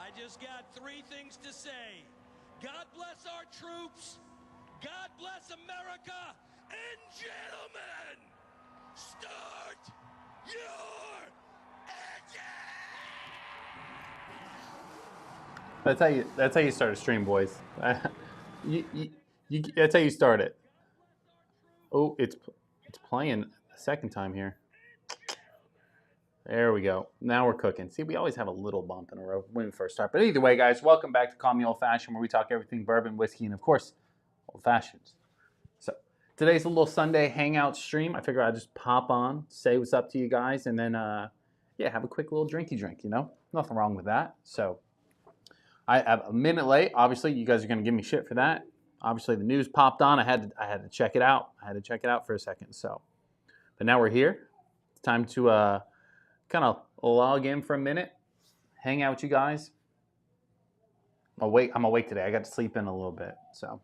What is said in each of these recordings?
I just got three things to say. God bless our troops. God bless America. And gentlemen, start your engine! That's how you start a stream, boys. That's how you start it. Oh, it's playing a second time here. There we go. Now we're cooking. See, we always have a little bump in a row when we first start. But either way, guys, welcome back to Call Me Old Fashioned, where we talk everything bourbon, whiskey, and of course, old fashions. So today's a little Sunday hangout stream. I figure I'd just pop on, say what's up to you guys, and then yeah, have a quick little drinky drink. You know, nothing wrong with that. So I have a minute late. Obviously, you guys are going to give me shit for that. Obviously, the news popped on. I had to check it out. I had to check it out for a second. So, but now we're here. It's time to kind of log in for a minute, hang out with you guys. I'm awake today. I got to sleep in a little bit. So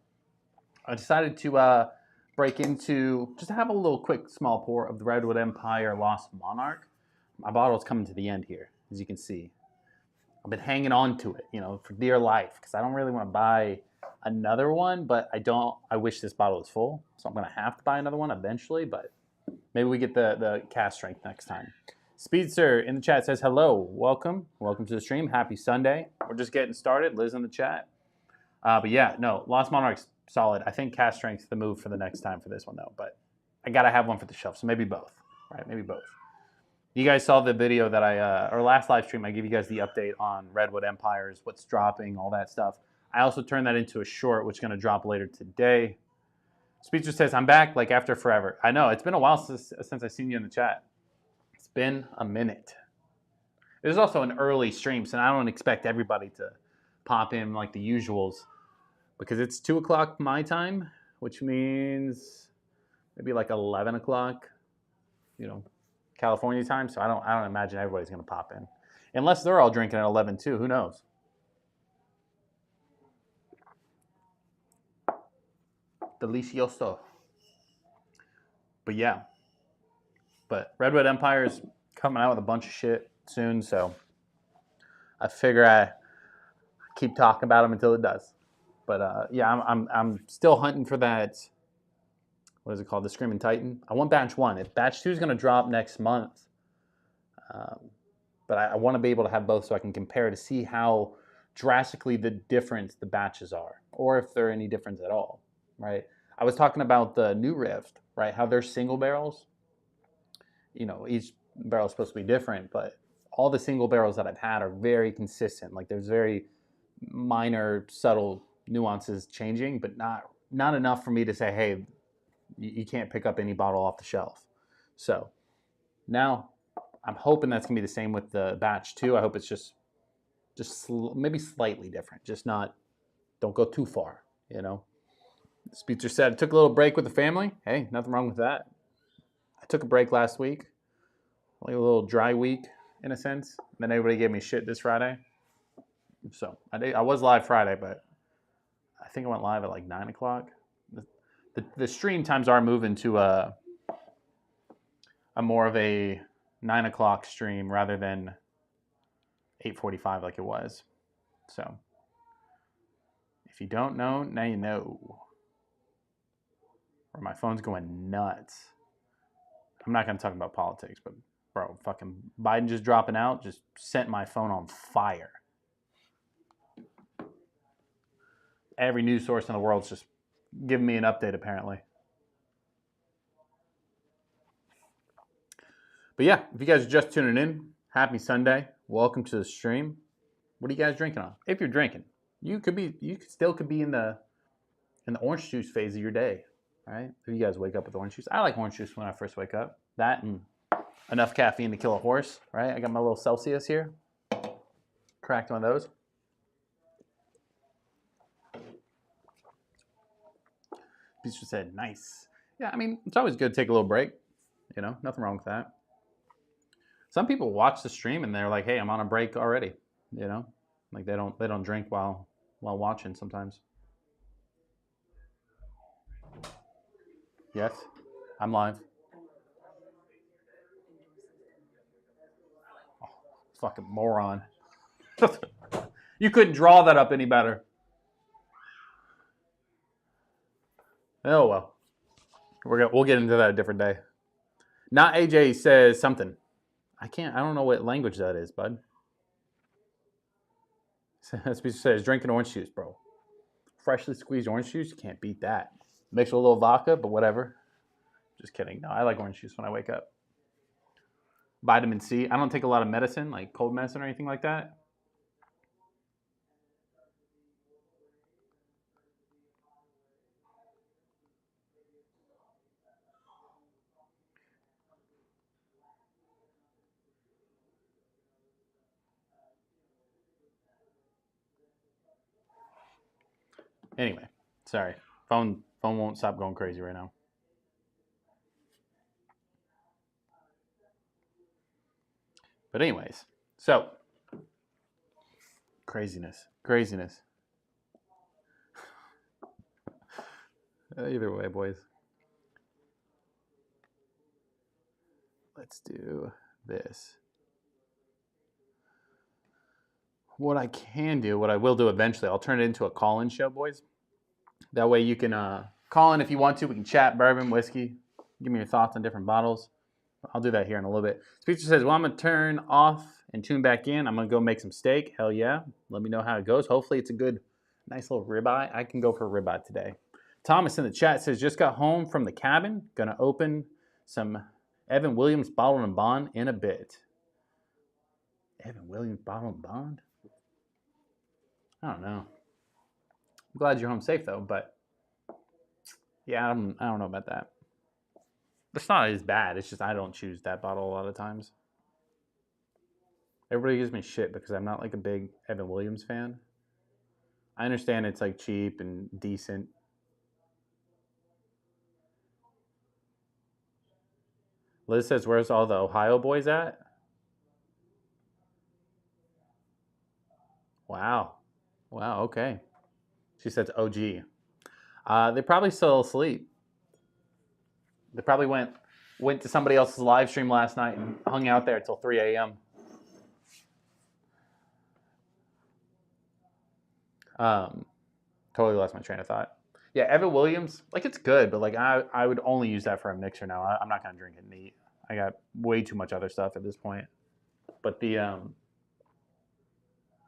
I decided to break into, just to have a little quick small pour of the Redwood Empire Lost Monarch. My bottle's coming to the end here, as you can see. I've been hanging on to it, you know, for dear life, because I don't really want to buy another one, but I wish this bottle was full, so I'm going to have to buy another one eventually, but maybe we get the cast strength next time. Speedster in the chat says, hello, welcome to the stream, happy Sunday. We're just getting started, Liz in the chat. But yeah, no, Lost Monarch's solid. I think cast strength's the move for the next time for this one, though, but I got to have one for the shelf, so maybe both, right, maybe both. You guys saw the video that or last live stream, I gave you guys the update on Redwood Empires, what's dropping, all that stuff. I also turned that into a short, which is going to drop later today. Speedster says, I'm back like after forever. I know, it's been a while since I've seen you in the chat. It's been a minute. It was also an early stream, so I don't expect everybody to pop in like the usuals because it's 2 o'clock my time, which means maybe like 11 o'clock, you know, California time. So I don't imagine everybody's going to pop in. Unless they're all drinking at 11 too. Who knows? Delicioso. But yeah. But Redwood Empire is coming out with a bunch of shit soon, so I figure I keep talking about them until it does. But yeah, I'm still hunting for that. What is it called? The Screaming Titan. I want batch 1. If batch 2 is going to drop next month, but I want to be able to have both so I can compare to see how drastically the different the batches are, or if there are any difference at all, right? I was talking about the new Rift, right? How they're single barrels. You know, each barrel is supposed to be different, but all the single barrels that I've had are very consistent. Like there's very minor, subtle nuances changing, but not enough for me to say, hey, you can't pick up any bottle off the shelf. So now I'm hoping that's going to be the same with the batch 2. I hope it's just maybe slightly different. Just don't go too far, you know. Speedster said, I took a little break with the family. Hey, nothing wrong with that. I took a break last week, like a little dry week in a sense. And then everybody gave me shit this Friday. So I was live Friday, but I think I went live at like 9 o'clock. The stream times are moving to a more of a 9 o'clock stream rather than 8:45 like it was. So if you don't know, now you know. Or my phone's going nuts. I'm not going to talk about politics, but bro, fucking Biden just dropping out just sent my phone on fire. Every news source in the world's just giving me an update, apparently. But yeah, if you guys are just tuning in, happy Sunday. Welcome to the stream. What are you guys drinking on? If you're drinking, you still could be in the orange juice phase of your day, right? If you guys wake up with orange juice, I like orange juice when I first wake up. That and enough caffeine to kill a horse, right? I got my little Celsius here. Cracked one of those. Beaster said, nice. Yeah, I mean, it's always good to take a little break. You know, nothing wrong with that. Some people watch the stream and they're like, hey, I'm on a break already. You know, like they don't drink while watching sometimes. Yes, I'm live. Oh, fucking moron. You couldn't draw that up any better. Oh, well. We'll get into that a different day. Not AJ says something. I don't know what language that is, bud. SB says, drinking orange juice, bro. Freshly squeezed orange juice, you can't beat that. Mixed with a little vodka, but whatever. Just kidding. No, I like orange juice when I wake up. Vitamin C. I don't take a lot of medicine, like cold medicine or anything like that. Anyway, sorry. Phone won't stop going crazy right now. But anyways, so craziness. Either way, boys. Let's do this. What I can do, what I will do eventually, I'll turn it into a call-in show, boys. That way you can call in if you want to. We can chat bourbon, whiskey. Give me your thoughts on different bottles. I'll do that here in a little bit. Speaker says, well, I'm going to turn off and tune back in. I'm going to go make some steak. Hell yeah. Let me know how it goes. Hopefully it's a good, nice little ribeye. I can go for a ribeye today. Thomas in the chat says, just got home from the cabin. Going to open some Evan Williams Bottled and Bond in a bit. Evan Williams Bottled and Bond? I don't know. I'm glad you're home safe, though, but yeah, I don't know about that. It's not as bad. It's just I don't choose that bottle a lot of times. Everybody gives me shit because I'm not like a big Evan Williams fan. I understand it's like cheap and decent. Liz says, where's all the Ohio boys at? Wow, okay. She says OG. They're probably still asleep. They probably went to somebody else's live stream last night and hung out there until 3 a.m. Totally lost my train of thought. Yeah, Evan Williams, like it's good, but like I would only use that for a mixer now. I'm not gonna drink it neat. I got way too much other stuff at this point. But the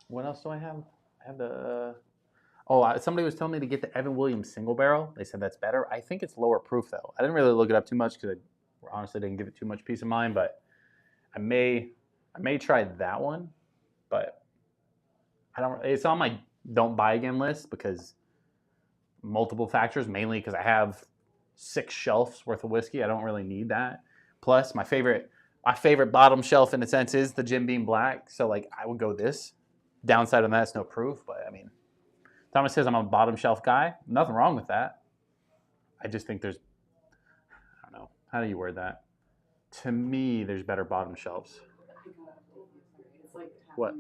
what else do I have? I have the somebody was telling me to get the Evan Williams single barrel. They said that's better. I think it's lower proof though. I didn't really look it up too much because I honestly didn't give it too much peace of mind. But I may try that one. But I don't. It's on my don't buy again list because multiple factors. Mainly because I have 6 shelves worth of whiskey. I don't really need that. Plus, my favorite bottom shelf in a sense is the Jim Beam Black. So like I would go this. Downside on that is no proof, but I mean. Thomas says I'm a bottom shelf guy. Nothing wrong with that. I just think there's, I don't know, how do you word that? To me, there's better bottom shelves. What?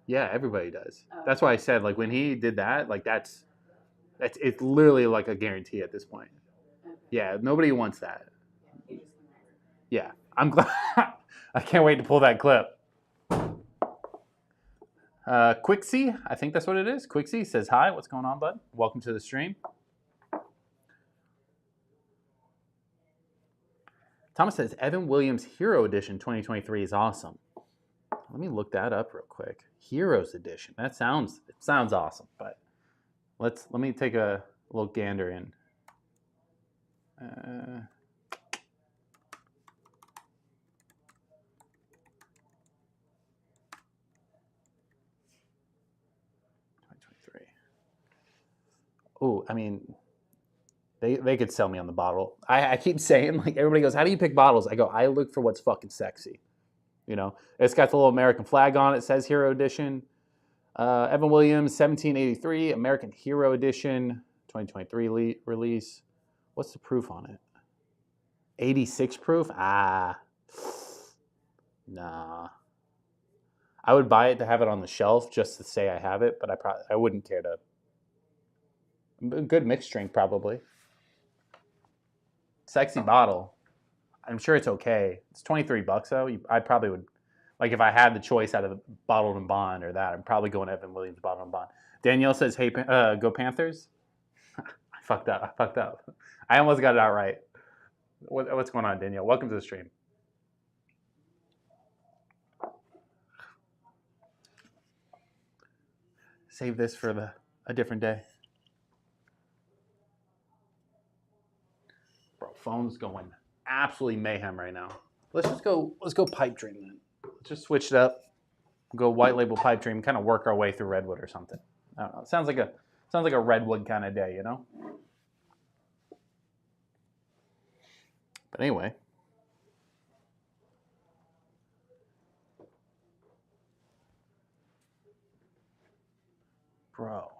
Yeah, everybody does. That's why I said like when he did that, like that's it's literally like a guarantee at this point. Yeah, nobody wants that. Yeah, I'm glad. I can't wait to pull that clip. Quixie, I think that's what it is. Quixie says, hi, what's going on, bud? Welcome to the stream. Thomas says, Evan Williams Hero Edition 2023 is awesome. Let me look that up real quick. Heroes Edition. It sounds awesome, but let me take a little gander in. 2023. Oh, I mean, they could sell me on the bottle. I keep saying, like, everybody goes, how do you pick bottles? I go, I look for what's fucking sexy. You know, it's got the little American flag on it. It says Hero Edition. Evan Williams, 1783, American Hero Edition, 2023 release. What's the proof on it? 86 proof? Nah. I would buy it to have it on the shelf just to say I have it, but I wouldn't care to. Good mixed drink, probably. Sexy bottle. I'm sure it's okay. It's $23 though. I probably would, like if I had the choice out of the bottled and bond or that, I'm probably going Evan Williams bottled and bond. Danielle says, "Hey, go Panthers." I fucked up. I almost got it out right. What's going on, Danielle? Welcome to the stream. Save this for a different day. Bro, phone's going absolutely mayhem right now. Let's go pipe dream then. Let's just switch it up. Go white label pipe dream, kind of work our way through Redwood or something. I don't know. It sounds like a Redwood kind of day, you know? But anyway. Bro.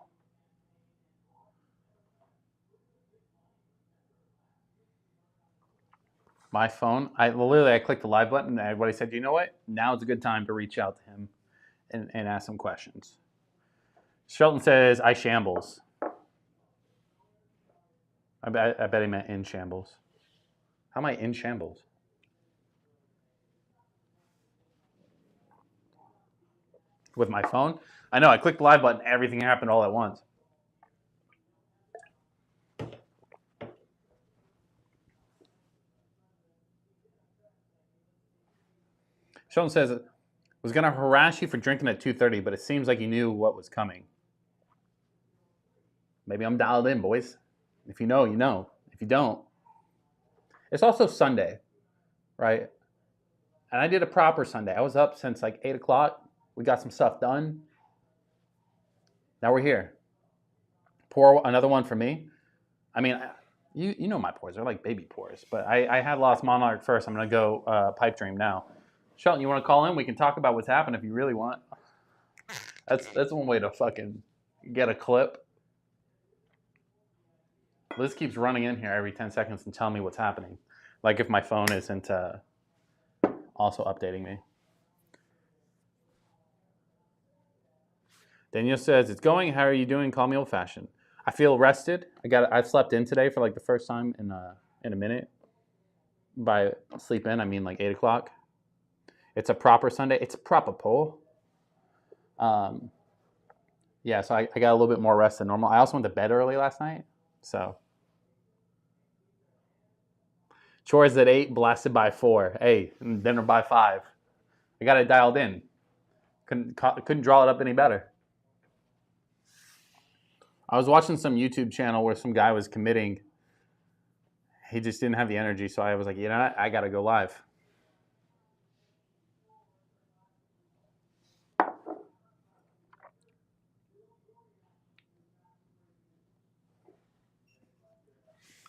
My phone, I clicked the live button and everybody said, you know what? Now is a good time to reach out to him and ask some questions. Shelton says, I shambles. I bet he meant in shambles. How am I in shambles? With my phone? I know, I clicked the live button, everything happened all at once. Sheldon says, I was going to harass you for drinking at 2:30, but it seems like you knew what was coming. Maybe I'm dialed in, boys. If you know, you know. If you don't. It's also Sunday, right? And I did a proper Sunday. I was up since like 8 o'clock. We got some stuff done. Now we're here. Pour another one for me. I mean, you know my pours. They're like baby pours. But I had Lost Monarch first. I'm going to go pipe dream now. Shelton, you want to call in? We can talk about what's happened if you really want. That's one way to fucking get a clip. Liz keeps running in here every 10 seconds and telling me what's happening. Like if my phone isn't also updating me. Danielle says, it's going. How are you doing? Call me old fashioned. I feel rested. I slept in today for like the first time in a minute. By sleep in, I mean like 8 o'clock. It's a proper Sunday. It's a proper poll. Yeah, so I got a little bit more rest than normal. I also went to bed early last night. So chores at 8, blasted by 4. Hey, dinner by 5. I got it dialed in. Couldn't draw it up any better. I was watching some YouTube channel where some guy was committing. He just didn't have the energy, so I was like, you know what? I got to go live.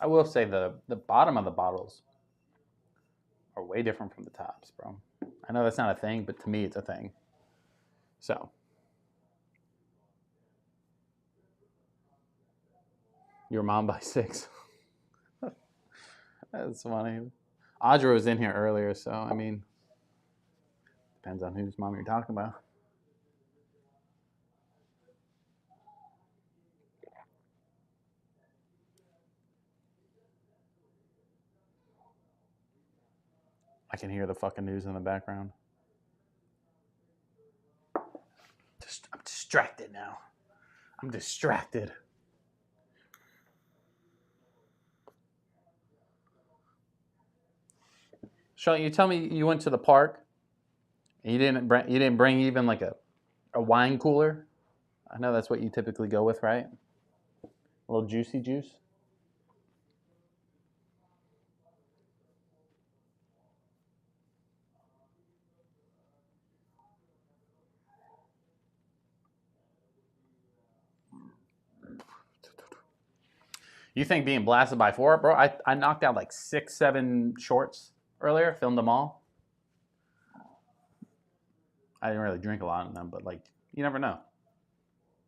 I will say the bottom of the bottles are way different from the tops, bro. I know that's not a thing, but to me it's a thing. So. Your mom by 6. That's funny. Audra was in here earlier, so I mean, depends on whose mom you're talking about. I can hear the fucking news in the background. I'm distracted now. I'm distracted. Sean, you tell me you went to the park and you didn't bring even like a wine cooler. I know that's what you typically go with, right? A little juicy juice. You think being blasted by 4, bro? I knocked out like 6, 7 shorts earlier, filmed them all. I didn't really drink a lot of them, but like you never know.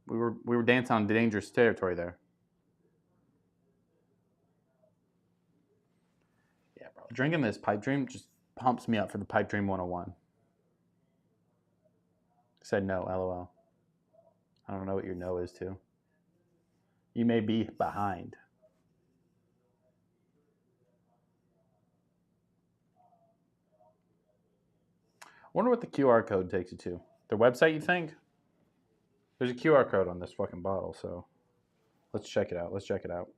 We were dancing on dangerous territory there. Yeah, bro. Drinking this pipe dream just pumps me up for the pipe dream 101. Said no, lol. I don't know what your no is too. You may be behind. Wonder what the QR code takes you to. Their website, you think? There's a QR code on this fucking bottle, so let's check it out. Let's check it out.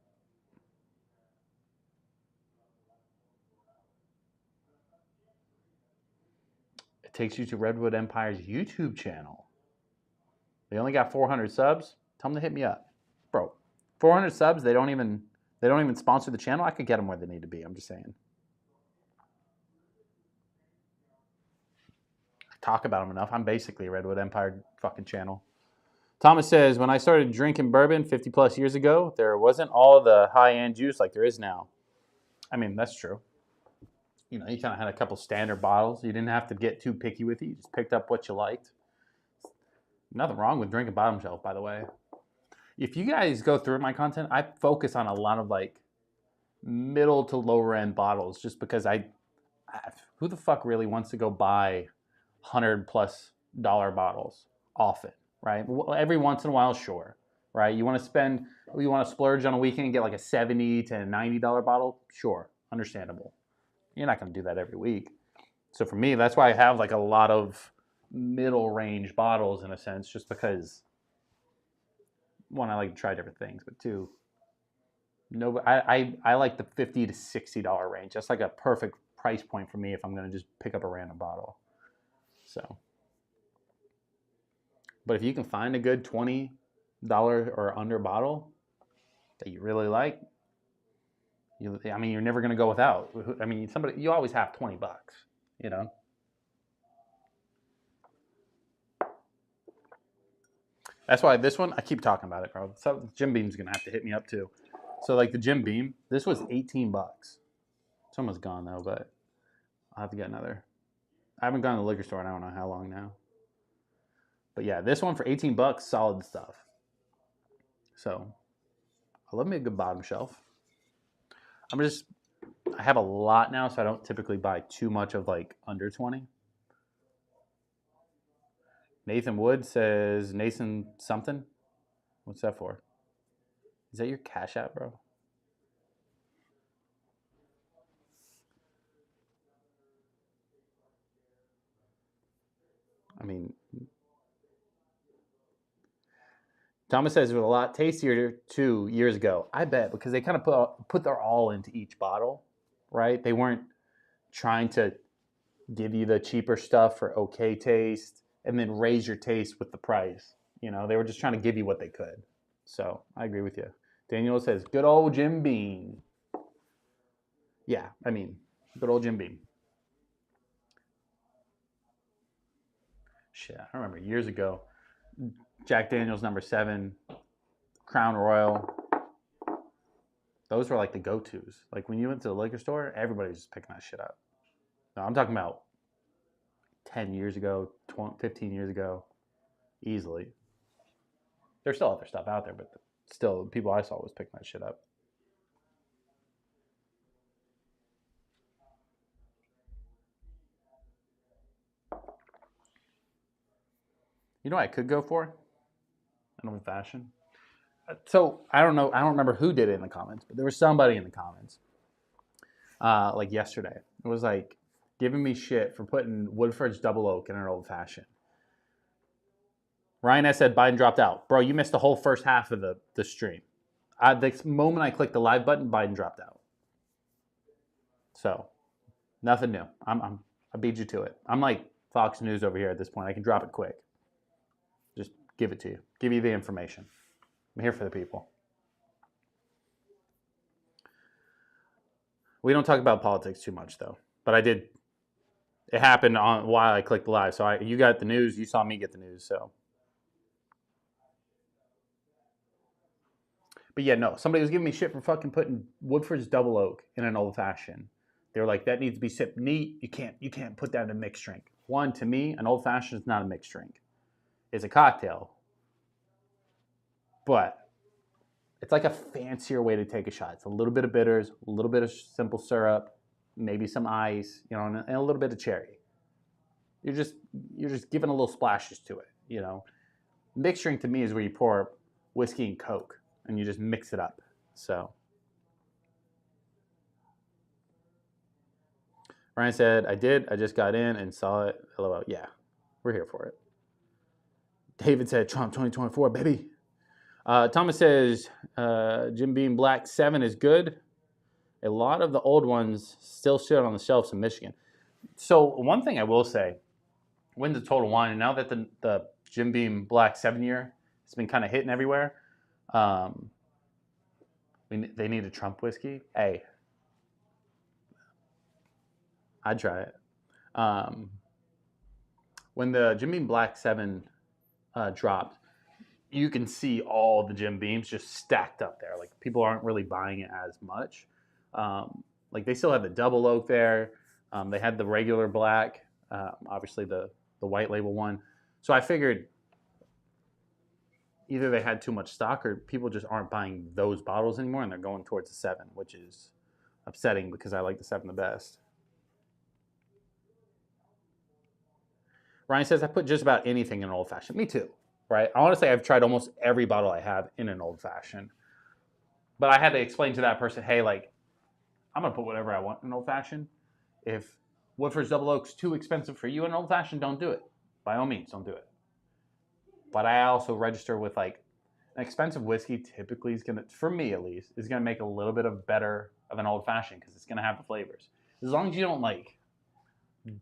It takes you to Redwood Empire's YouTube channel. They only got 400 subs. Tell them to hit me up, bro. 400 subs. They don't even sponsor the channel. I could get them where they need to be. I'm just saying. I talk about them enough. I'm basically a Redwood Empire fucking channel. Thomas says, when I started drinking bourbon 50 plus years ago, there wasn't all the high-end juice like there is now. I mean, that's true. You know, you kind of had a couple standard bottles. You didn't have to get too picky with it. You just picked up what you liked. Nothing wrong with drinking bottom shelf, by the way. If you guys go through my content, I focus on a lot of like middle to lower end bottles just because who the fuck really wants to go buy $100+ bottles often? Right? Every once in a while, sure. Right? You want to splurge on a weekend and get like a $70 to $90 bottle? Sure. Understandable. You're not going to do that every week. So for me, that's why I have like a lot of middle range bottles in a sense, just because one, I like to try different things, but two, I like the $50 to $60 range. That's like a perfect price point for me if I'm going to just pick up a random bottle. So. But if you can find a good $20 or under bottle that you really like, you're never going to go without. I mean, you always have $20, you know? That's why this one, I keep talking about it, bro. So Jim Beam's going to have to hit me up too. So like the Jim Beam, this was $18. It's almost gone though, but I'll have to get another. I haven't gone to the liquor store in I don't know how long now. But yeah, this one for $18, solid stuff. So, I love me a good bottom shelf. I have a lot now, so I don't typically buy too much of like under 20. Nathan Wood says, Nathan something? What's that for? Is that your Cash App, bro? I mean... Thomas says it was a lot tastier 2 years ago. I bet, because they kind of put their all into each bottle, right? They weren't trying to give you the cheaper stuff for okay taste and then raise your taste with the price. You know, they were just trying to give you what they could. So I agree with you. Daniel says, good old Jim Beam. Yeah, I mean, good old Jim Beam. Shit, I remember years ago. Jack Daniel's number 7, Crown Royal. Those were like the go-tos. Like when you went to the liquor store, everybody was just picking that shit up. No, I'm talking about 10 years ago, 15 years ago, easily. There's still other stuff out there, but still, the people I saw was picking that shit up. You know what I could go for? An old fashioned. So I don't know. I don't remember who did it in the comments, but there was somebody in the comments, like yesterday. It was like giving me shit for putting Woodford's Double Oak in an old fashioned. Ryan S. said Biden dropped out. Bro, you missed the whole first half of the stream. The moment I clicked the live button, Biden dropped out. So nothing new. I beat you to it. I'm like Fox News over here at this point. I can drop it quick. Just give it to you. Give you the information. I'm here for the people. We don't talk about politics too much, though. But I did. It happened while I clicked live. So you got the news. You saw me get the news. So. But yeah, no. Somebody was giving me shit for fucking putting Woodford's Double Oak in an old fashioned. They were like, that needs to be sipped neat. You can't put that in a mixed drink. One, to me, an old fashioned is not a mixed drink. It's a cocktail. But it's like a fancier way to take a shot. It's a little bit of bitters, a little bit of simple syrup, maybe some ice, and a little bit of cherry. You're just giving a little splashes to it, Mixed drink to me is where you pour whiskey and Coke and you just mix it up. So Ryan said, I did. I just got in and saw it. LOL. Yeah, we're here for it. David said, Trump 2024, baby. Thomas says, Jim Beam Black 7 is good. A lot of the old ones still sit on the shelves in Michigan. So one thing I will say, wins the Total Wine, and now that the Jim Beam Black 7 year has been kind of hitting everywhere, they need a Trump whiskey. Hey, I'd try it. When the Jim Beam Black 7 dropped, you can see all the Jim Beams just stacked up there. Like, people aren't really buying it as much. Like, they still have the double oak there. They had the regular black, obviously the white label one. So I figured either they had too much stock or people just aren't buying those bottles anymore and they're going towards the 7, which is upsetting because I like the 7 the best. Ryan says, I put just about anything in an old fashioned. Me too, right? Honestly, I've tried almost every bottle I have in an old fashioned. But I had to explain to that person, hey, like, I'm going to put whatever I want in an old fashioned. If Woodford's Double Oak's too expensive for you in an old fashioned, don't do it. By all means, don't do it. But I also register with, like, an expensive whiskey typically is going to, for me at least, is going to make a little bit of better of an old fashioned because it's going to have the flavors. As long as you don't, like,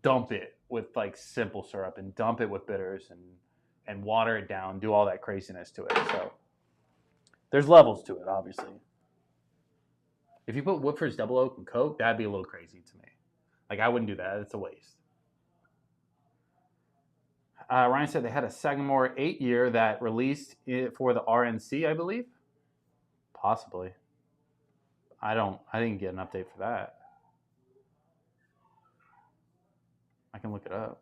dump it with, like, simple syrup and dump it with bitters and water it down, do all that craziness to it. So there's levels to it, obviously. If you put Woodford's Double Oak and Coke, that'd be a little crazy to me. Like, I wouldn't do that. It's a waste. Ryan said they had a Sagamore 8 year that released it for the RNC, I believe. Possibly. I didn't get an update for that. I can look it up.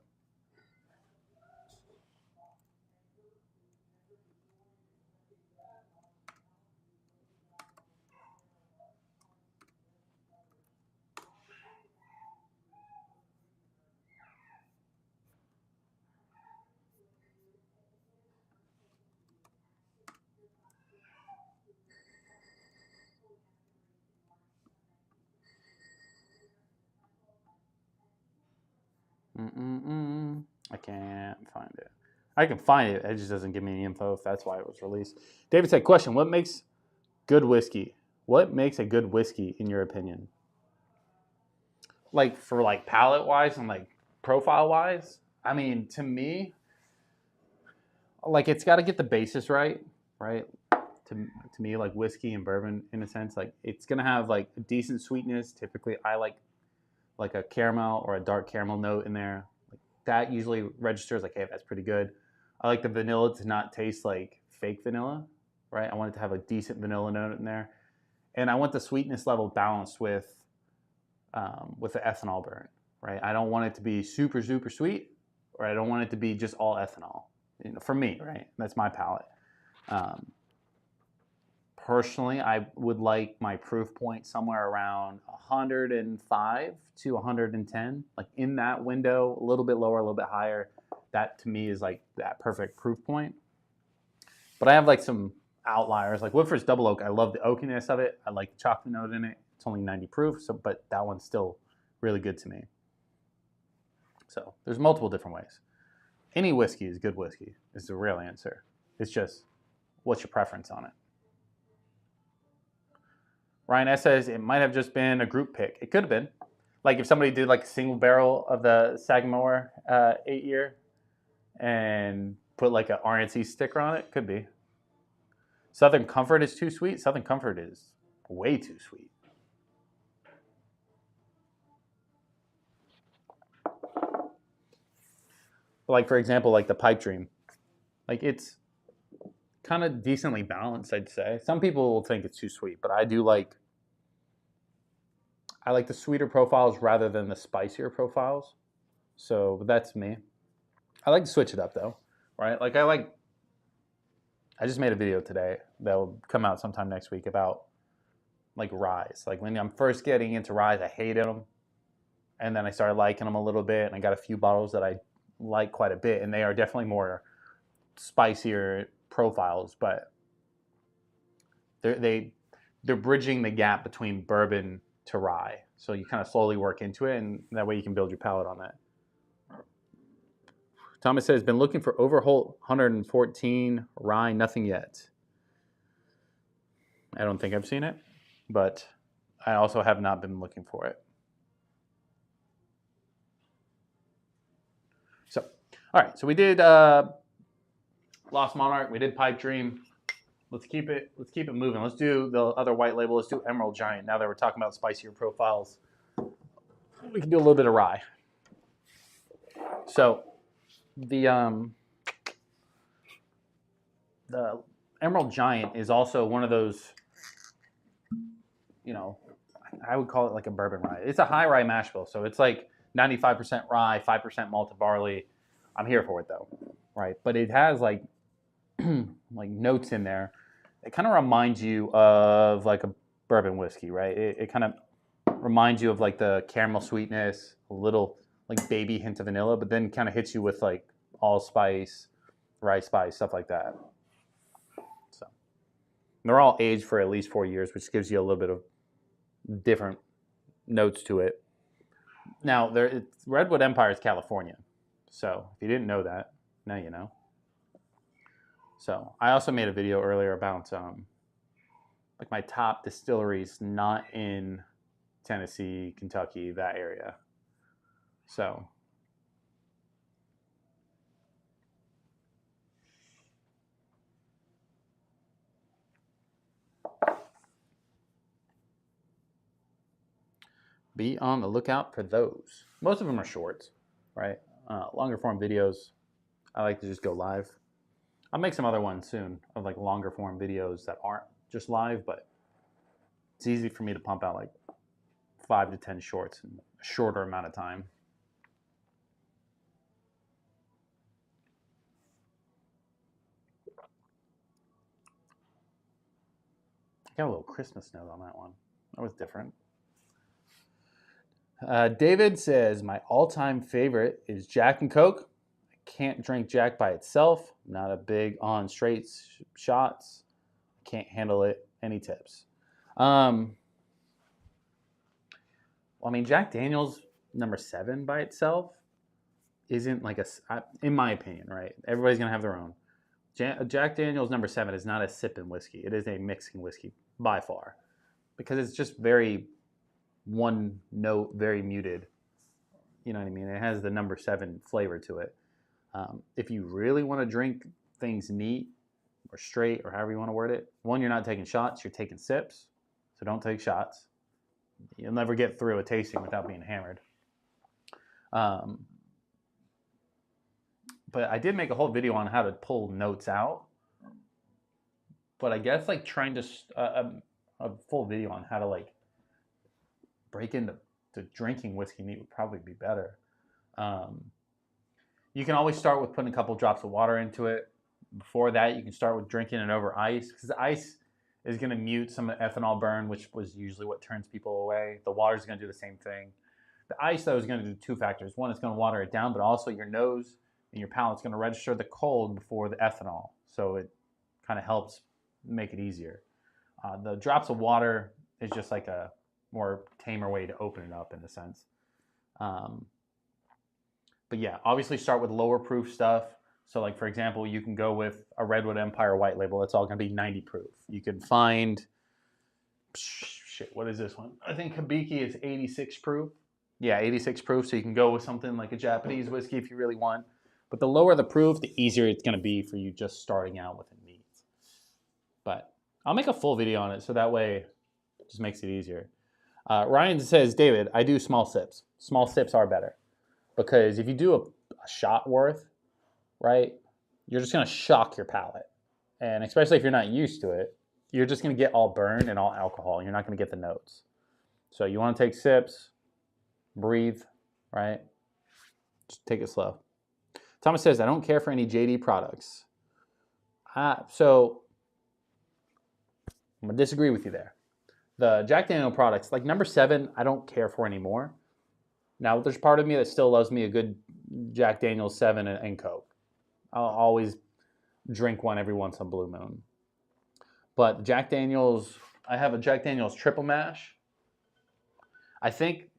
I can't find it. I can find it. It just doesn't give me any info if that's why it was released. David said, question, what makes good whiskey? What makes a good whiskey in your opinion? Like, for, like, palate wise and, like, profile wise? I mean, to me, like, it's got to get the basis right? To me, like, whiskey and bourbon, in a sense, like, it's going to have, like, a decent sweetness. Typically, I like a caramel or a dark caramel note in there. Like, that usually registers like, hey, that's pretty good. I like the vanilla to not taste like fake vanilla, right? I want it to have a decent vanilla note in there. And I want the sweetness level balanced with the ethanol burn, right? I don't want it to be super, super sweet, or I don't want it to be just all ethanol. You know, for me, right? That's my palate. Personally, I would like my proof point somewhere around 105 to 110, like in that window, a little bit lower, a little bit higher. That to me is like that perfect proof point. But I have like some outliers, like Woodford's Double Oak. I love the oakiness of it. I like the chocolate note in it. It's only 90 proof, but that one's still really good to me. So there's multiple different ways. Any whiskey is good whiskey, is the real answer. It's just, what's your preference on it? Ryan S. says it might have just been a group pick. It could have been. Like if somebody did like a single barrel of the Sagamore 8 year and put like an RNC sticker on it, could be. Southern Comfort is too sweet. Southern Comfort is way too sweet. Like, for example, like the Pipe Dream. Like, it's kind of decently balanced, I'd say. Some people will think it's too sweet, but I like the sweeter profiles rather than the spicier profiles. So that's me. I like to switch it up though, right? Like I just made a video today that will come out sometime next week about like ryes. Like when I'm first getting into ryes, I hated them. And then I started liking them a little bit, and I got a few bottles that I like quite a bit, and they are definitely more spicier profiles, but they're bridging the gap between bourbon to rye. So you kind of slowly work into it, and that way you can build your palate on that. Thomas says, been looking for Overholt 114 rye, nothing yet. I don't think I've seen it, but I also have not been looking for it. So, all right, so we did Lost Monarch, we did Pipe Dream. Let's keep it moving. Let's do the other white label. Let's do Emerald Giant. Now that we're talking about spicier profiles, we can do a little bit of rye. So the Emerald Giant is also one of those, you know, I would call it like a bourbon rye. It's a high rye mash bill, so it's like 95% rye, 5% malted barley. I'm here for it though, right? But it has like like notes in there. It kind of reminds you of like a bourbon whiskey, right? It kind of reminds you of like the caramel sweetness, a little like baby hint of vanilla, but then kind of hits you with like allspice, rye spice, stuff like that. So they're all aged for at least 4 years, which gives you a little bit of different notes to it. Now, Redwood Empire is California, so if you didn't know that, now you know. So I also made a video earlier about like my top distilleries not in Tennessee, Kentucky, that area. So be on the lookout for those. Most of them are shorts, right? Longer form videos, I like to just go live. I'll make some other ones soon of like longer form videos that aren't just live, but it's easy for me to pump out like 5 to 10 shorts in a shorter amount of time. I got a little Christmas note on that one. That was different. David says, my all-time favorite is Jack and Coke. I can't drink Jack by itself. I'm not a big on straight shots. Can't handle it. Any tips? Well, I mean, Jack Daniel's number 7 by itself isn't like in my opinion, right? Everybody's going to have their own. Jack Daniel's number 7 is not a sipping whiskey. It is a mixing whiskey by far, because it's just very one note, very muted. You know what I mean? It has the number 7 flavor to it. If you really want to drink things neat or straight or however you want to word it, one, you're not taking shots, you're taking sips. So don't take shots. You'll never get through a tasting without being hammered. But I did make a whole video on how to pull notes out. But I guess like trying to a full video on how to like break into drinking whiskey neat would probably be better. You can always start with putting a couple drops of water into it. Before that, you can start with drinking it over ice, because the ice is going to mute some of the ethanol burn, which was usually what turns people away. The water is going to do the same thing. The ice, though, is going to do 2 factors. One, it's going to water it down, but also your nose and your palate's going to register the cold before the ethanol. So it kind of helps make it easier. The drops of water is just like a more tamer way to open it up in a sense. But yeah, obviously start with lower proof stuff. So like, for example, you can go with a Redwood Empire white label. It's all going to be 90 proof. You can find, what is this one? I think Hibiki is 86 proof. Yeah, 86 proof. So you can go with something like a Japanese whiskey if you really want. But the lower the proof, the easier it's going to be for you just starting out with a neat. But I'll make a full video on it so that way it just makes it easier. Ryan says, David, I do small sips. Small sips are better. Because if you do a shot worth, right, you're just going to shock your palate. And especially if you're not used to it, you're just going to get all burn and all alcohol. And you're not going to get the notes. So you want to take sips, breathe, right? Just take it slow. Thomas says, I don't care for any JD products. So I'm going to disagree with you there. The Jack Daniel products, like number 7, I don't care for anymore. Now, there's part of me that still loves me a good Jack Daniel's 7 and Coke. I'll always drink one every once on Blue Moon. But Jack Daniel's, I have a Jack Daniel's triple mash. I think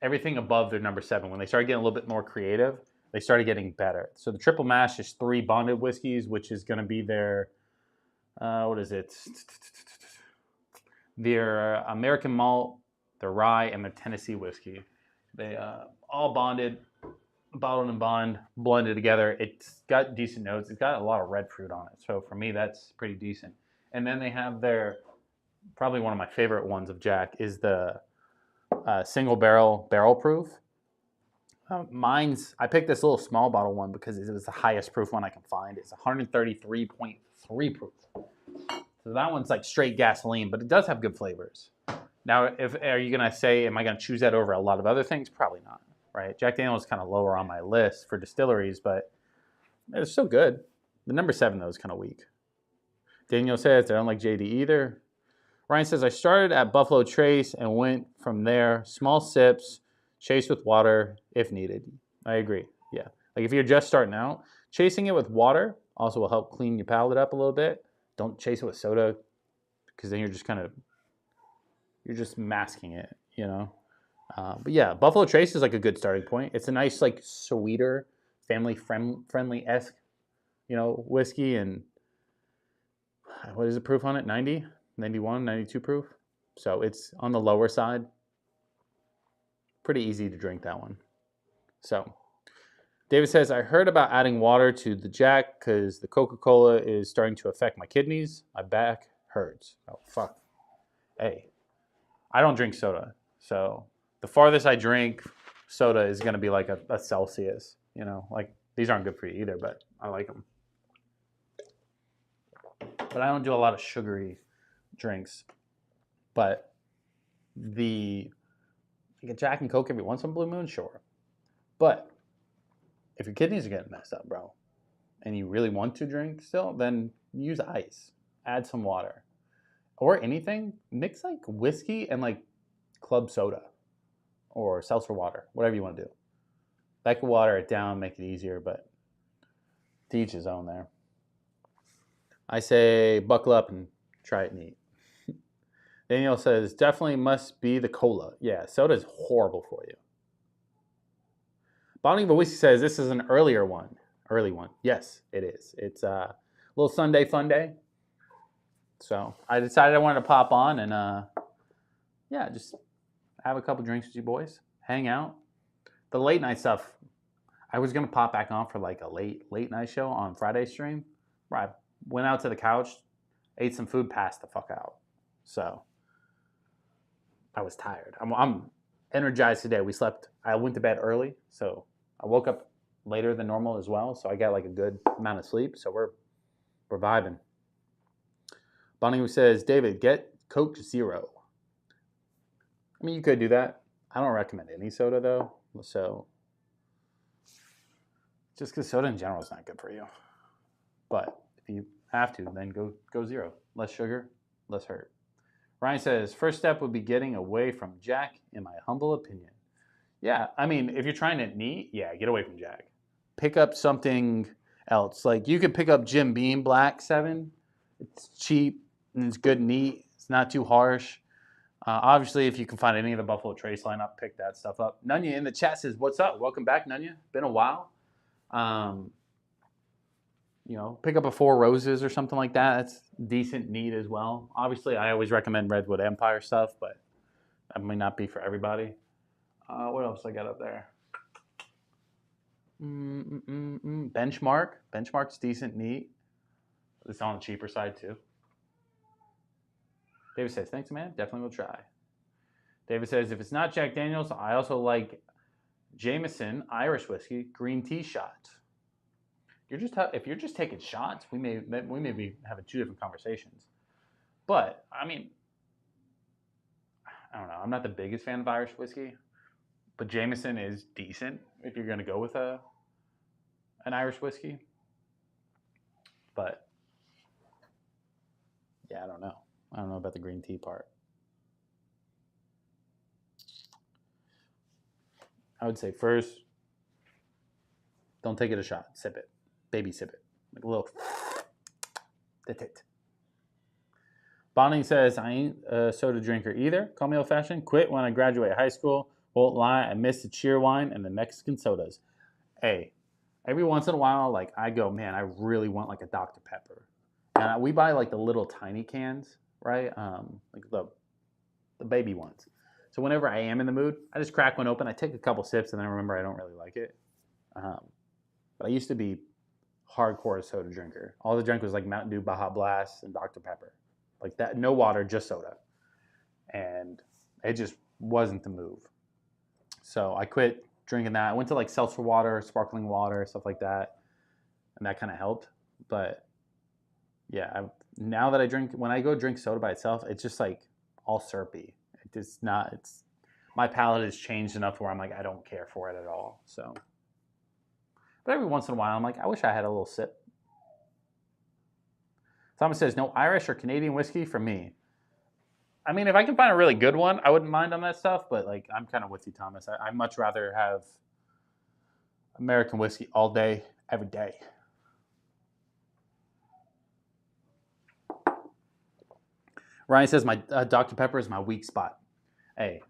everything above their number 7, when they started getting a little bit more creative, they started getting better. So the triple mash is 3 bonded whiskeys, which is going to be their, what is it? Their American malt, their rye, and their Tennessee whiskey. They all bonded, bottled and bond, blended together. It's got decent notes. It's got a lot of red fruit on it. So for me, that's pretty decent. And then they have their, probably one of my favorite ones of Jack is the single barrel proof. I picked this little small bottle one because it was the highest proof one I can find. It's 133.3 proof. So that one's like straight gasoline, but it does have good flavors. Now, are you going to say, am I going to choose that over a lot of other things? Probably not, right? Jack Daniel's kind of lower on my list for distilleries, but it's still good. The number 7, though, is kind of weak. Daniel says, I don't like JD either. Ryan says, I started at Buffalo Trace and went from there. Small sips, chase with water if needed. I agree, yeah. Like if you're just starting out, chasing it with water also will help clean your palate up a little bit. Don't chase it with soda because then you're just masking it, you know. But yeah, Buffalo Trace is like a good starting point. It's a nice, like, sweeter, family friendly-esque, you know, whiskey. And what is the proof on it? 90, 91, 92 proof. So it's on the lower side. Pretty easy to drink that one. So David says, I heard about adding water to the Jack because the Coca-Cola is starting to affect my kidneys. My back hurts. Oh, fuck. Hey, I don't drink soda. So the farthest I drink soda is going to be like a Celsius. You know, like these aren't good for you either, but I like them. But I don't do a lot of sugary drinks. But like a Jack and Coke every once in a blue moon, sure. But if your kidneys are getting messed up, bro, and you really want to drink still, then use ice. Add some water. Or anything. Mix like whiskey and like club soda or seltzer water, whatever you want to do. That could water it down, make it easier, but to each his own there. I say buckle up and try it neat. Daniel says, definitely must be the cola. Yeah, soda is horrible for you. Bottle of Whiskey says this is an early one. Yes, it is. It's a little Sunday fun day. So I decided I wanted to pop on and just have a couple drinks with you boys, hang out. The late night stuff, I was gonna pop back on for like a late night show on Friday stream. Where I went out to the couch, ate some food, passed the fuck out. So I was tired. I'm energized today. I went to bed early, so I woke up later than normal as well. So I got like a good amount of sleep. So we're vibing. Bonnie says, David, get Coke Zero. I mean, you could do that. I don't recommend any soda though. So just because soda in general is not good for you. But if you have to, then go zero. Less sugar, less hurt. Ryan says, first step would be getting away from Jack, in my humble opinion. Yeah, I mean, if you're trying it neat, yeah, get away from Jack. Pick up something else. Like you could pick up Jim Beam Black 7. It's cheap and it's good and neat. It's not too harsh. Obviously, if you can find any of the Buffalo Trace lineup, pick that stuff up. Nunya in the chat says, what's up? Welcome back, Nunya. Been a while. Pick up a Four Roses or something like that. That's decent, neat as well. Obviously, I always recommend Redwood Empire stuff, but that may not be for everybody. What else I got up there? Benchmark. Benchmark's decent, neat. It's on the cheaper side too. David says, thanks, man. Definitely will try. David says, if it's not Jack Daniels, I also like Jameson Irish whiskey green tea shot. If you're just taking shots, we may be having two different conversations. But I mean, I don't know. I'm not the biggest fan of Irish whiskey, but Jameson is decent if you're going to go with an Irish whiskey. But yeah, I don't know. I don't know about the green tea part. I would say first, don't take it a shot. Sip it. Baby sip it. Like a little. That's it. Bonnie says, I ain't a soda drinker either. Call me old-fashioned. Quit when I graduate high school. Won't lie, I miss the cheer wine and the Mexican sodas. Hey, every once in a while, like I go, man, I really want like a Dr. Pepper. And we buy like the little tiny cans, right? Like the baby ones. So whenever I am in the mood, I just crack one open. I take a couple sips, and then I remember I don't really like it. But I used to be hardcore soda drinker. All the drink was like Mountain Dew, Baja Blast, and Dr. Pepper. Like that, no water, just soda. And it just wasn't the move. So I quit drinking that. I went to like seltzer water, sparkling water, stuff like that. And that kind of helped. But yeah, now that when I go drink soda by itself, it's just like all syrupy. It's not, my palate has changed enough where I'm like, I don't care for it at all. So, but every once in a while, I'm like, I wish I had a little sip. Thomas says, no Irish or Canadian whiskey for me. I mean, if I can find a really good one, I wouldn't mind on that stuff. But like, I'm kind of with you, Thomas. I'd much rather have American whiskey all day, every day. Ryan says, my Dr. Pepper is my weak spot. Hey,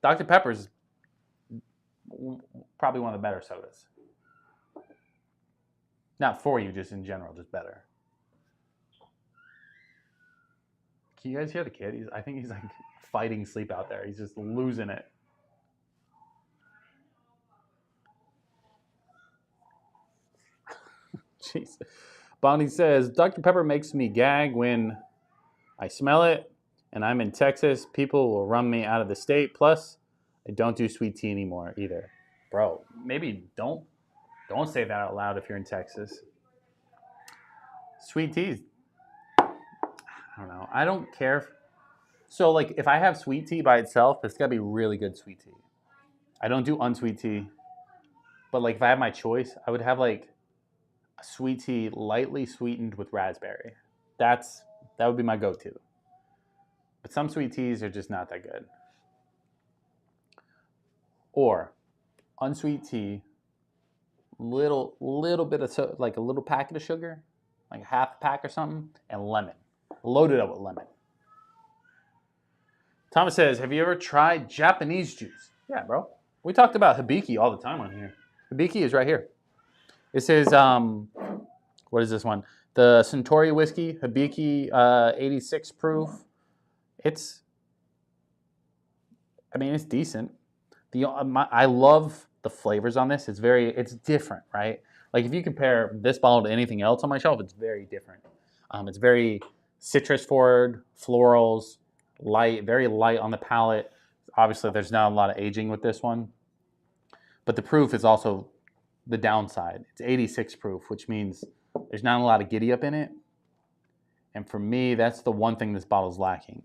Dr. Pepper's probably one of the better sodas. Not for you, just in general, just better. Can you guys hear the kid? I think he's like fighting sleep out there. He's just losing it. Jeez. Bonnie says, Dr. Pepper makes me gag when I smell it, and I'm in Texas. People will run me out of the state. Plus, I don't do sweet tea anymore either. Bro, maybe don't say that out loud if you're in Texas. Sweet teas, I don't know. I don't care. So, like, if I have sweet tea by itself, it's got to be really good sweet tea. I don't do unsweet tea. But, like, if I have my choice, I would have, like, a sweet tea lightly sweetened with raspberry. That would be my go-to. But some sweet teas are just not that good. Or unsweet tea, little bit of, like a little packet of sugar, like a half pack or something, and lemon. Load it up with lemon. Thomas says, have you ever tried Japanese juice? Yeah, bro. We talked about Hibiki all the time on here. Hibiki is right here. It says, what is this one? The Suntory whiskey, Hibiki 86 proof. It's decent. I love the flavors on this. It's different, right? Like if you compare this bottle to anything else on my shelf, it's very different. It's very citrus forward, florals, light, very light on the palate. Obviously, there's not a lot of aging with this one, but the proof is also the downside. It's 86 proof, which means there's not a lot of giddy up in it. And for me, that's the one thing this bottle's lacking.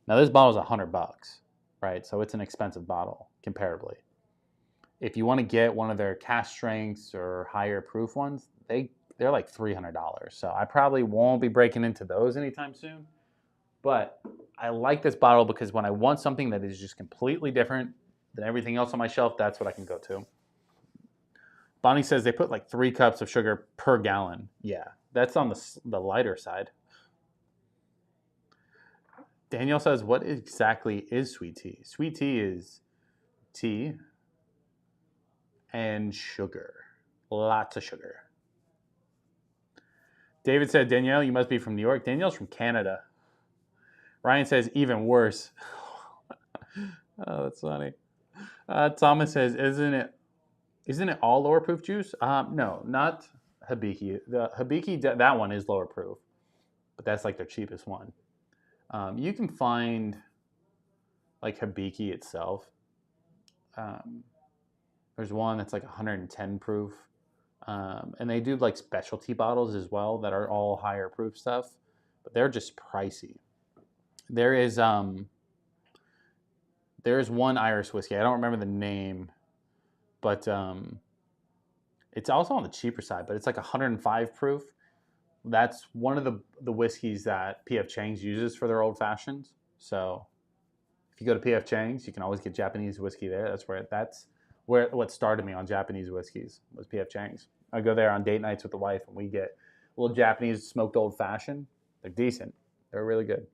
Now, this bottle's $100, right? So it's an expensive bottle comparably. If you want to get one of their cask strengths or higher proof ones, they're like $300. So I probably won't be breaking into those anytime soon. But I like this bottle because when I want something that is just completely different than everything else on my shelf, that's what I can go to. Bonnie says they put like 3 cups of sugar per gallon. Yeah, that's on the lighter side. Danielle says, what exactly is sweet tea? Sweet tea is tea and sugar. Lots of sugar. David said, Danielle, you must be from New York. Danielle's from Canada. Ryan says, even worse. Oh, that's funny. Thomas says, isn't it all lower proof juice? No, not Hibiki. The Hibiki, that one is lower proof, but that's like their cheapest one. You can find like Hibiki itself. There's one that's like 110 proof. And they do like specialty bottles as well that are all higher proof stuff, but they're just pricey. There is one Irish whiskey. I don't remember the name, but it's also on the cheaper side, but it's like 105 proof. That's one of the whiskeys that P.F. Chang's uses for their old fashions. So if you go to P.F. Chang's, you can always get Japanese whiskey there. That's where what started me on Japanese whiskeys was P.F. Chang's. I go there on date nights with the wife, and we get a little Japanese smoked old fashioned. They're decent. They're really good.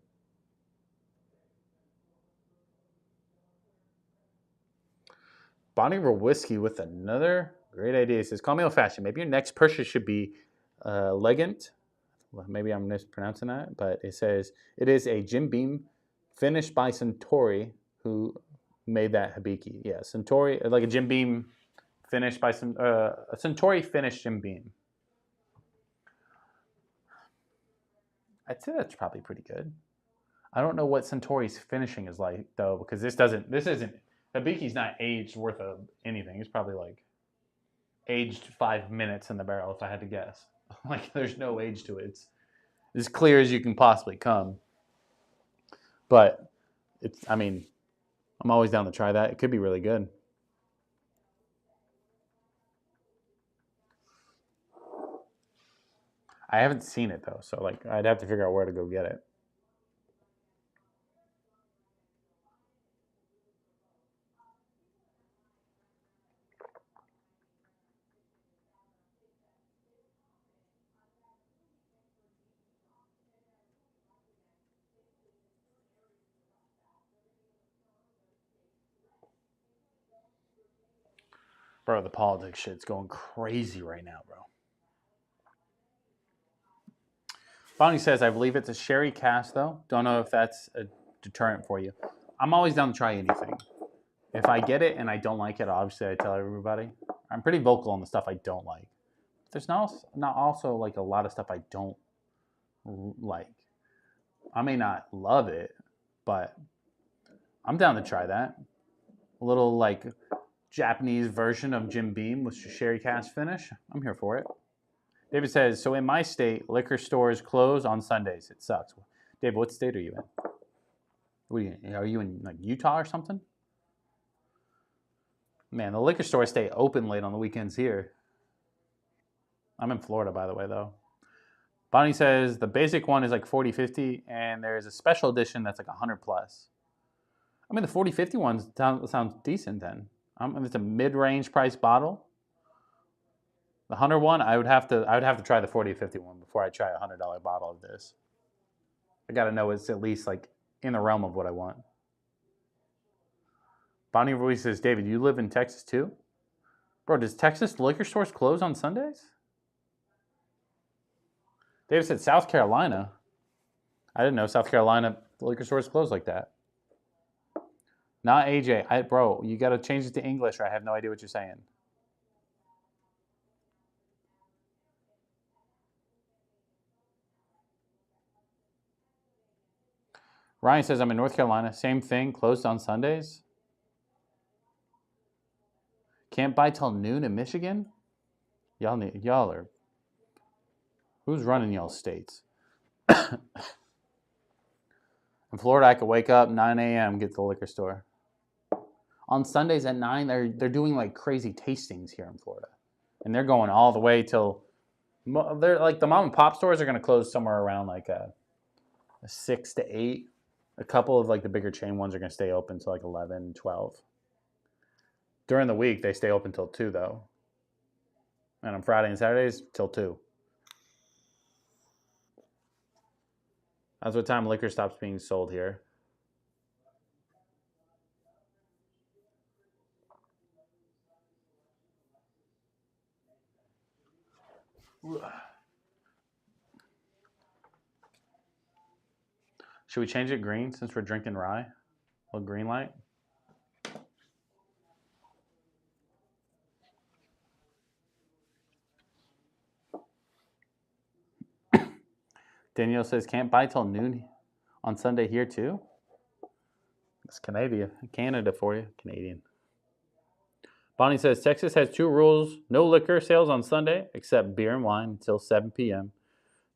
Bonnie Whiskey with another great idea. He says, call me old fashioned. Maybe your next purchase should be elegant. Well, maybe I'm mispronouncing that, but it says it is a Jim Beam finished by Suntory, who made that Hibiki. Yeah, Suntory, like a Jim Beam finished by some a Suntory finished Jim Beam. I'd say that's probably pretty good. I don't know what Suntory's finishing is like though, because this isn't Hibiki's not aged worth of anything. It's probably like aged 5 minutes in the barrel, if I had to guess. Like there's no age to it. It's as clear as you can possibly come. But I mean, I'm always down to try that. It could be really good. I haven't seen it though, so like I'd have to figure out where to go get it. Bro, the politics shit's going crazy right now, bro. Bonnie says, I believe it's a sherry cask, though. Don't know if that's a deterrent for you. I'm always down to try anything. If I get it and I don't like it, obviously I tell everybody. I'm pretty vocal on the stuff I don't like. There's not also like a lot of stuff I don't like. I may not love it, but I'm down to try that. A little like Japanese version of Jim Beam with sherry cask finish. I'm here for it. David says, so in my state, liquor stores close on Sundays. It sucks. David, what state are you in? Are you in like Utah or something? Man, the liquor stores stay open late on the weekends here. I'm in Florida, by the way, though. Bonnie says the basic one is like 40-50, and there's a special edition that's like 100 plus. I mean, the 40-50 one sounds decent then. If it's a mid-range price bottle, the 100 one, I would have to try the 40-50 one before I try a $100 bottle of this. I got to know it's at least like in the realm of what I want. Bonnie Ruiz says, David, you live in Texas too? Bro, does Texas liquor stores close on Sundays? David said South Carolina. I didn't know South Carolina liquor stores close like that. Not AJ. Bro, you got to change it to English or I have no idea what you're saying. Ryan says, I'm in North Carolina. Same thing, closed on Sundays. Can't buy till noon in Michigan? Y'all are... Who's running y'all states? In Florida, I could wake up 9 a.m., get to the liquor store. On Sundays at 9, they're doing like crazy tastings here in Florida. And they're going all the way till... They're like the mom and pop stores are going to close somewhere around like a 6 to 8. A couple of like the bigger chain ones are going to stay open till like 11, 12. During the week, they stay open till 2 though. And on Friday and Saturdays, till 2. That's what time liquor stops being sold here. Should we change it green since we're drinking rye? A little green light. Danielle says, can't buy till noon on Sunday here too? That's Canada for you. Canadian. Bonnie says, Texas has 2 rules. No liquor sales on Sunday, except beer and wine until 7 p.m.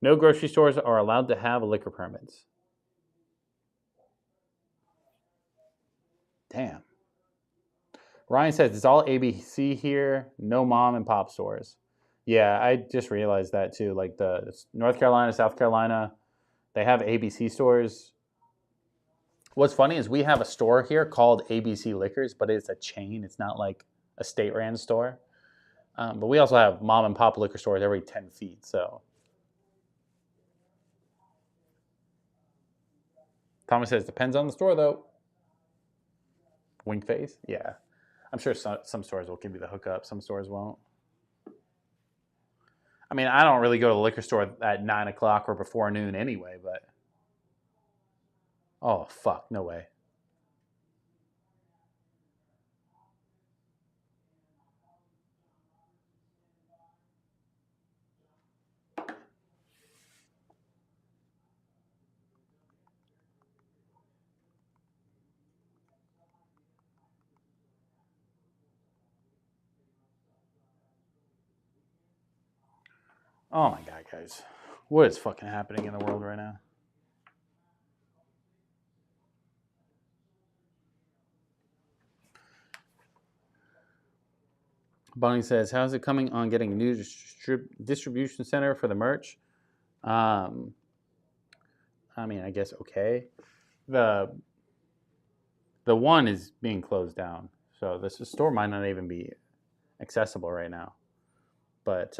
No grocery stores are allowed to have liquor permits. Damn. Ryan says, it's all ABC here. No mom and pop stores. Yeah, I just realized that too. Like the North Carolina, South Carolina, they have ABC stores. What's funny is we have a store here called ABC Liquors, but it's a chain. It's not like a state ran store. But we also have mom and pop liquor stores every 10 feet. So Thomas says, depends on the store though. Wink face? Yeah. I'm sure some stores will give you the hookup. Some stores won't. I mean, I don't really go to the liquor store at 9 o'clock or before noon anyway, but... Oh, fuck. No way. Oh my God, guys. What is fucking happening in the world right now? Bonnie says, how's it coming on getting a new distribution center for the merch? I mean, I guess okay. The one is being closed down, so this store might not even be accessible right now. But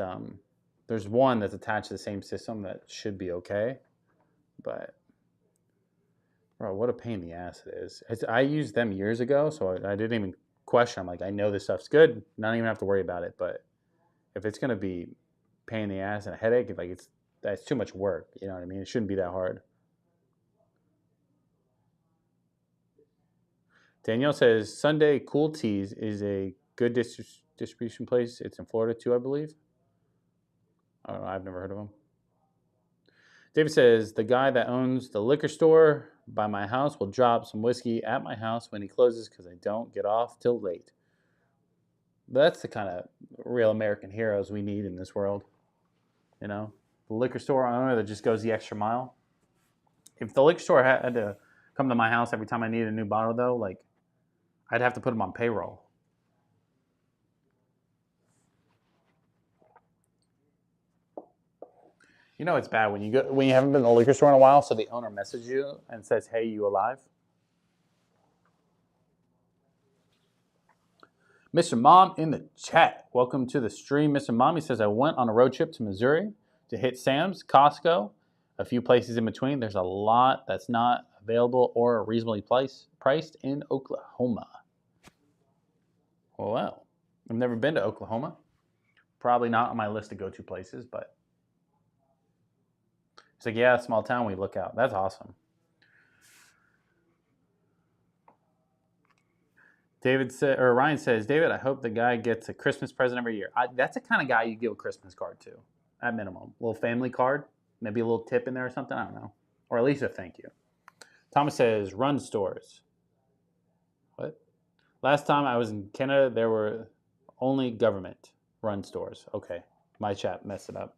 there's one that's attached to the same system that should be okay. But bro, what a pain in the ass it is. I used them years ago, so I didn't even question. I'm like, I know this stuff's good. Not even have to worry about it. But if it's gonna be pain in the ass and a headache, that's too much work. You know what I mean? It shouldn't be that hard. Danielle says Sunday Cool Teas is a good distribution place. It's in Florida too, I believe. I don't know. I've never heard of them. David says the guy that owns the liquor store by my house will drop some whiskey at my house when he closes because I don't get off till late. That's the kind of real American heroes we need in this world. You know, the liquor store owner that just goes the extra mile. If the liquor store had to come to my house every time I needed a new bottle, though, like, I'd have to put them on payroll. You know it's bad when you haven't been in the liquor store in a while, so the owner messages you and says, "Hey, you alive?" Mr. Mom in the chat. Welcome to the stream, Mr. Mom. He says, I went on a road trip to Missouri to hit Sam's, Costco, a few places in between. There's a lot that's not available or reasonably priced in Oklahoma. Well, wow. I've never been to Oklahoma. Probably not on my list of go-to places, but it's like, yeah, small town, we look out. That's awesome. Ryan says, David, I hope the guy gets a Christmas present every year. That's the kind of guy you give a Christmas card to, at minimum. A little family card, maybe a little tip in there or something. I don't know. Or at least a thank you. Thomas says, run stores. What? Last time I was in Canada, there were only government run stores. Okay. My chat messed it up.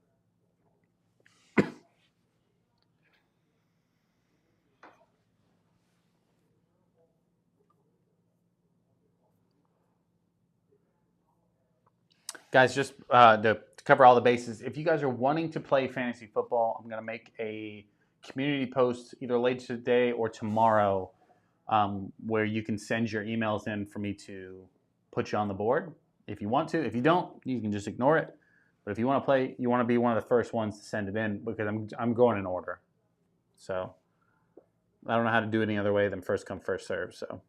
Guys, just to cover all the bases, if you guys are wanting to play fantasy football, I'm going to make a community post either later today or tomorrow where you can send your emails in for me to put you on the board if you want to. If you don't, you can just ignore it. But if you want to play, you want to be one of the first ones to send it in because I'm going in order. So I don't know how to do it any other way than first come, first serve. So.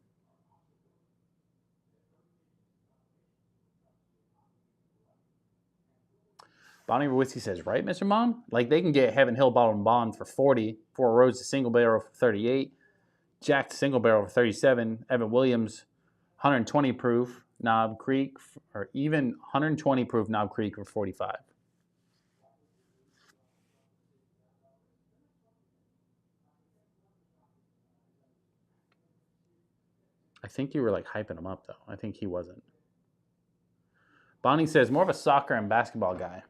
Bonnie Whiskey says, right, Mr. Mom? Like, they can get Heaven Hill Bottle and Bond for 40, Four Roads to Single Barrel for 38, Jack to Single Barrel for 37, Evan Williams 120 proof Knob Creek, or even 120 proof Knob Creek for 45. I think you were, like, hyping him up, though. I think he wasn't. Bonnie says, more of a soccer and basketball guy.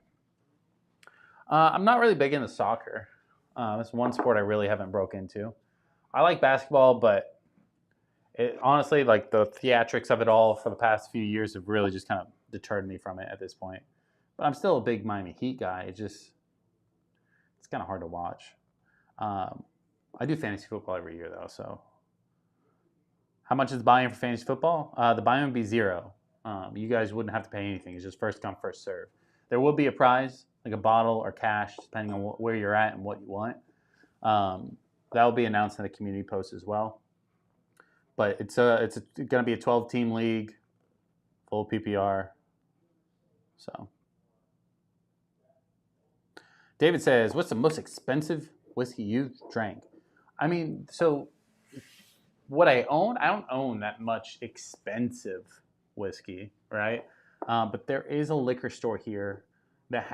I'm not really big into soccer. That's one sport I really haven't broke into. I like basketball, but honestly, like the theatrics of it all for the past few years have really just kind of deterred me from it at this point. But I'm still a big Miami Heat guy. It's kind of hard to watch. I do fantasy football every year, though. So how much is the buy-in for fantasy football? The buy-in would be $0. You guys wouldn't have to pay anything. It's just first come, first serve. There will be a prize, like a bottle or cash, depending on where you're at and what you want. That will be announced in the community post as well. But it's going to be a 12-team league. full PPR. So, David says, "What's the most expensive whiskey you've drank?" I mean, so what I don't own that much expensive whiskey, right? But there is a liquor store here that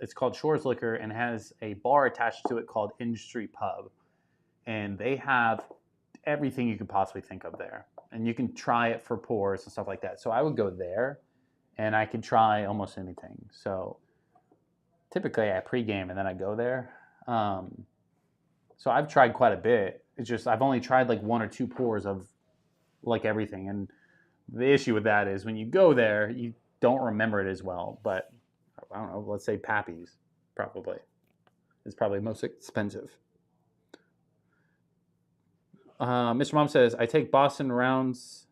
it's called Shores Liquor and has a bar attached to it called Industry Pub. And they have everything you could possibly think of there. And you can try it for pours and stuff like that. So I would go there and I could try almost anything. So typically I pregame and then I go there. So I've tried quite a bit. It's just I've only tried like 1 or 2 pours of like everything. And the issue with that is when you go there, you don't remember it as well. But I don't know, let's say Pappy's probably is probably most expensive. Mr. Mom says, I take Boston rounds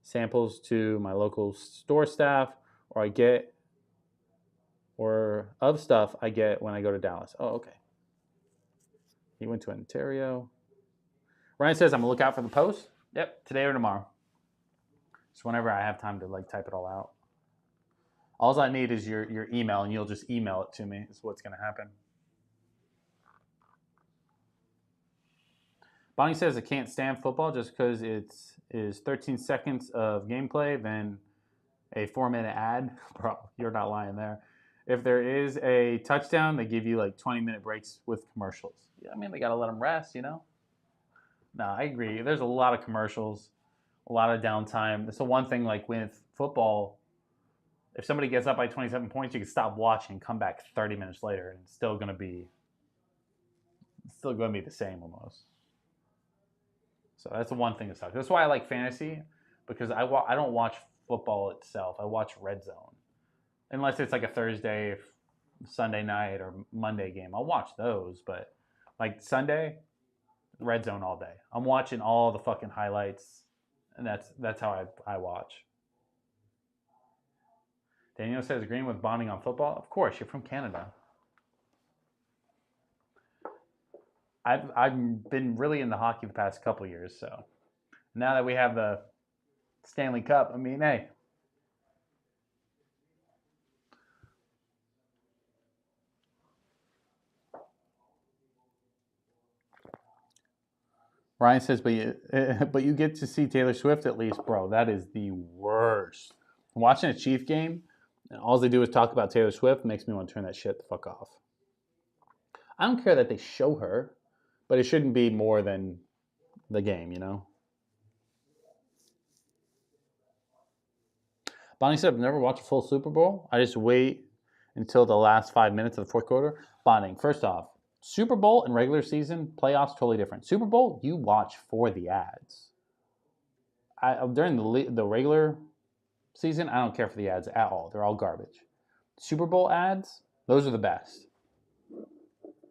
samples to my local store staff, or of stuff I get when I go to Dallas. Oh, okay. He went to Ontario. Ryan says, I'm going to look out for the post. Yep, today or tomorrow. Just whenever I have time to like type it all out. All I need is your email, and you'll just email it to me. Is what's going to happen. Bonnie says, I can't stand football just because it is 13 seconds of gameplay, then a 4-minute ad. Bro, you're not lying there. If there is a touchdown, they give you like 20-minute breaks with commercials. Yeah, I mean, they got to let them rest, you know? No, I agree. There's a lot of commercials, a lot of downtime. That's the one thing, like with football, if somebody gets up by 27 points, you can stop watching and come back 30 minutes later, and it's still going to be the same almost. So that's the one thing that sucks. That's why I like fantasy, because I don't watch football itself. I watch Red Zone. Unless it's like a Thursday, Sunday night, or Monday game. I'll watch those, but like Sunday, Red Zone all day. I'm watching all the fucking highlights, and that's how I watch. Daniel says, agreeing with bonding on football? Of course, you're from Canada. I've been really into hockey the past couple years, so now that we have the Stanley Cup, I mean, hey. Ryan says, but you get to see Taylor Swift at least, bro. That is the worst. Watching a Chief game, and all they do is talk about Taylor Swift, makes me want to turn that shit the fuck off. I don't care that they show her, but it shouldn't be more than the game, you know? Bonnie said, I've never watched a full Super Bowl. I just wait until the last 5 minutes of the fourth quarter. Bonding, first off, Super Bowl and regular season, playoffs, totally different. Super Bowl, you watch for the ads. During the regular season, I don't care for the ads at all. They're all garbage. Super Bowl ads, those are the best.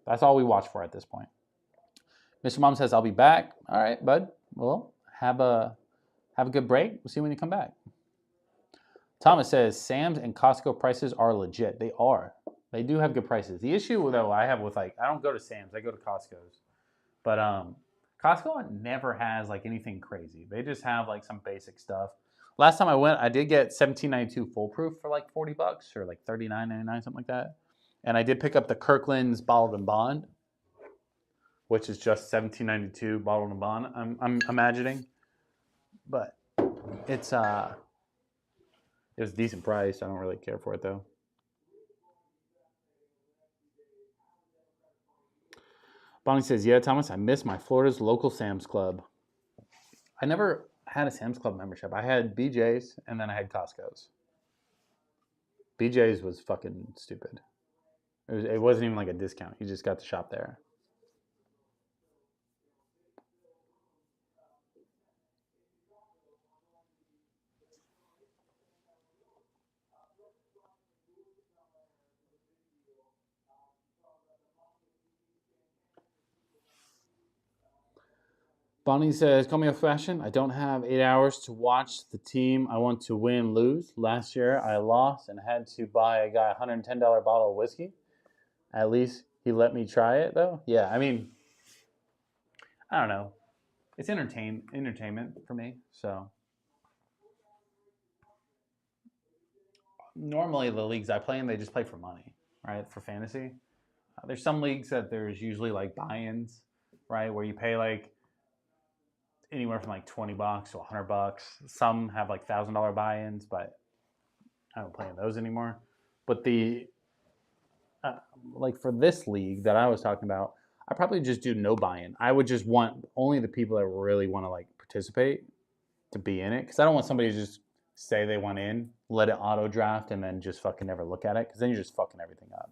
That's all we watch for at this point. Mr. Mom says, I'll be back. All right, bud. Well, have a good break. We'll see you when you come back. Thomas says, Sam's and Costco prices are legit. They are. They do have good prices. The issue, though, I have with, like, I don't go to Sam's. I go to Costco's. But Costco never has, like, anything crazy. They just have, like, some basic stuff. Last time I went, I did get $17.92 foolproof for, like, $40 or, like, $39.99, something like that. And I did pick up the Kirkland's Bottled and Bond, which is just $17.92 Bottled and Bond, I'm imagining. But it was a decent price. I don't really care for it, though. Bonnie says, yeah, Thomas, I miss my Florida's local Sam's Club. I never had a Sam's Club membership. I had BJ's, and then I had Costco's. BJ's was fucking stupid. It wasn't even like a discount. You just got to shop there. Bonnie says, call me old fashioned. I don't have 8 hours to watch the team I want to win, lose. Last year, I lost and had to buy a guy a $110 bottle of whiskey. At least he let me try it, though. Yeah, I mean, I don't know. It's entertainment for me, so. normally the leagues I play in, they just play for money, right? For fantasy. There's some leagues that there's usually like buy-ins, right? Where you pay like anywhere from like $20 to $100. Some have like $1,000 buy-ins, but I don't play in those anymore. But the like for this league that I was talking about, I probably just do no buy-in. I would just want only the people that really want to like participate to be in it, because I don't want somebody to just say they want in, let it auto draft, and then just fucking never look at it, because then you're just fucking everything up.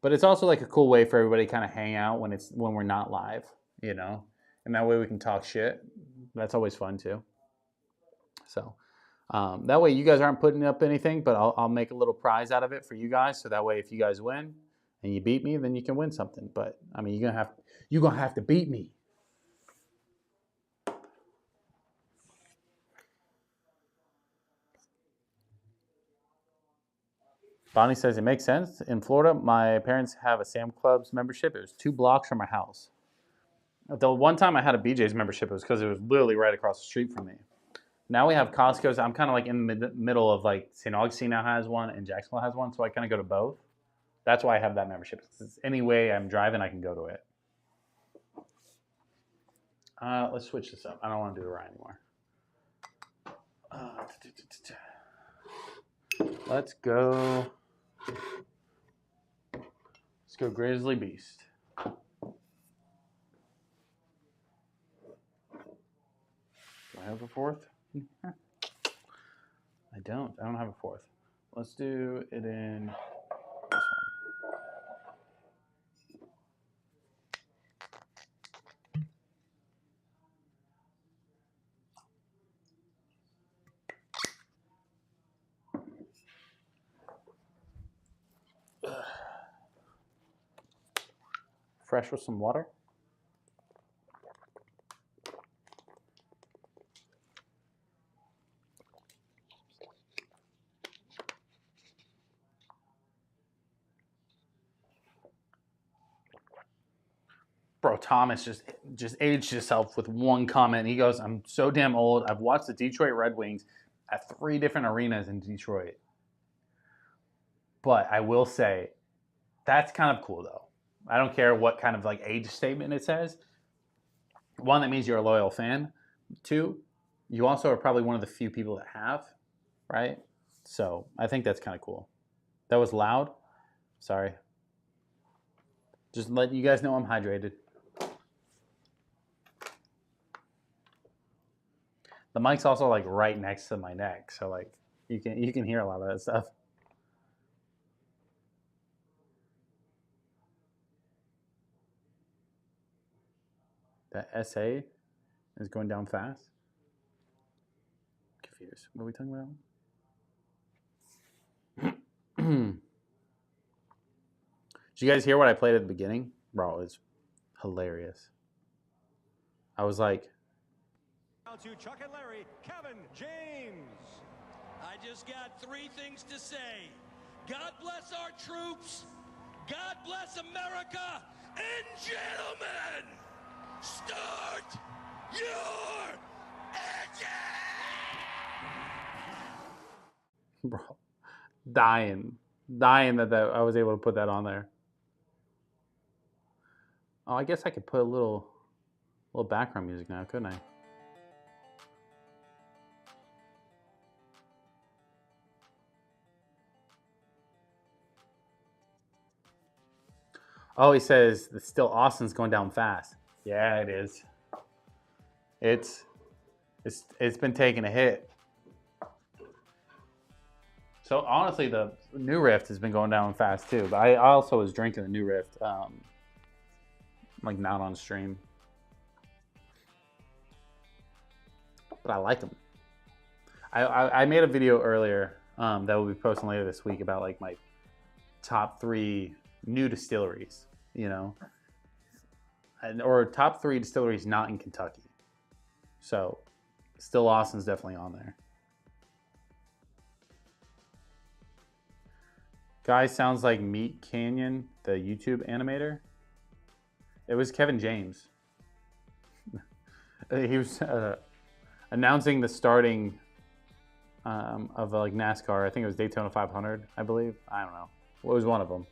But it's also like a cool way for everybody to kind of hang out when we're not live, you know, and that way we can talk shit. That's always fun too. So that way you guys aren't putting up anything, but I'll make a little prize out of it for you guys. So that way, if you guys win and you beat me, then you can win something. But I mean, you're gonna have to beat me. Bonnie says it makes sense. In Florida, my parents have a Sam Club's membership. It was 2 blocks from our house. The one time I had a BJ's membership, it was because it was literally right across the street from me. Now we have Costco's. I'm kind of like in the middle of like St. Augustine now has one and Jacksonville has one, so I kind of go to both. That's why I have that membership. Any way I'm driving, I can go to it. Let's switch this up. I don't want to do the right anymore. Let's go. Let's go Grizzly Beast. Do I have a fourth? I don't. I don't have a fourth. Let's do it in this one. Fresh with some water. Bro, Thomas just aged himself with one comment. He goes, "I'm so damn old. I've watched the Detroit Red Wings at 3 different arenas in Detroit." But I will say, that's kind of cool though. I don't care what kind of like age statement it says. One, that means you're a loyal fan. 2, you also are probably one of the few people that have, right? So I think that's kind of cool. That was loud. Sorry. Just letting you guys know I'm hydrated. The mic's also like right next to my neck, so like you can hear a lot of that stuff. That SA is going down fast. Confused. What are we talking about? Did you guys hear what I played at the beginning? Bro, it's hilarious. I was like, to Chuck and Larry, Kevin James. I just got 3 things to say. God bless our troops. God bless America. And gentlemen, start your engine! bro, dying that I was able to put that on there. Oh, I guess I could put a little background music now, couldn't I? Oh, he says that still Austin's going down fast. Yeah, it is. It's been taking a hit. So honestly, the new Rift has been going down fast too. But I also was drinking the new Rift, like not on stream. But I like them. I made a video earlier that we'll be posting later this week about like my top 3 new distilleries, you know, or top 3 distilleries not in Kentucky. So still Austin's definitely on there. Guy sounds like Meat Canyon, the YouTube animator. It was Kevin James. He was announcing the starting of like NASCAR. I think it was Daytona 500, I believe. I don't know. It was one of them.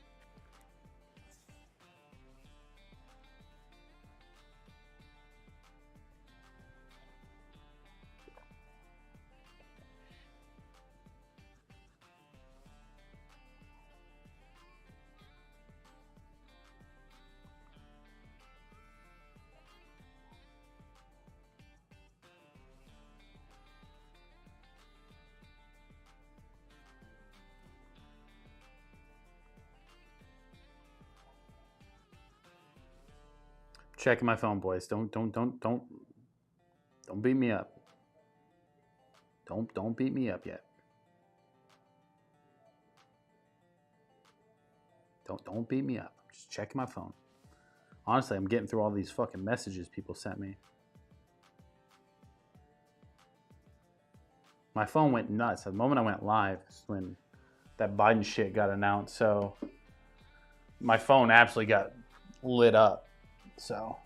Checking my phone, boys. Don't beat me up. Don't beat me up yet. Don't beat me up. I'm just checking my phone. Honestly, I'm getting through all these fucking messages people sent me. My phone went nuts. The moment I went live is when that Biden shit got announced. So my phone absolutely got lit up. So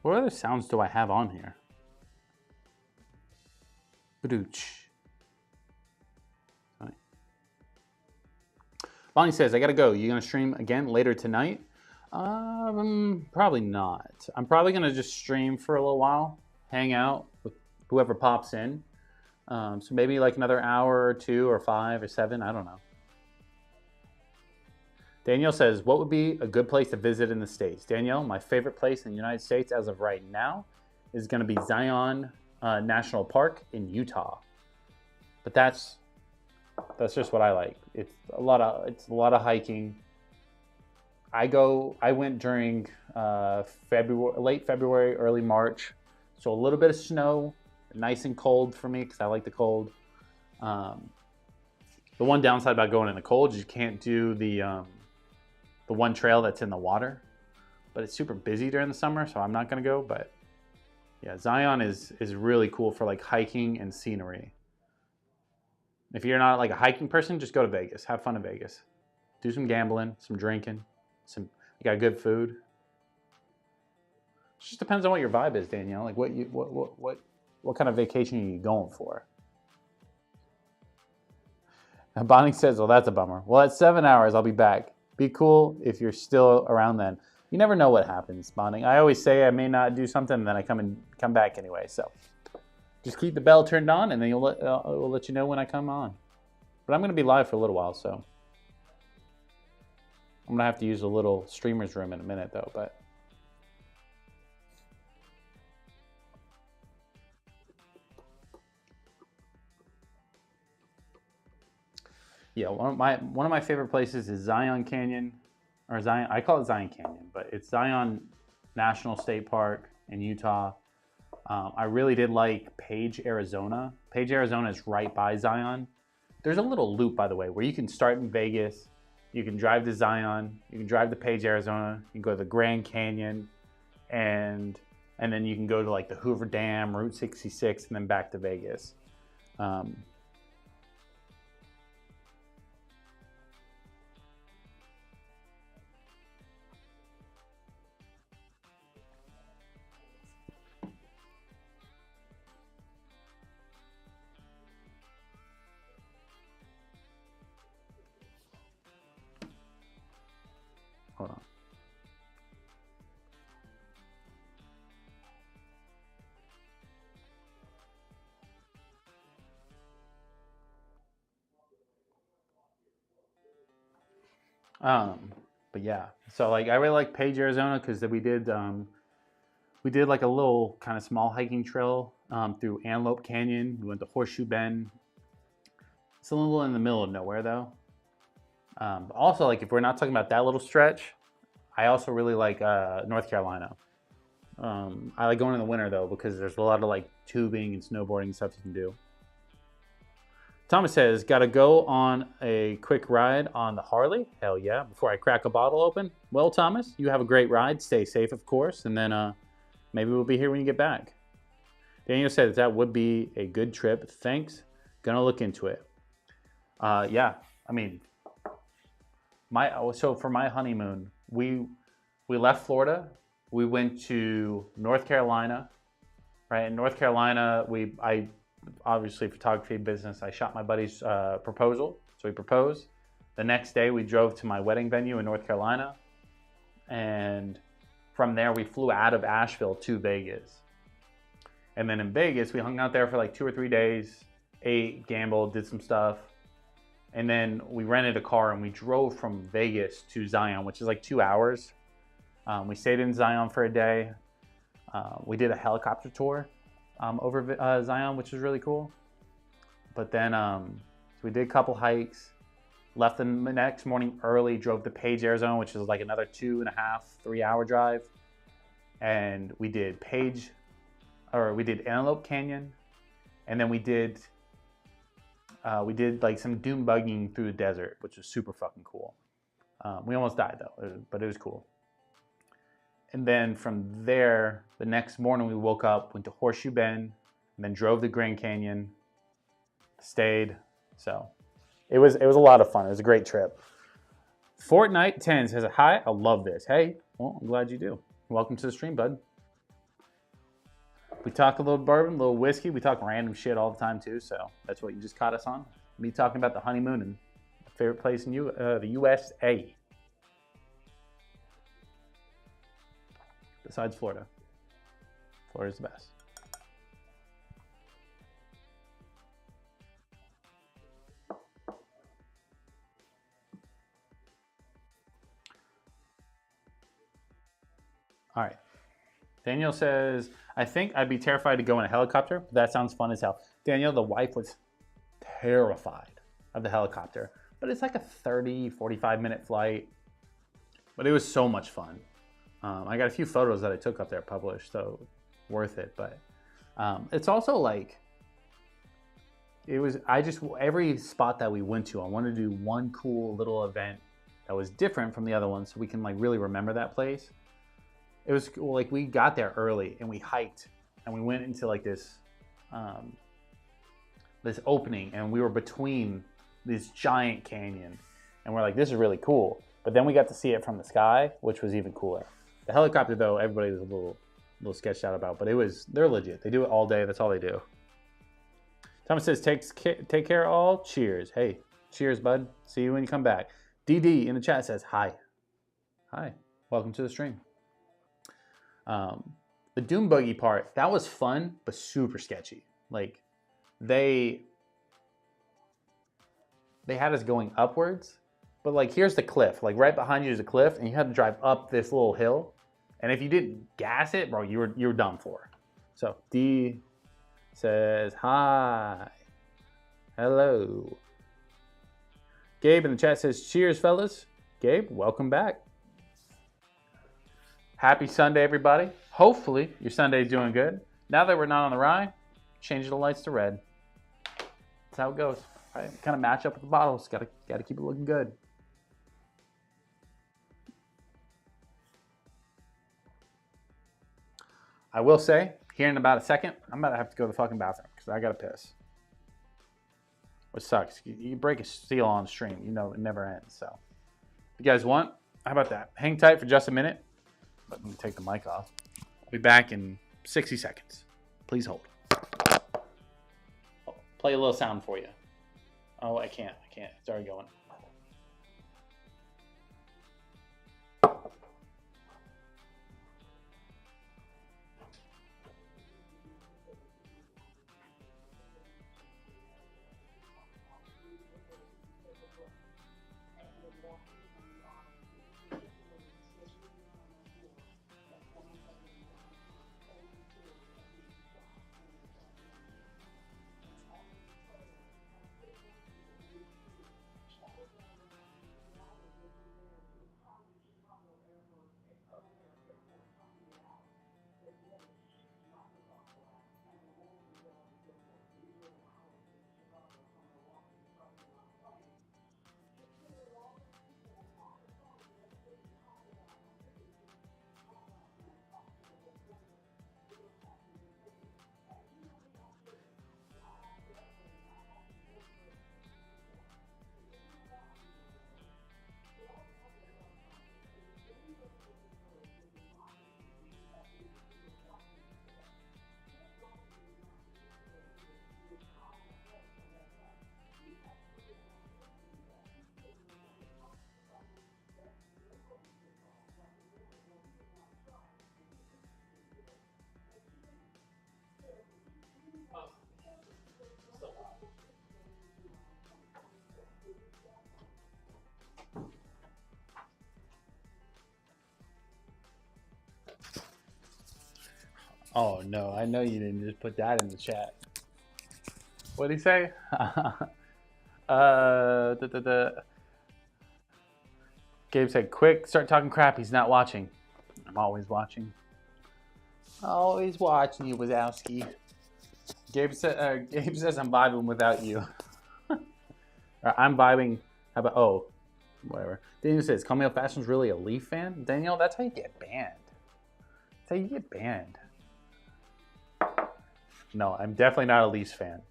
what other sounds do I have on here? Badooch. Bonnie says, I gotta go. You gonna stream again later tonight? Probably not. I'm probably gonna just stream for a little while, hang out with whoever pops in. So maybe like another hour or 2 or 5 or 7, I don't know. Danielle says, what would be a good place to visit in the States? Danielle, my favorite place in the United States as of right now is gonna be Zion National Park in Utah. But that's just what I like. It's a lot of hiking. I went during late February, early March, so a little bit of snow, nice and cold for me because I like the cold. The one downside about going in the cold is you can't do the one trail that's in the water, but it's super busy during the summer, so I'm not gonna go. But yeah, Zion is really cool for like hiking and scenery. If you're not like a hiking person, just go to Vegas. Have fun in Vegas. Do some gambling, some drinking, you got good food. It just depends on what your vibe is, Danielle. Like what kind of vacation are you going for? And Bonnie says, well, that's a bummer. Well, at 7 hours, I'll be back. Be cool if you're still around then. You never know what happens, Bonnie. I always say I may not do something, and then I come back anyway. So just keep the bell turned on, and then we'll let you know when I come on. But I'm going to be live for a little while, so I'm going to have to use a little streamer's room in a minute, though. But yeah, one of my favorite places is Zion Canyon, or Zion. I call it Zion Canyon, but it's Zion National State Park in Utah. I really did like Page, Arizona. Page, Arizona is right by Zion. There's a little loop, by the way, where you can start in Vegas, you can drive to Zion, you can drive to Page, Arizona, you can go to the Grand Canyon, and then you can go to like the Hoover Dam, Route 66, and then back to Vegas. Hold on. But yeah, so like I really like Page, Arizona, because we did like a little kind of small hiking trail through Antelope Canyon. We went to Horseshoe Bend. It's a little in the middle of nowhere though. Also, like if we're not talking about that little stretch, I also really like North Carolina. I like going in the winter though because there's a lot of like tubing and snowboarding and stuff you can do. Thomas says, gotta go on a quick ride on the Harley. Hell yeah, before I crack a bottle open. Well, Thomas, you have a great ride. Stay safe, of course. And then maybe we'll be here when you get back. Daniel says that would be a good trip. Thanks. Gonna look into it. Yeah, I mean, So for my honeymoon, we left Florida. We went to North Carolina. Right in North Carolina, I obviously photography business. I shot my buddy's proposal, so he proposed. The next day, we drove to my wedding venue in North Carolina, and from there, we flew out of Asheville to Vegas. And then in Vegas, we hung out there for like 2 or 3 days, ate, gambled, did some stuff. And then we rented a car and we drove from Vegas to Zion, which is like 2 hours. We stayed in Zion for a day. We did a helicopter tour over Zion, which was really cool. But then so we did a couple hikes, left the next morning early, drove to Page, Arizona, which is like another 2.5, 3 hour drive. And we did Antelope Canyon. And then we did like some dune buggying through the desert, which was super fucking cool. We almost died though, but it was cool. And then from there, the next morning we woke up, went to Horseshoe Bend, and then drove to Grand Canyon, stayed. So it was a lot of fun. It was a great trip. Fortnite 10 says, hi, I love this. Hey, well, I'm glad you do. Welcome to the stream, bud. We talk a little bourbon, a little whiskey. We talk random shit all the time too, so that's what you just caught us on. Me talking about the honeymoon and my favorite place in the USA. Besides Florida. Florida's the best. All right. Daniel says, I think I'd be terrified to go in a helicopter. But that sounds fun as hell. Daniel, the wife was terrified of the helicopter. But it's like a 30, 45 minute flight. But it was so much fun. I got a few photos that I took up there published, so worth it. But it's also like, every spot that we went to, I wanted to do one cool little event that was different from the other ones so we can like really remember that place. It was cool, like we got there early and we hiked and we went into like this opening and we were between this giant canyon and we're like, this is really cool. But then we got to see it from the sky, which was even cooler. The helicopter though, everybody was a little sketched out about, but they're legit. They do it all day. That's all they do. Thomas says, take care all. Cheers. Hey, cheers, bud. See you when you come back. DD in the chat says, hi. Hi. Welcome to the stream. The Doom Buggy part, that was fun, but super sketchy. Like, they had us going upwards, but like, here's the cliff. Like, right behind you is a cliff, and you had to drive up this little hill. And if you didn't gas it, bro, you were done for. So, D says, hi. Hello. Gabe in the chat says, cheers, fellas. Gabe, welcome back. Happy Sunday, everybody. Hopefully, your Sunday's doing good. Now that we're not on the rye, change the lights to red. That's how it goes. Right? Kind of match up with the bottles. Gotta keep it looking good. I will say, here in about a second, I'm about to have to go to the fucking bathroom because I gotta piss. Which sucks. You break a seal on stream, you know it never ends. So, if you guys want, how about that? Hang tight for just a minute. Let me take the mic off. I'll be back in 60 seconds. Please hold. I'll play a little sound for you. Oh, I can't. It's already going. Oh no, I know you didn't just put that in the chat. What did he say? Gabe said, quick, start talking crap. He's not watching. I'm always watching. Always watching you, Wazowski. Gabe says I'm vibing without you. I'm vibing. How about, oh, whatever. Daniel says, Camille Fashion's really a Leaf fan? Daniel, that's how you get banned. That's how you get banned. No, I'm definitely not a Leafs fan.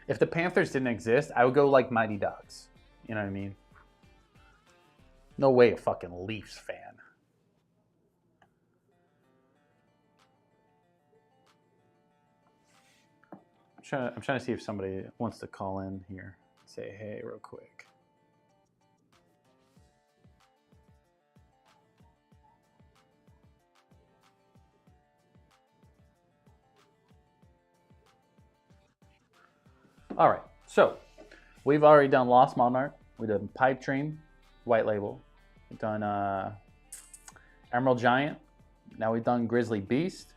If the Panthers didn't exist, I would go like Mighty Ducks. You know what I mean? No way a fucking Leafs fan. I'm trying to see if somebody wants to call in here. Say hey real quick. All right, so we've already done Lost Monarch. We've done Pipe Dream, White Label. We've done Emerald Giant. Now we've done Grizzly Beast.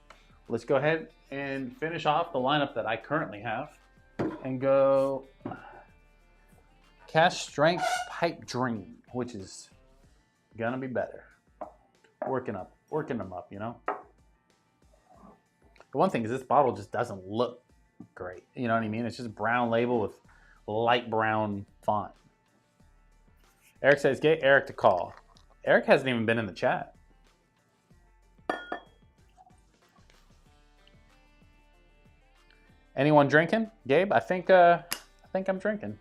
Let's go ahead and finish off the lineup that I currently have and go Cast Strength Pipe Dream, which is gonna be better. Working them up, you know? The one thing is this bottle just doesn't look great. You know what I mean? It's just brown label with light brown font. Eric says, get Eric to call. Eric hasn't even been in the chat. Anyone drinking? Gabe, I think I'm drinking.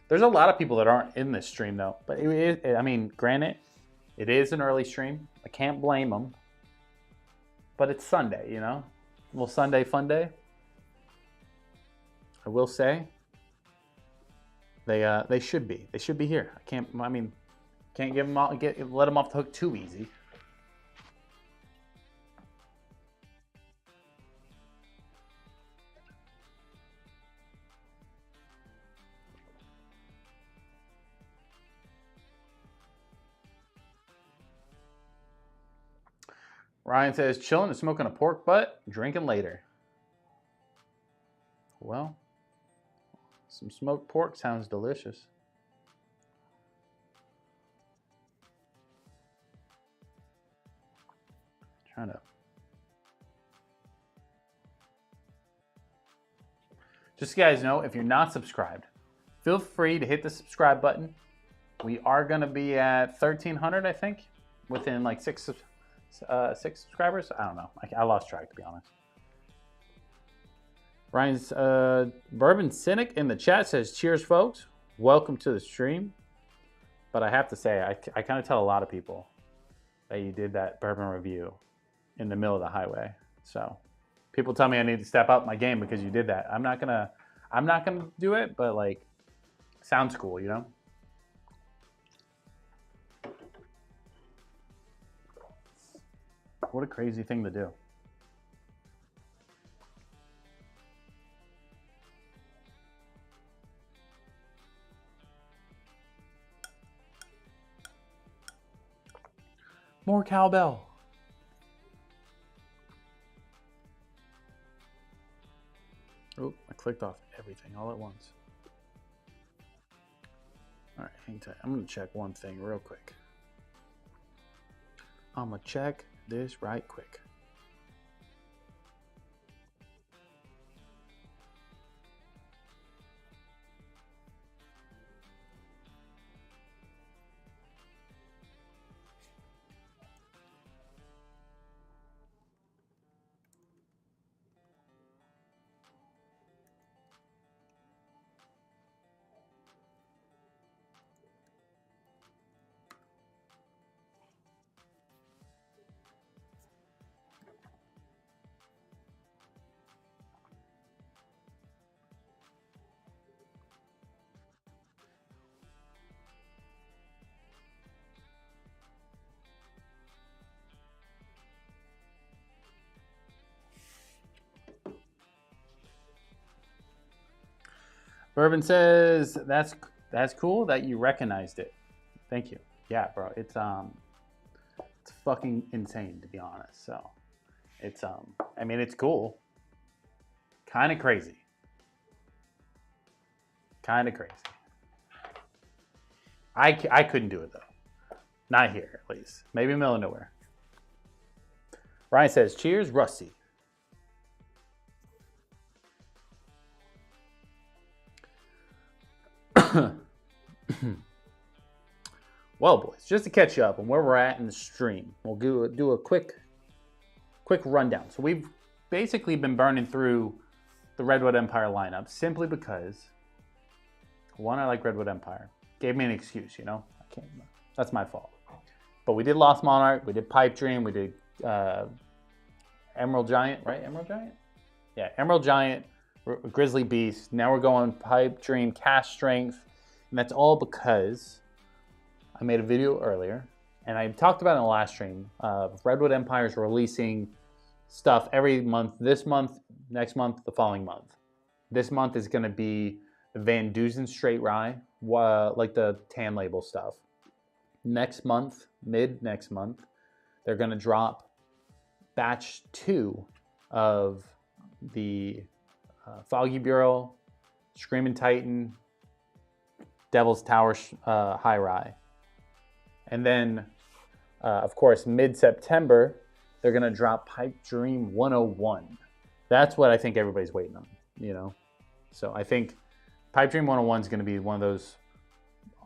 There's a lot of people that aren't in this stream though. But I mean, granted, it is an early stream. I can't blame them. But it's Sunday, you know? A little Sunday fun day. I will say they should be. They should be here. Can't give them let them off the hook too easy. Ryan says, chilling and smoking a pork butt, drinking later. Well, some smoked pork sounds delicious. Trying to. Just so you guys know, if you're not subscribed, feel free to hit the subscribe button. We are going to be at 1,300, I think, within like six subscribers. I don't know. I lost track, to be honest. Ryan's Bourbon Cynic in the chat says, cheers, folks. Welcome to the stream. But I have to say, I kind of tell a lot of people that you did that bourbon review in the middle of the highway. So people tell me I need to step up my game because you did that. I'm not gonna do it, but like, sounds cool, you know? What a crazy thing to do. More cowbell. Oh, I clicked off everything all at once. All right, hang tight. I'm gonna check one thing real quick. I'm gonna check this right quick. Bourbon says that's cool that you recognized it. Thank you. Yeah, bro. It's fucking insane, to be honest. So It's I mean, it's cool. Kind of crazy. Kind of crazy. I couldn't do it though. Not here, at least. Maybe in the middle of nowhere. Ryan says, cheers, Rusty. Well, boys, just to catch you up on where we're at in the stream, we'll do a quick rundown. So we've basically been burning through the Redwood Empire lineup simply because, one, I like Redwood Empire. Gave me an excuse, you know? I can't. That's my fault. But we did Lost Monarch, we did Pipe Dream, we did Emerald Giant, right? Emerald Giant? Yeah, Emerald Giant, Grizzly Beast. Now we're going Pipe Dream, Cast Strength. And that's all because I made a video earlier, and I talked about it in the last stream. Redwood Empire is releasing stuff every month. This month, next month, the following month. This month is going to be the Van Dusen Straight Rye, like the tan label stuff. Next month, mid next month, they're going to drop batch 2 of the Foggy Bureau, Screaming Titan, Devil's Tower High Rye. And then, of course, mid-September, they're going to drop Pipe Dream 101. That's what I think everybody's waiting on, you know? So I think Pipe Dream 101 is going to be one of those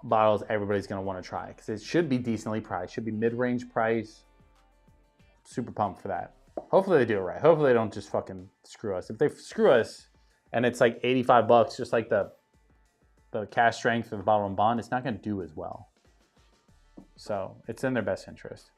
bottles everybody's going to want to try because it should be decently priced. Should be mid-range price. Super pumped for that. Hopefully they do it right. Hopefully they don't just fucking screw us. If they screw us and it's like $85, just like the Cast Strength or the Bottle and Bond, it's not going to do as well. So it's in their best interest.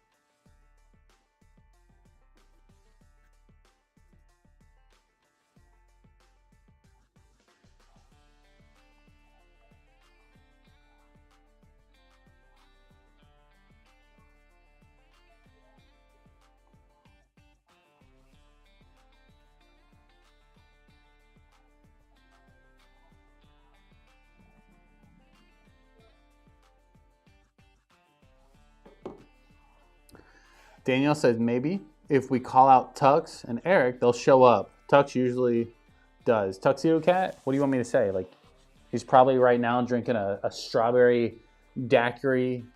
Danielle says maybe if we call out Tux and Eric, they'll show up. Tux usually does. Tuxedo Cat, what do you want me to say? Like, he's probably right now drinking a strawberry daiquiri,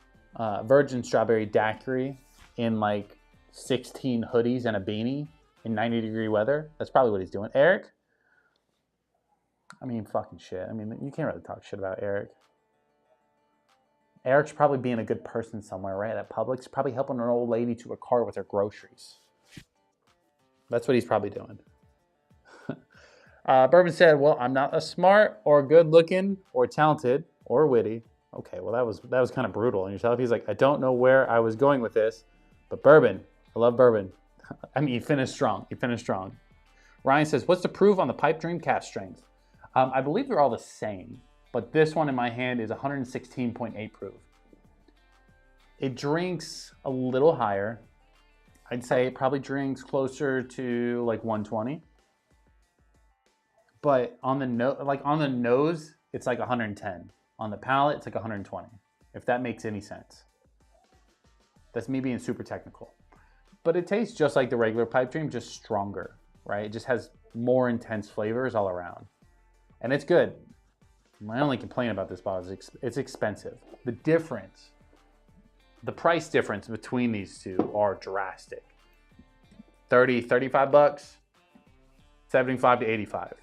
virgin strawberry daiquiri in like 16 hoodies and a beanie in 90-degree weather. That's probably what he's doing. Eric? I mean, fucking shit. I mean, you can't really talk shit about Eric. Eric's probably being a good person somewhere, right? At Publix, probably helping an old lady to her car with her groceries. That's what he's probably doing. Bourbon said, well, I'm not a smart or good looking or talented or witty. Okay, well, that was kind of brutal on yourself. He's like, I don't know where I was going with this, but bourbon, I love bourbon. I mean, you finished strong. You finished strong. Ryan says, what's the proof on the Pipe Dream Cast Strength? I believe they're all the same. But this one in my hand is 116.8 proof. It drinks a little higher. I'd say it probably drinks closer to like 120. But on the nose, it's like 110. On the palate, it's like 120. If that makes any sense. That's me being super technical. But it tastes just like the regular Pipe Dream, just stronger, right? It just has more intense flavors all around. And it's good. My only complaint about this bottle is it's expensive. The price difference between these two are drastic. 30, 35 bucks, 75 to 85.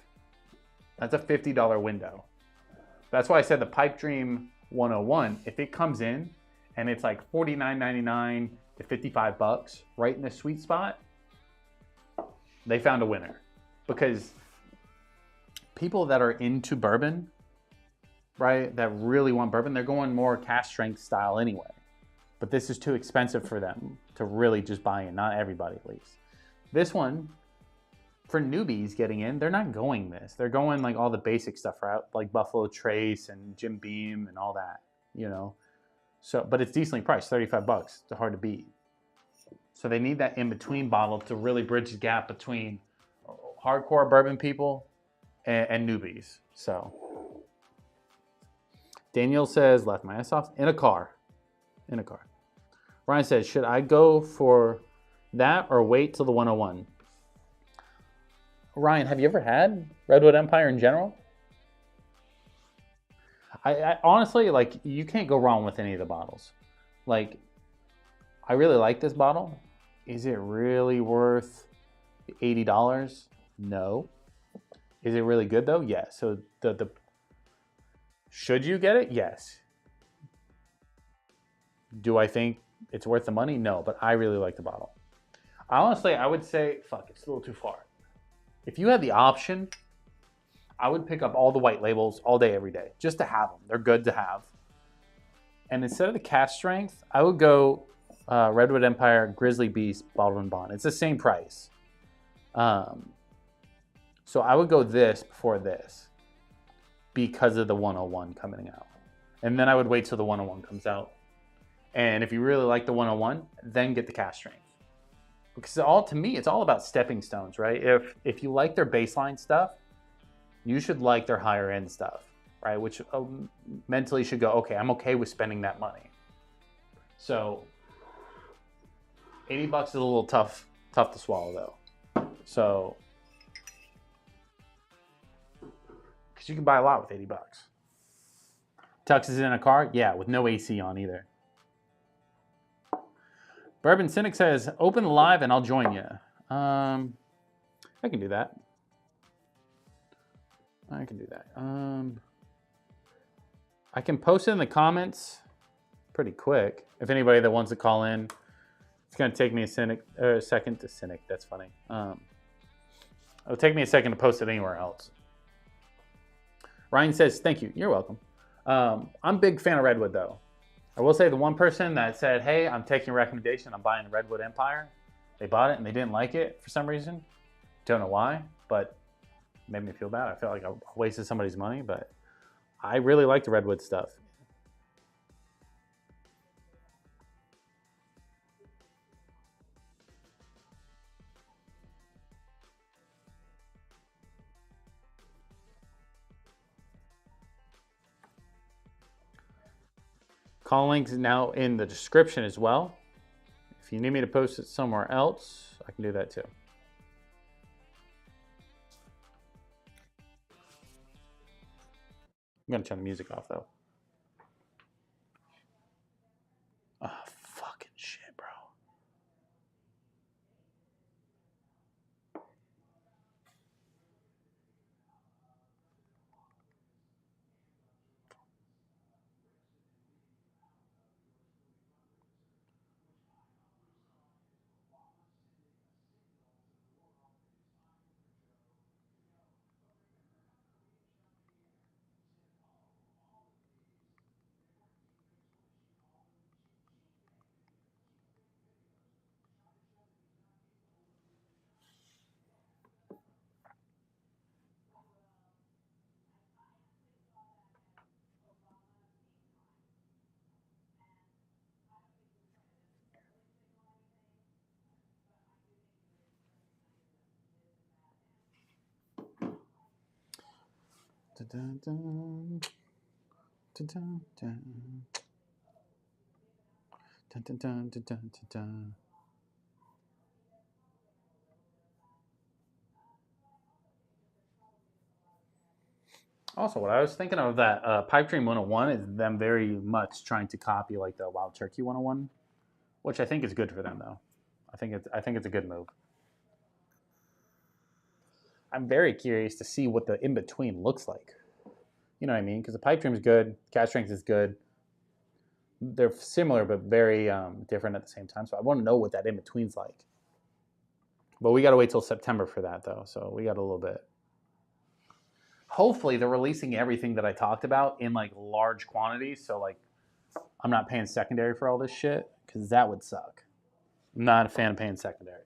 That's a $50 window. That's why I said the Pipe Dream 101, if it comes in and it's like $49.99 to 55 bucks, right in the sweet spot, they found a winner. Because people that are into bourbon, right, that really want bourbon, they're going more Cast Strength style anyway. But this is too expensive for them to really just buy in, not everybody at least. This one, for newbies getting in, they're not going this. They're going like all the basic stuff, right? Like Buffalo Trace and Jim Beam and all that, you know. So, but it's decently priced, 35 bucks. It's hard to beat. So they need that in-between bottle to really bridge the gap between hardcore bourbon people and newbies. So Daniel says, laughed my ass off. In a car. Ryan says, should I go for That or wait till the 101. Ryan, have you ever had Redwood Empire in general? I honestly, like, you can't go wrong with any of the bottles. Like, I really like this bottle. Is it really worth $80? No. Is it really good though? Yes. So the should you get it? Yes. Do I think it's worth the money? No, but I really like the bottle. Honestly, I would say, fuck, it's a little too far. If you had the option, I would pick up all the white labels all day, every day, just to have them. They're good to have. And instead of the cask strength, I would go Redwood Empire Grizzly Beast Bourbon Bond. It's the same price. So I would go this before this because of the 101 coming out. And then I would wait till the 101 comes out. And if you really like the 101, then get the cask strength. Because to me, it's all about stepping stones, right? If you like their baseline stuff, you should like their higher end stuff, right? Which mentally should go, okay, I'm okay with spending that money. So $80 is a little tough to swallow though. So, because you can buy a lot with $80. Tux is in a car? Yeah, with no AC on either. Bourbon Cynic says, open live and I'll join you. I can do that. I can post it in the comments pretty quick. If anybody that wants to call in, it's going to take me a second to cynic. That's funny. It'll take me a second to post it anywhere else. Ryan says, thank you. You're welcome. I'm a big fan of Redwood though. I will say the one person that said, hey, I'm taking a recommendation, I'm buying Redwood Empire. They bought it and they didn't like it for some reason. Don't know why, but it made me feel bad. I felt like I wasted somebody's money, but I really like the Redwood stuff. Call link is now in the description as well. If you need me to post it somewhere else, I can do that too. I'm gonna turn the music off though. Oh, fucking shit, bro. Dun-dun-dun. Dun-dun-dun. Dun-dun-dun-dun-dun-dun. Also, what I was thinking of that Pipe Dream 101 is them very much trying to copy like the Wild Turkey 101, which I think is good for them though. I think it's a good move. I'm very curious to see what the in between looks like. You know what I mean? Because the Pipe Dream is good, cask strength is good. They're similar but very different at the same time. So I want to know what that in between's like. But we got to wait till September for that though. So we got a little bit. Hopefully they're releasing everything that I talked about in like large quantities. So like I'm not paying secondary for all this shit because that would suck. I'm not a fan of paying secondary.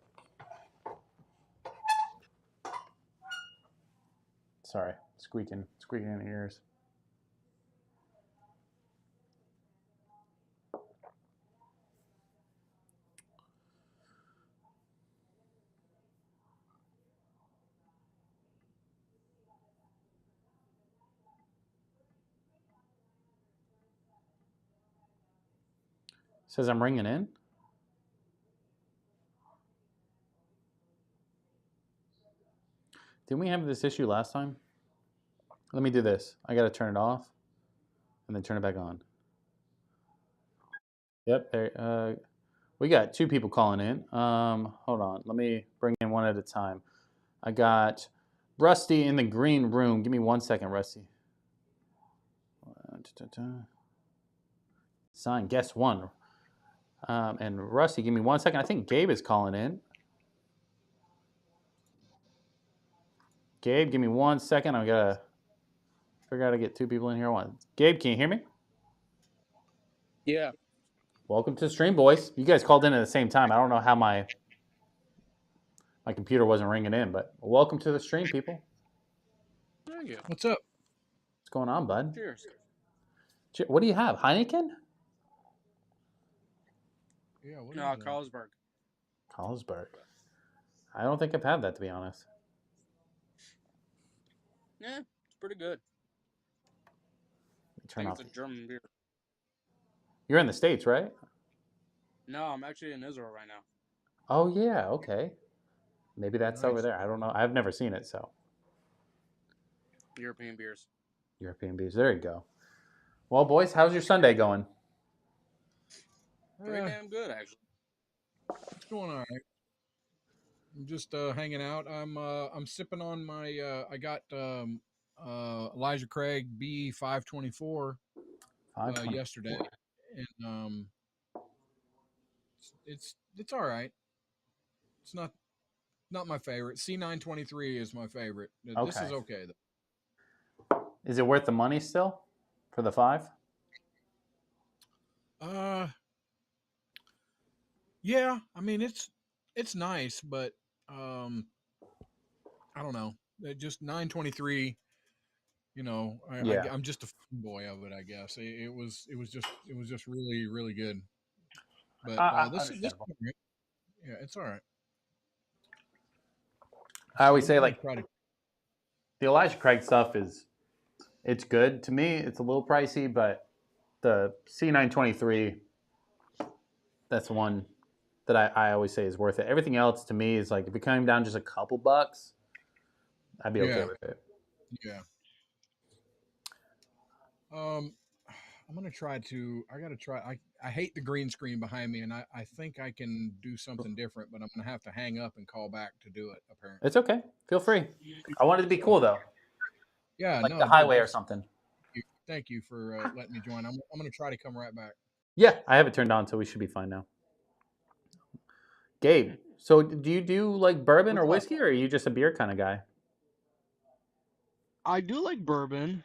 Sorry, squeaking in the ears. Says I'm ringing in. Didn't we have this issue last time? Let me do this. I got to turn it off and then turn it back on. Yep. There. We got 2 people calling in. Hold on. Let me bring in one at a time. I got Rusty in the green room. Give me 1 second, Rusty. Sign. Guess one. And Rusty, give me 1 second. I think Gabe is calling in. Gabe, give me 1 second. I gotta figure out how to get 2 people in here at once. Gabe, can you hear me? Yeah. Welcome to the stream, boys. You guys called in at the same time. I don't know how my computer wasn't ringing in, but welcome to the stream, people. Thank you. What's up? What's going on, bud? Cheers. What do you have? Heineken? Yeah, what No, is that? Carlsberg. Carlsberg. I don't think I've had that, to be honest. Yeah, it's pretty good. Turn I off. think it's a German beer. You're in the States, right? No, I'm actually in Israel right now. Oh, yeah. Okay. Maybe that's over Nice. there. I don't know. I've never seen it, so. European beers. European beers. There you go. Well, boys, how's your Sunday going? Pretty damn good, actually. It's going all right. I'm just hanging out. I'm sipping on my. I got Elijah Craig B524 yesterday, and it's all right. It's not my favorite. C923 is my favorite. This is okay though. Is it worth the money still for the 5? Yeah. I mean, it's nice, but I don't know. Just 923. You know, I'm just a fanboy of it. I guess it was just really really good. But this yeah, it's all right. I always say like the Elijah Craig stuff it's good to me. It's a little pricey, but the C923, that's the one that I always say is worth it. Everything else to me is like if it came down just a couple bucks, I'd be okay with it. Yeah. I'm gonna try to. I gotta try. I hate the green screen behind me, and I think I can do something different, but I'm gonna have to hang up and call back to do it. Apparently, it's okay. Feel free. I wanted to be cool though. Yeah, like the highway or something. Thank you for letting me join. I'm gonna try to come right back. Yeah, I have it turned on, so we should be fine now. Gabe, so do you do like bourbon or whiskey, or are you just a beer kind of guy? I do like bourbon.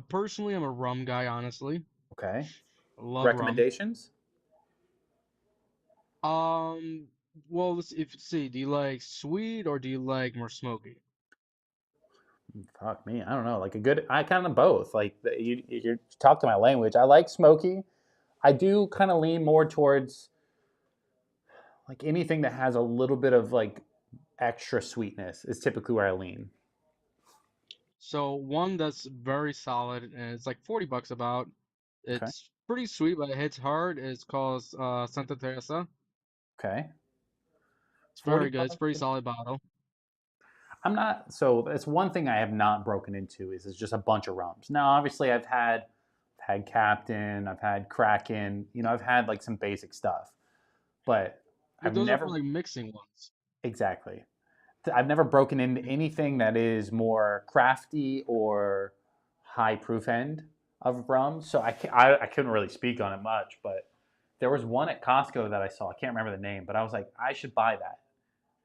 Personally, I'm a rum guy, honestly. Okay. I love Recommendations? rum. Well, see, do you like sweet or do you like more smoky? Fuck me, I don't know. Like I kind of both. Like you talk to my language. I like smoky. I do kind of lean more towards like anything that has a little bit of like extra sweetness is typically where I lean. So one that's very solid and it's like $40 about. It's pretty sweet, but it hits hard. It's called Santa Teresa. Okay. It's very good. It's a pretty solid bottle. I'm not, so it's one thing I have not broken into is just a bunch of rums. Now, obviously, I've had Captain, I've had Kraken, you know, I've had like some basic stuff, but I've Those never are for like mixing ones. Exactly. I've never broken into anything that is more crafty or high proof end of rum, so I couldn't really speak on it much. But there was one at Costco that I saw. I can't remember the name, but I was like, I should buy that,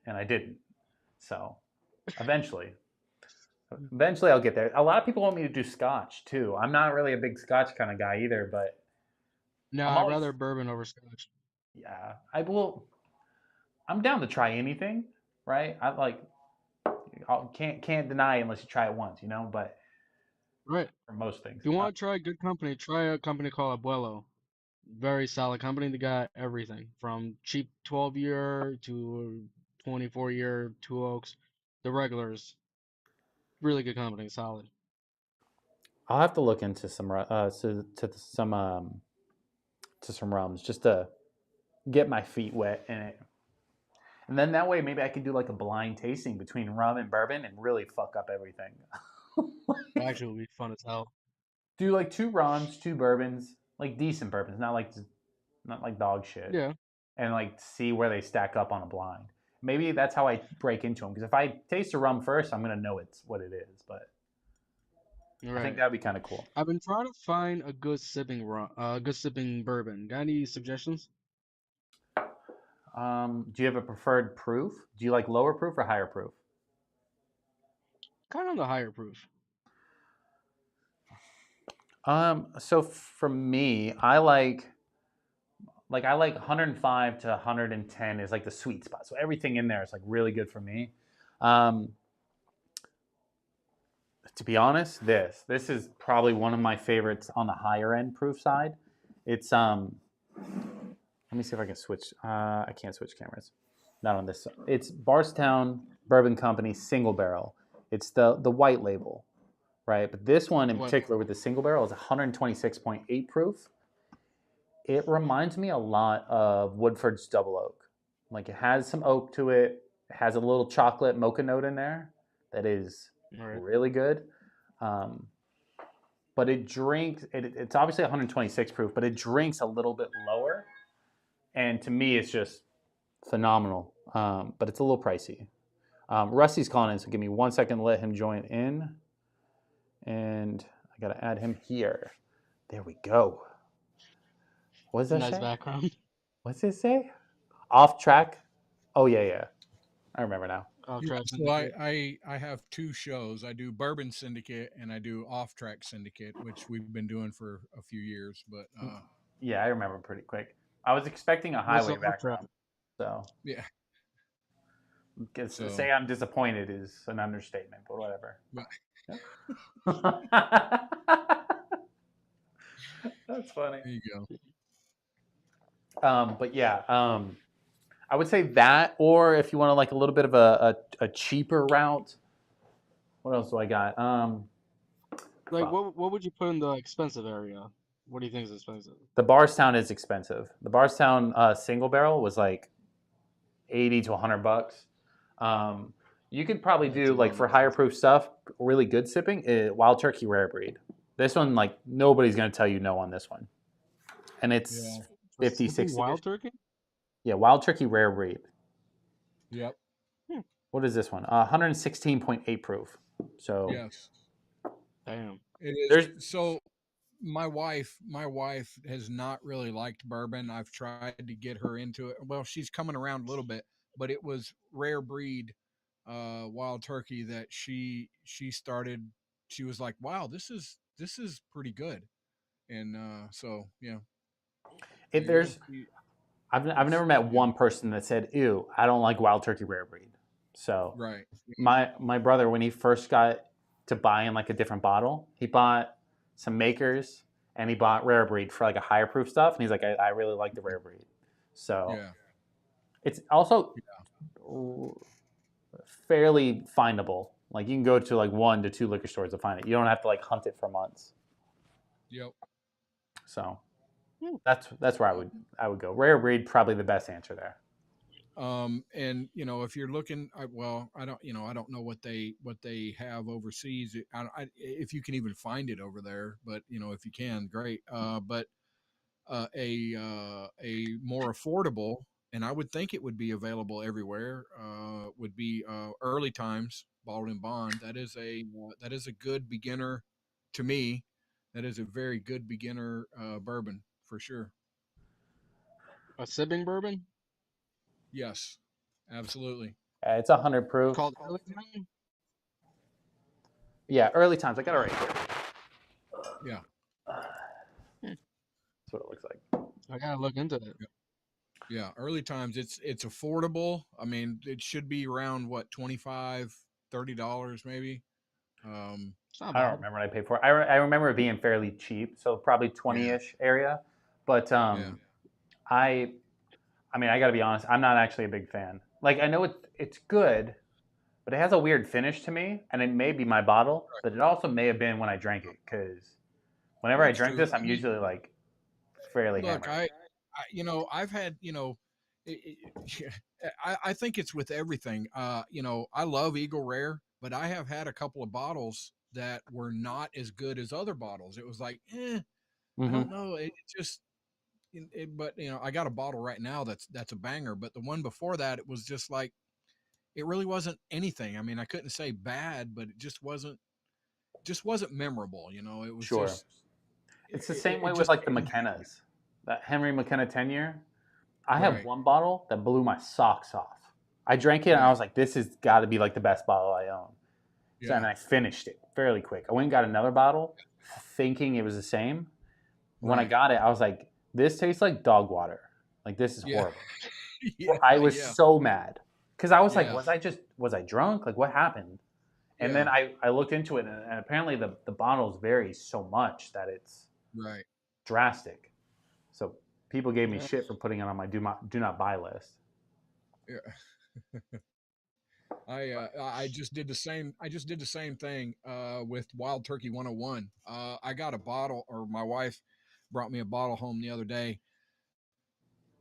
and I didn't. So eventually I'll get there. A lot of people want me to do Scotch too. I'm not really a big Scotch kind of guy either, but no, I'd rather bourbon over Scotch. Yeah, I'm down to try anything, right? I can't deny unless you try it once, you know. But right, for most things, if you want to try a good company, try a company called Abuelo. Very solid company. They got everything from cheap 12-year to 24-year 2 Oaks. The regulars, really good company, solid. I'll have to look into some some rums just to get my feet wet in it. And then that way, maybe I could do like a blind tasting between rum and bourbon and really fuck up everything. That actually would be fun as hell. Do like 2 rums, 2 bourbons, like decent bourbons, not like dog shit, Yeah. and like see where they stack up on a blind. Maybe that's how I break into them. Because if I taste a rum first, I'm gonna know it's what it is. But I think Right. that'd be kind of cool. I've been trying to find a good sipping bourbon. Got any suggestions? Do you have a preferred proof? Do you like lower proof or higher proof? Kind of on the higher proof. So for me, I like 105 to 110 is like the sweet spot. So everything in there is like really good for me. Um, to be honest, this is probably one of my favorites on the higher end proof side. It's let me see if I can switch. I can't switch cameras. Not on this. It's Bardstown Bourbon Company single barrel. It's the white label, right? But this one in What? particular with the single barrel is 126.8 proof. It reminds me a lot of Woodford's Double Oak. Like it has some oak to it. It has a little chocolate mocha note in there that is All right. really good. But it drinks. It's obviously 126 proof, but it drinks a little bit lower. And to me, it's just phenomenal. But it's a little pricey. Rusty's calling in, so give me 1 second to let him join in. And I got to add him here. There we go. What does that Nice say? background. What's it say? Off track? Oh, yeah. I remember now. Oh, Yeah, Trash so Syndicate. I have 2 shows. I do Bourbon Syndicate and I do Off Track Syndicate, which we've been doing for a few years. But Yeah, I remember pretty quick. I was expecting a What's highway the off track? background. So, yeah, to so say I'm disappointed is an understatement, but whatever. but, That's funny. there you go. But yeah, I would say that, or if you want to like a little bit of a cheaper route. What else do I got? Like, Fuck. what would you put in the expensive area? What do you think is expensive? The Bardstown is expensive. The Bardstown single barrel was like 80 to $100. You could probably That's do a like lot for more higher expensive. proof stuff, really good sipping. Wild Turkey Rare Breed. This one, like nobody's gonna tell you no on this one, and it's Yeah. For 50, sipping 60. Wild Turkey? Yeah, Wild Turkey Rare Breed. Yep. What is this one? 116.8 proof. So Yes. Damn. It is. there's So my wife has not really liked bourbon. I've tried to get her into it. Well, she's coming around a little bit, but it was Rare Breed Wild Turkey that she started. She was like, "Wow, this is pretty good." And so yeah, there's you- I've never met yeah, one person that said, "Ew, I don't like Wild Turkey Rare Breed." So right. my brother, when he first got to buying like a different bottle, he bought some Makers and he bought Rare Breed for like a higher proof stuff, and he's like, I really like the Rare Breed. So Yeah. it's also fairly findable. Like you can go to like 1 to 2 liquor stores to find it. You don't have to like hunt it for months. Yep. So that's where I would go. Rare Breed, probably the best answer there. And if you're looking, I don't know what they have overseas. If you can even find it over there, but if you can, great. But a more affordable, and I would think it would be available everywhere. Would be Early Times Bottled and Bond. That is a good beginner to me. That is a very good beginner bourbon for sure. A sipping bourbon? Yes, absolutely. It's 100 It's proof. called Early Time? Yeah, Early Times. I got it right here. Yeah. That's what it looks like. I gotta look into it. Yeah, Early Times. It's affordable. I mean, it should be around what, $25-$30 maybe. It's not I don't bad. remember what I paid for it. I remember it being fairly cheap, so probably 20-ish area. But Yeah. I mean, I got to be honest. I'm not actually a big fan. Like, I know it's good, but it has a weird finish to me, and it may be my bottle, but it also may have been when I drank it. Because whenever I That's drink true. this, I'm usually like fairly Look, hammered. I've had I think it's with everything. You know, I love Eagle Rare, but I have had a couple of bottles that were not as good as other bottles. It was like, I Hmm. don't know. It just, but you know, I got a bottle right now that's a banger. But the one before that, it was just like, it really wasn't anything. I mean, I couldn't say bad, but it just wasn't memorable. You know, it was Sure. just, It's the it, same it way with just like the didn't. McKennas. That Henry McKenna 10-year. I have Right, one bottle that blew my socks off. I drank it and I right, was like, this has got to be like the best bottle I own. So yeah, and I finished it fairly quick. I went and got another bottle thinking it was the same. When I right, got it, I was like, this tastes like dog water. Like this is yeah, horrible. yeah, I was yeah, so mad because I was like, yeah, was I drunk? Like what happened? And yeah, then I looked into it and apparently the bottles vary so much that it's right. drastic. So people gave me Yeah. shit for putting it on my do not buy list. Yeah. I just did the same. I just did the same thing with Wild Turkey 101. I got a bottle, or my wife brought me a bottle home the other day.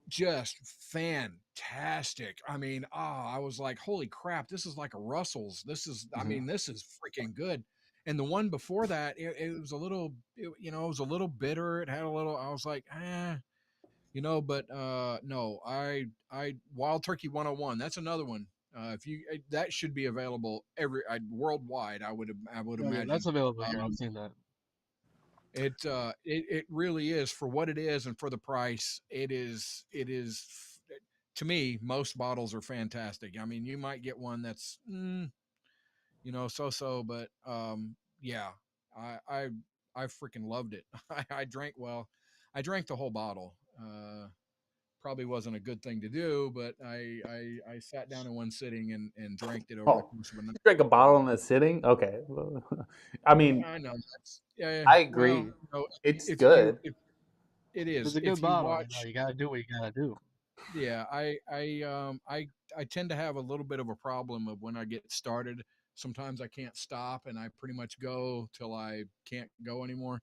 Just fantastic. I mean, I was like, holy crap, this is like a Russell's. This is, I Mhm. mean, this is freaking good. And the one before that, it was a little, it was a little bitter. It had a little. I was like, but no, I Wild Turkey 101. That's another one. If you that should be available worldwide. I would Oh yeah, imagine. that's available here. I've Um, seen that. it really is for what it is and for the price. It is to me. Most bottles are fantastic. I mean, you might get one that's so, but yeah, I I I freaking loved it. I drank well. I drank the whole bottle. Probably wasn't a good thing to do, but I sat down in one sitting and drank it over the Oh, course of a night. you drank a So bottle in a sitting? Okay. I mean, I know that's yeah. I Well, agree. if It's if you good. if it If it's is a good if you bottle, watch, you gotta do what you gotta do. yeah, I tend to have a little bit of a problem of when I get started. Sometimes I can't stop, and I pretty much go till I can't go anymore.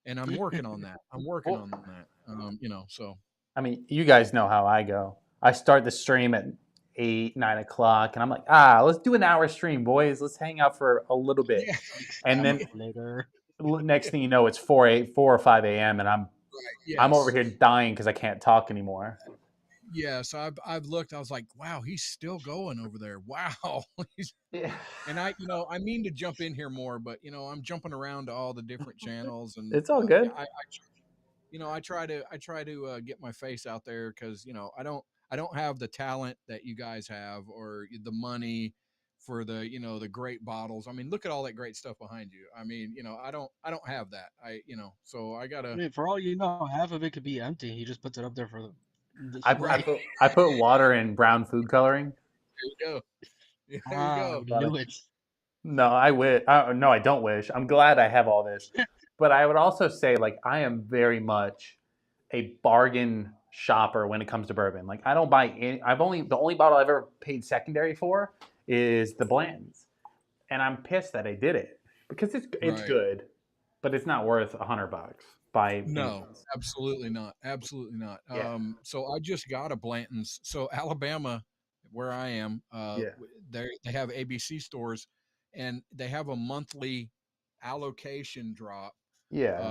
And I'm working on that. I'm working Well, on that. So I mean, you guys know how I go. I start the stream at 8, 9 o'clock, and I'm like, let's do an hour stream, boys. Let's hang out for a little bit. yeah, And Hours then later. next thing you know, it's 4 or 5 a.m. and I'm over yes. here dying because I can't talk anymore. Yes, I've looked. I was like, wow, he's still going over there. Wow. Yeah. And I mean to jump in here more, but I'm jumping around to all the different channels, and It's all yeah, good. I try to get my face out there because I don't have the talent that you guys have or the money for the great bottles. I mean, look at all that great stuff behind you. I mean, I don't have that. So I I gotta mean, for all you know, half of it could be empty. He just puts it up there for I right. display. put I put water in brown food coloring. There you go. Yeah, there you Ah, go. we Funny. knew it. No, I wish. No, I don't wish. I'm glad I have all this. But I would also say, like, I am very much a bargain shopper when it comes to bourbon. Like, I don't buy any. The only bottle I've ever paid secondary for is the Blanton's, and I'm pissed that I did it because it's Right. good, but it's not worth $100 by any No, means. absolutely not. Absolutely not. Yeah, So I just got a Blanton's. So Alabama, where I am, yeah, they have ABC stores, and they have a monthly allocation drop. yeah.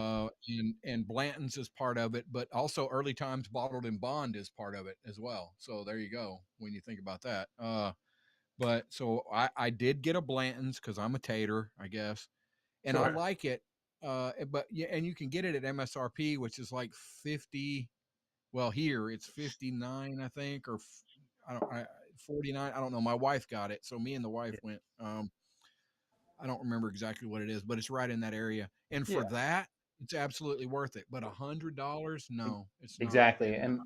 And Blanton's is part of it, but also Early Times Bottled in Bond is part of it as well. So there you go. When you think about that. But so I did get a Blanton's because I'm a tater, I guess, and I Sure. like it. But yeah, and you can get it at MSRP, which is like 50. Well, here it's 59, I think, or I don't, 49. I don't know. My wife got it, so me and the wife Yeah. went. I don't remember exactly what it is, but it's right in that area. And for Yeah. that, it's absolutely worth it. But $100, no, it's not. Exactly. And And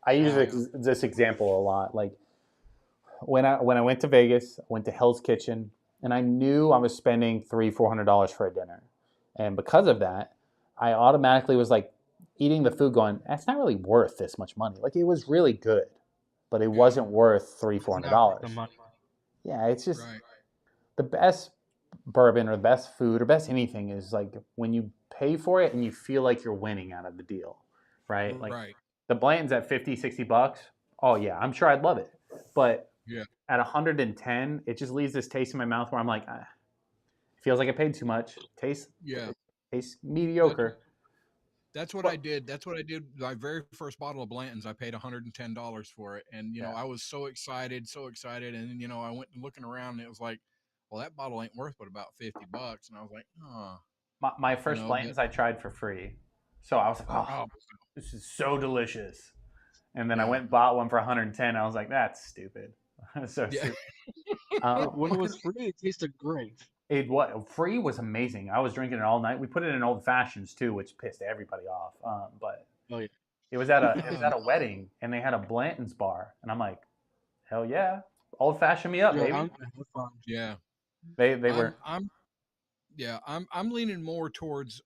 I use yeah, this example a lot. Like when I went to Vegas, I went to Hell's Kitchen, and I knew I was spending $300-400 for a dinner, and because of that, I automatically was like eating the food, going, "That's not really worth this much money." Like it was really good, but it yeah, wasn't worth three, four It's hundred not worth the dollars. money. Yeah, it's just right, the best bourbon or the best food or best anything is like when you pay for it and you feel like you're winning out of the deal, right? Like right. the Blanton's at 50, $60. Oh yeah, I'm sure I'd love it. But Yeah. at 110, it just leaves this taste in my mouth where I'm like, feels like I paid too much. Yeah. Tastes That, mediocre. that's what I did. That's what I did. My very first bottle of Blanton's, I paid $110 for it. And, Yeah. I was so excited. And then, I went looking around and it was like, well, that bottle ain't worth but about $50. And I was like, oh, My first but, Blanton's I tried for free, so I was like, oh, oh, this is so delicious. And then I yeah. went and bought one for 110. I was like, that's stupid. So Yeah. stupid. When it was free, it tasted great. What free was amazing. I was drinking it all night. We put it in old fashions too, which pissed everybody off. But Oh yeah. it was at a wedding, and they had a Blanton's bar, and I'm like, hell yeah, old fashioned me up, Yeah, baby. that's fine. Yeah. They were. I'm leaning more towards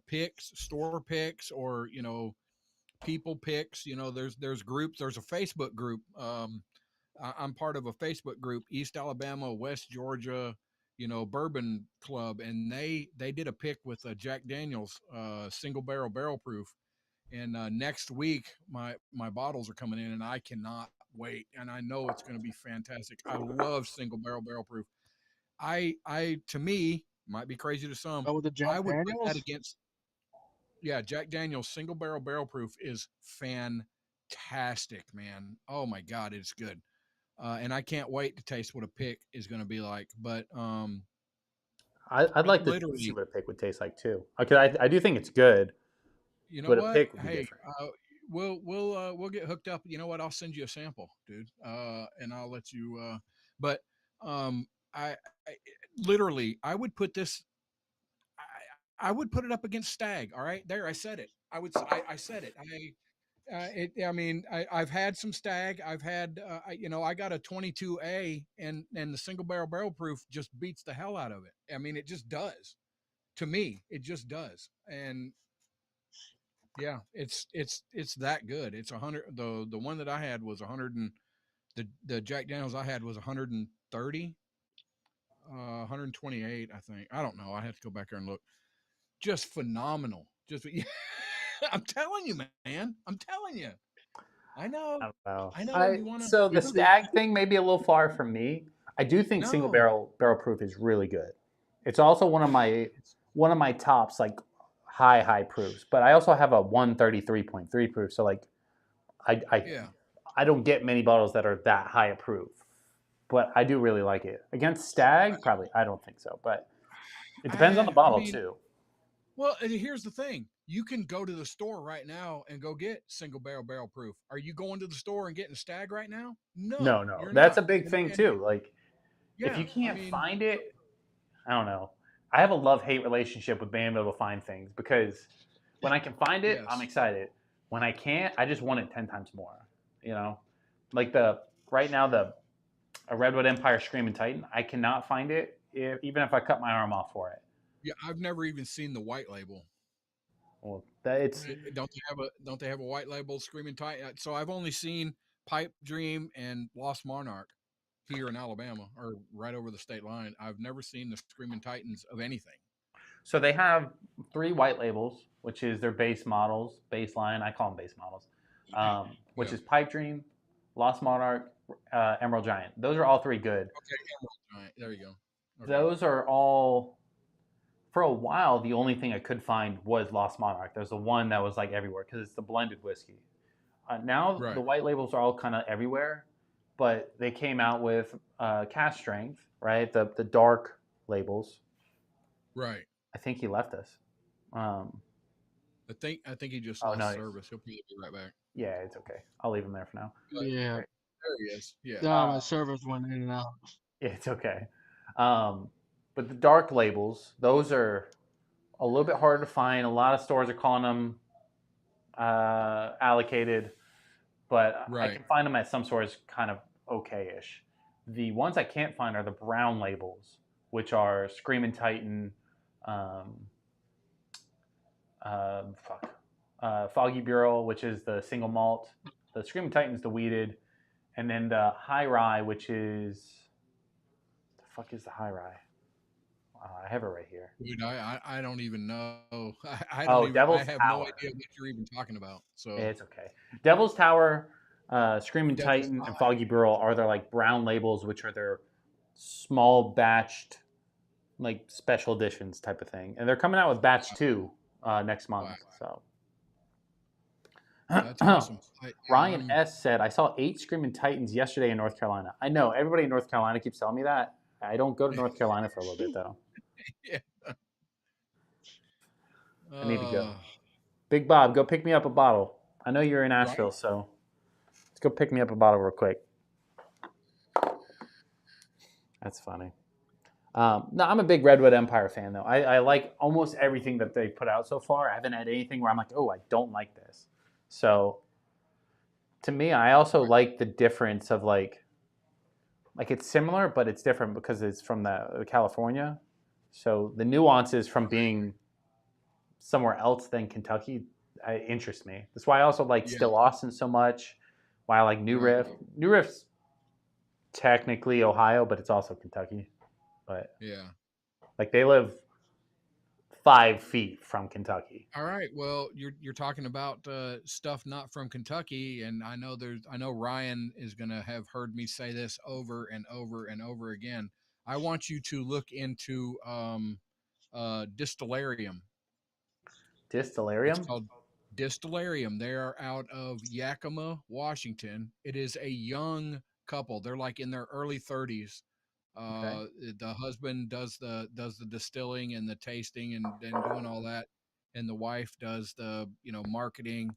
picks, store picks, or people picks. There's groups. There's a Facebook group. I'm part of a Facebook group, East Alabama, West Georgia, Bourbon Club, and they did a pick with Jack Daniel's single barrel proof. And next week, my bottles are coming in, and I cannot wait. And I know it's going to be fantastic. I love single barrel proof. To me, might be crazy to some. Oh, with the Jack I would put that Daniels. against, yeah, Jack Daniel's single barrel proof is fantastic, man. Oh my God, it's good. And I can't wait to taste what a pick is going to be like. But I'd like to see literally, what a pick would taste like too. Okay, I do think it's good, you know but a what? pick would be Hey, different. we'll get hooked up. You know what? I'll send you a sample, dude, and I'll let you. But um, I literally, I would put it up against Stag. All right, there, I said it. I said it. I mean, I've had some Stag. I've had, I got a 22A, and the single barrel proof just beats the hell out of it. I mean, it just does. To me, it just does. And yeah, it's that good. It's 100. The one that I had was 100, and the Jack Daniels I had was 130, 128, I think. I don't know. I have to go back there and look. Just phenomenal. Just I'm telling you, man. I'm telling you. I know. I don't know. I know. You want to? So the It's good. stag thing may be a little far from me. I do think single No. barrel proof is really good. It's also one of my tops, like high proofs. But I also have a 133.3 proof. So like I I Yeah. I don't get many bottles that are that high a proof. But I do really like it. Against stag, probably I don't think so. But it depends on the I bottle mean, too. well, here's the thing. You can go to the store right now and go get single barrel proof. Are you going to the store and getting Stag right now? No, No. you're That's not. a big thing And too. Like if yeah, you I can't mean, find it, I don't know. I have a love-hate relationship with being able to find things because when I can find it, I'm yes. excited. When I can't, I just want it 10 times more. You know? Like the right now the a Redwood Empire Screaming Titan, I cannot find it even if I cut my arm off for it. Yeah, I've never even seen the white label. Well, that it's Don't they have a white label Screaming Titan? So I've only seen Pipe Dream and Lost Monarch here in Alabama or right over the state line. I've never seen the Screaming Titans of anything. so they have 3 white labels, which is their base models, baseline. I call them base models, which Yeah. is Pipe Dream, Lost Monarch, Emerald Giant. Those are all 3 good. Okay. Emerald Giant. There you go. Okay. Those are all for a while. The only thing I could find was Lost Monarch. There's the one that was like everywhere because it's the blended whiskey. Now the Right. white labels are all kind of everywhere, but they came out with cask strength, right? The dark labels. Right. I think he left us. Um, I think he just oh lost no, service. He'll probably be right back. yeah, it's okay. I'll leave him there for now. But Yeah. there he is. Yeah. My service went in and out. Yeah, it's okay. Um, but the dark labels, those are a little bit harder to find. A lot of stores are calling them allocated, but I Right. can find them at some stores kind of okay-ish. The ones I can't find are the brown labels, which are Screaming Titan, um, Foggy Bureau, which is the single malt. The Screaming Titan's the weeded, and then the High Rye, which is the fuck is the High Rye? I have it right here. Dude, I don't even know. I Oh, don't even. I Devil's have no Tower. idea what you're even talking about. So It's okay. Devil's Tower. Screaming Death is Titan and high. Foggy Burrow are their like brown labels, which are their small batched, like special editions type of thing. And they're coming out with batch two next month. Wow. So That's awesome. Ryan S said, I saw 8 Screaming Titans yesterday in North Carolina. I know everybody in North Carolina keeps telling me that. I don't go to North Carolina for a little bit though. Yeah. I need to go. Big Bob, go pick me up a bottle. I know you're in Asheville, Right. so let's go pick me up a bottle real quick. That's funny. No, I'm a big Redwood Empire fan, though. I like almost everything that they've put out so far. I haven't had anything where I'm like, oh, I don't like this. So, to me, I also like the difference of like it's similar, but it's different because it's from the California. So the nuances from being somewhere else than Kentucky interest me. That's why I also like Yeah. Still Austin so much. Why I like New Right. Riff. New Riff's technically Ohio, but it's also Kentucky. But Yeah. like they live 5 feet from Kentucky. All right. Well, you're talking about stuff not from Kentucky, and I know Ryan is gonna have heard me say this over and over and over again. I want you to look into Distillarium. It's Distillarium? called Distillarium. They are out of Yakima, Washington. It is a young couple. They're like in their early 30s. Okay. The husband does the distilling and the tasting and doing all that, and the wife does the marketing.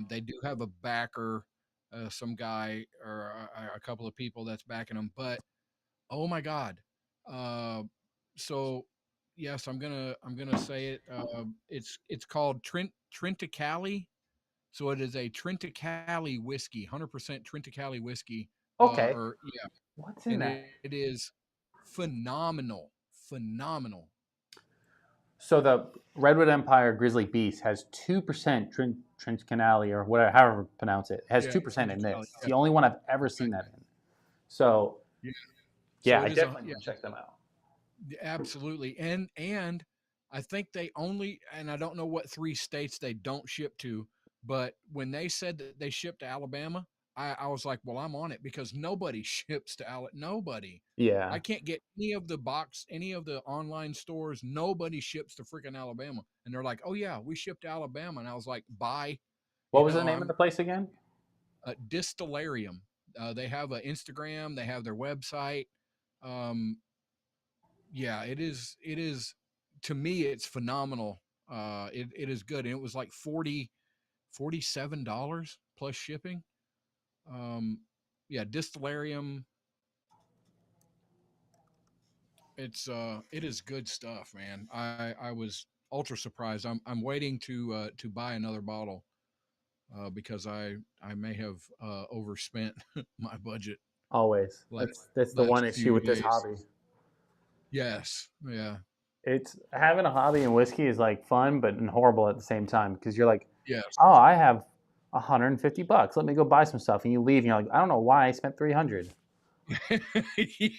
They do have a backer, some guy or a couple of people that's backing them. But oh my God, uh, so yes, I'm gonna say it. It's called Trentacali. So it is a Trentacali whiskey, 100% Trentacali whiskey. Okay. Or yeah, What's in and that? it is phenomenal, phenomenal. So the Redwood Empire Grizzly Beast has 2% Trincanali or whatever, however you pronounce it. It has Yeah, 2% in Trentacali. this. It's Yeah, the only one I've ever seen that in. So yeah. yeah, So I it is definitely want to check them out. absolutely, and I think they only, and I don't know what 3 states they don't ship to, but when they said that they shipped to Alabama, I was like, well, I'm on it because nobody ships to Alabama. Nobody. I Yeah. can't get any of the online stores. Nobody ships to freaking Alabama, and they're like, oh yeah, we ship to Alabama, and I was like, bye. What was the name of the place again? Distillarium. They have an Instagram. They have their website. Um, yeah, it is. It is to me. It's phenomenal. It is good, and it was like $47 plus shipping. Um, yeah, Distillarium. It is good stuff, man. I was ultra surprised. I'm waiting to buy another bottle because I may have overspent my budget Always. last That's the last one issue few with this days. hobby. Yes, yeah, It's having a hobby in whiskey is like fun but and horrible at the same time because you're like, yes, oh, I have $150. Let me go buy some stuff, and you leave, and you're like, I don't know why I spent 300. And you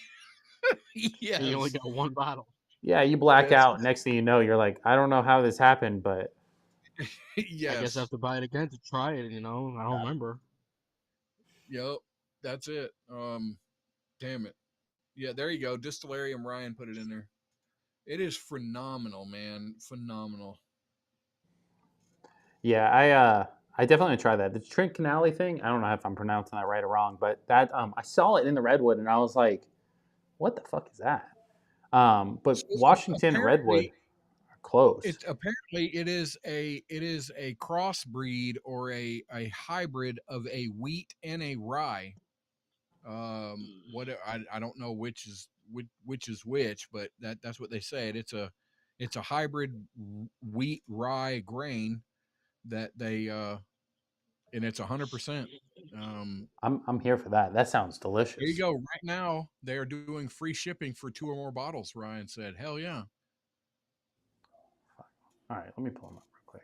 only yes, got one bottle. Yeah, you black that's out. Next thing you know, you're like, I don't know how this happened, but I guess I yes, have to buy it again to try it. I don't remember. yep, that's it. Damn it, yeah, there you go. Distillarium. Ryan put it in there. It is phenomenal, man, phenomenal. yeah, I definitely want to try that. The Trent Canali thing, I don't know if I'm pronouncing that right or wrong, but that I saw it in the Redwood, and I was like, what the fuck is that? But So Washington and Redwood apparently, are close. it is a crossbreed or a hybrid of a wheat and a rye. What I don't know which is which, but that's what they said. It's a hybrid wheat rye grain that they and it's 100%. I'm here for that. That sounds There you delicious. go. Right now they are doing free shipping for 2 or more bottles. Ryan said, "Hell yeah." All right, let me pull them up real quick.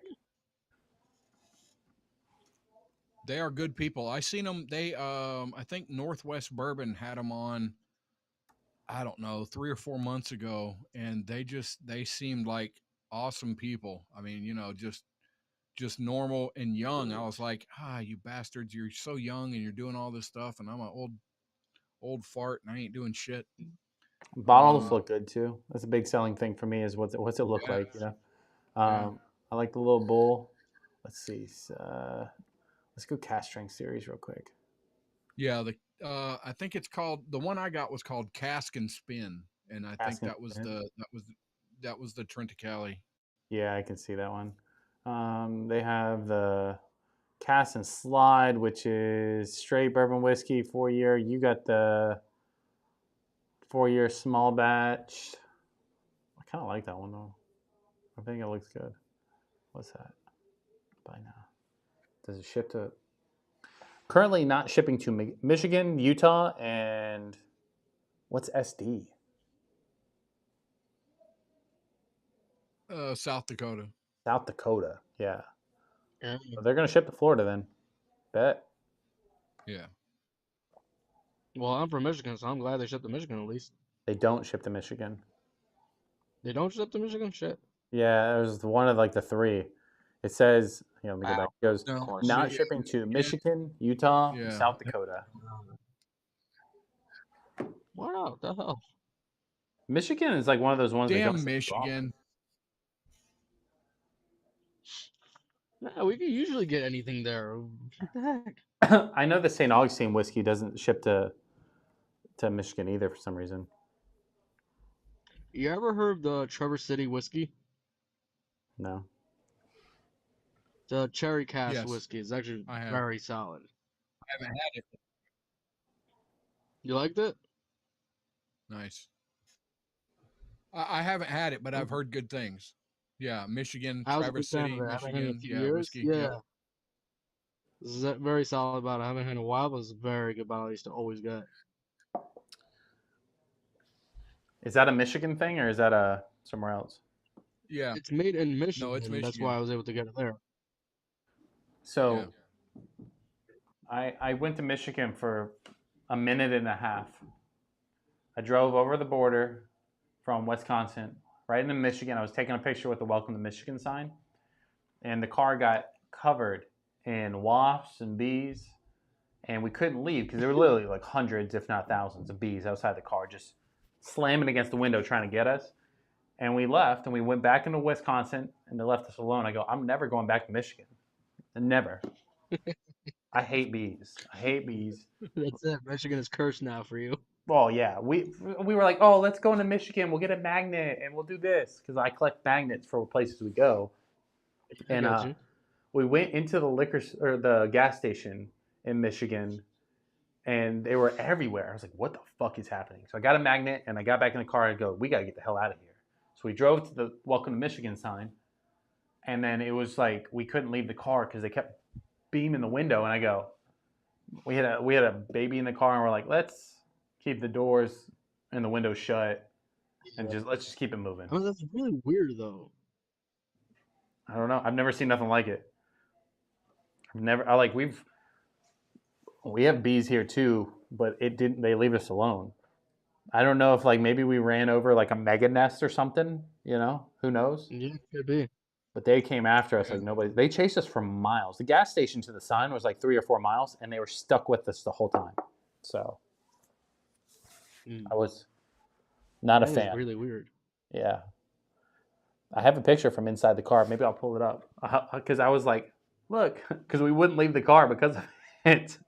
They are good people. I seen them. I think Northwest Bourbon had them on. I don't know, 3 or 4 months ago, and they seemed like awesome people. I mean, just just normal and young, I was like, you bastards, you're so young and you're doing all this stuff, and I'm an old fart and I ain't doing shit. Bottles look good too. That's a big selling thing for me. Is what's it look Yeah. like? You know. Yeah. I like the little bowl. Let's see. Let's go cast strength series real quick. Yeah, I think it's called, the one I got was called Cask and Spin, and I think that was the Trentacali. Yeah, I can see that one. They have the cast and slide, which is straight bourbon whiskey, 4-year. You got the 4-year small batch. I kind of like that one though. I think it looks good. What's that? Buy now. Does it ship to? Currently not shipping to Michigan, Utah, and what's SD? South Dakota. South Dakota. Yeah. Yeah. So they're gonna ship to Florida then. Bet. Yeah. Well, I'm from Michigan, so I'm glad they shipped to Michigan at least. They don't ship to Michigan. They don't ship to Michigan? Shit. Yeah, it was one of like the 3. It says, let me go back. It goes, No, Of course. not shipping to Michigan, Utah, Yeah. South Dakota. What the hell? Michigan is like one of those ones that Damn don't ship Michigan. Nah, we can usually get anything there. What the heck? often. I know the St. Augustine whiskey doesn't ship to Michigan either for some reason. You ever heard of the Trevor City whiskey? No. The cherry cask Yes, whiskey is actually I have. very solid. I haven't had it. You liked it? Nice. I haven't had it, but I've heard good things. Yeah, Michigan, I was a Traverse big fan City, of it. I haven't had it in a Michigan. few Yeah, years. whiskey. Yeah. Yep. This is a very solid bottle. I haven't had it in a while, but it's a very good bottle I used to always get. Is that a Michigan thing or is that somewhere else? Yeah. It's made in Michigan. No, it's Michigan. That's why I was able to get it there. So I went to Michigan for a minute and a half. I drove over the border from Wisconsin right into Michigan. I was taking a picture with the Welcome to Michigan sign, and the car got covered in wasps and bees, and we couldn't leave because there were literally like hundreds, if not thousands, of bees outside the car just slamming against the window trying to get us. And we left, and we went back into Wisconsin, and they left us alone. I go, I'm never going back to Michigan. Never. I hate bees. I hate bees. That's it. Michigan is cursed now for you. Well, yeah, we were like, oh, let's go into Michigan. We'll get a magnet and we'll do this because I collect magnets for places we go. I And got you. we went into the or the gas station in Michigan, and they were everywhere. I was like, what the fuck is happening? So I got a magnet and I got back in the car and go, we got to get the hell out of here. So we drove to the Welcome to Michigan sign, and then it was like we couldn't leave the car because they kept beaming the window. And I go, we had a baby in the car, and we're like, let's keep the doors and the windows shut, and let's just keep it moving. I mean, that's really weird though. I don't know. I've never seen nothing like it. We have bees here too, but it didn't. They leave us alone. I don't know if like maybe we ran over like a mega nest or something. Who knows? Yeah, could be. But they came after us like nobody. They chased us for miles. The gas station to the sign was like 3 or 4 miles, and they were stuck with us the whole time. So I was not a That fan. is really weird. Yeah. I have a picture from inside the car. Maybe I'll pull it up. Because I was like, look, because we wouldn't leave the car because of it.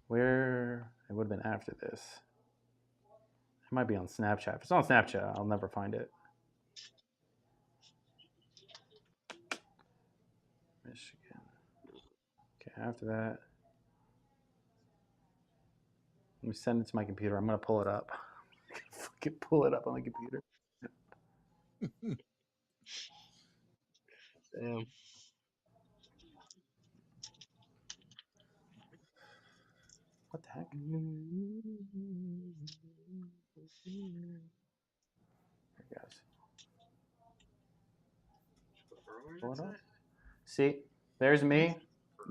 Where it would have been after this. It might be on Snapchat. If it's on Snapchat, I'll never find it. Michigan. Okay, after that. Let me send it to my computer. I'm going to pull it up. I can fucking pull it up on the computer. Damn. What the heck? There it goes. Pull it up. See, there's me.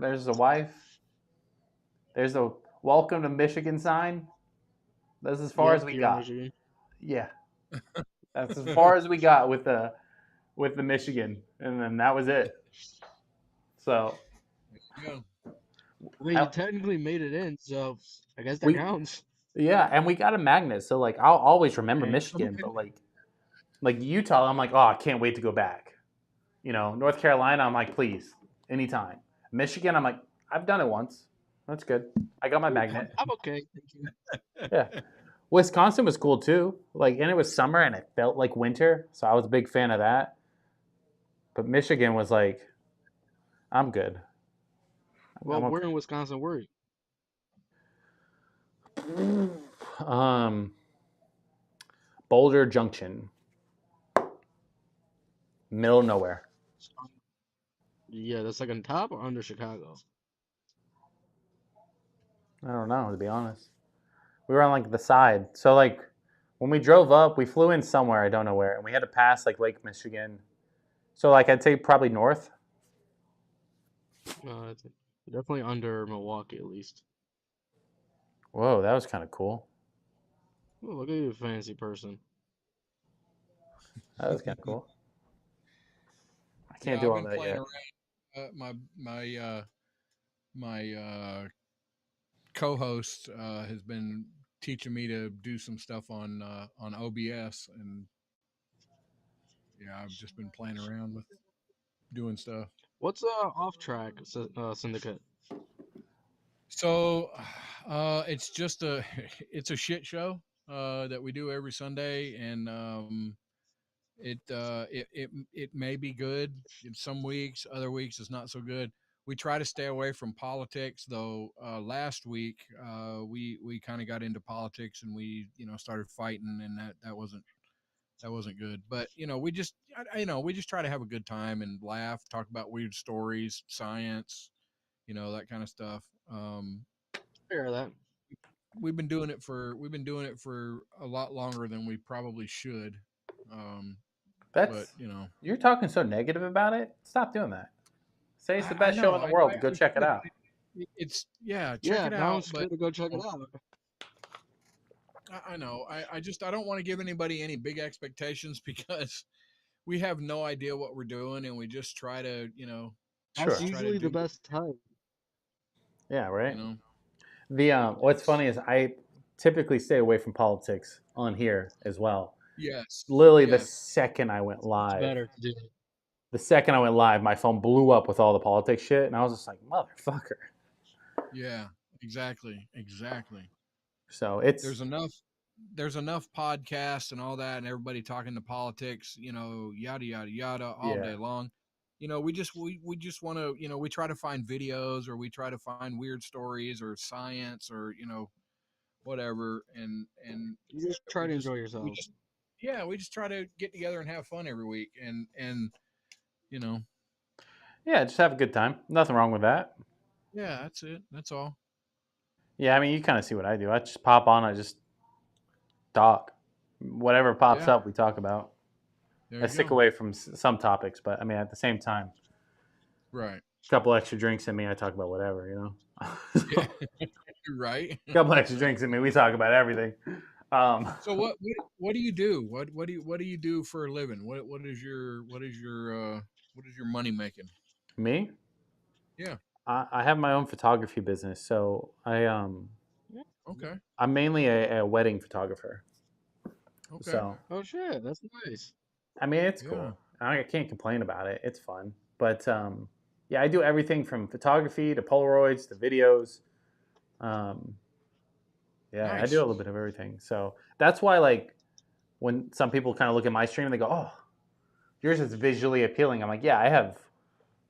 There's the wife. There's the Welcome to Michigan sign. That's as far as we you're in got. Michigan. Yeah. That's as far as we got with the with the Michigan, and then that was it. So Yeah. I mean, you technically made it in, so I guess that we counts. yeah, and we got a magnet. So like I'll always remember Hey, Michigan, but like Utah, I'm like, oh, I can't wait to go back. North Carolina, I'm like, please, anytime. Michigan, I'm like, I've done it once. That's good. I got my magnet. I'm okay. Thank you. Yeah. Wisconsin was cool too. Like, and it was summer and it felt like winter, so I was a big fan of that. But Michigan was like, I'm good. Well, I'm where in Wisconsin were you? okay. Boulder Junction, middle of nowhere. Yeah, that's like on top or under Chicago. I don't know, to be honest. We were on like the side. So like when we drove up, we flew in somewhere, I don't know where, and we had to pass like Lake Michigan. So like I'd say probably north. No, it's definitely under Milwaukee at least. Whoa, that was kind of cool. Oh, look at you, fancy person. That was kind of cool. I can't Yeah, do I've all been that playing yet. around. My co-host has been teaching me to do some stuff on OBS, and yeah, I've just been playing around with doing stuff. What's off track syndicate? So, it's just it's a shit show that we do every Sunday, and it may be good in some weeks, other weeks it's not so good. We try to stay away from politics, though. Last week, we kind of got into politics, and we started fighting, and that wasn't good. But we just try to have a good time and laugh, talk about weird stories, science, that kind of stuff. Hear that? We've been doing it for a lot longer than we probably should. But That's You're talking so negative about it. Stop doing that. Say it's the I best show know in the I world. Go check it should. out. It's yeah, check Yeah, it now I'm out. But scared to go check it out. I know I don't want to give anybody any big expectations because we have no idea what we're doing, and we just try to Sure. That's just try to usually the do best time. Yeah, you right. know The what's it's funny is I typically stay away from politics on here as well. yes, Literally, the yes, second I went It's live, better to do. my phone blew up with all the politics shit, and I was just like, motherfucker. yeah, exactly. So it's There's enough podcasts and all that, and everybody talking to politics, yada yada yada, all yeah, day long. We just want to, we try to find videos, or we try to find weird stories, or science, or whatever, and You just try we to just enjoy we yourselves. just yeah, we just try to get together and have fun every week, and you know yeah, just have a good time. Nothing wrong with that. yeah, that's it, that's all. Yeah, I mean, you kind of see what I do. I just pop on. I just talk. Whatever pops Yeah, up, we talk about. there I you stick go. away from some topics, but I mean, at the same time, Right. a couple extra drinks in me, I talk about whatever. Yeah. So, Right. a couple extra drinks in me, we talk about everything. So what do you do? What do you do for a living? What is your money making? Me, Yeah. I have my own photography business, so Okay. I'm mainly a wedding photographer. Okay. So Oh shit, that's nice. I mean, it's Yeah. cool. I can't complain about it. It's fun, but yeah, I do everything from photography to Polaroids to videos. Um, yeah, I do a Nice. little bit of everything. So that's why, like, when some people kind of look at my stream and they go, "Oh, yours is visually appealing," I'm like, "Yeah, I have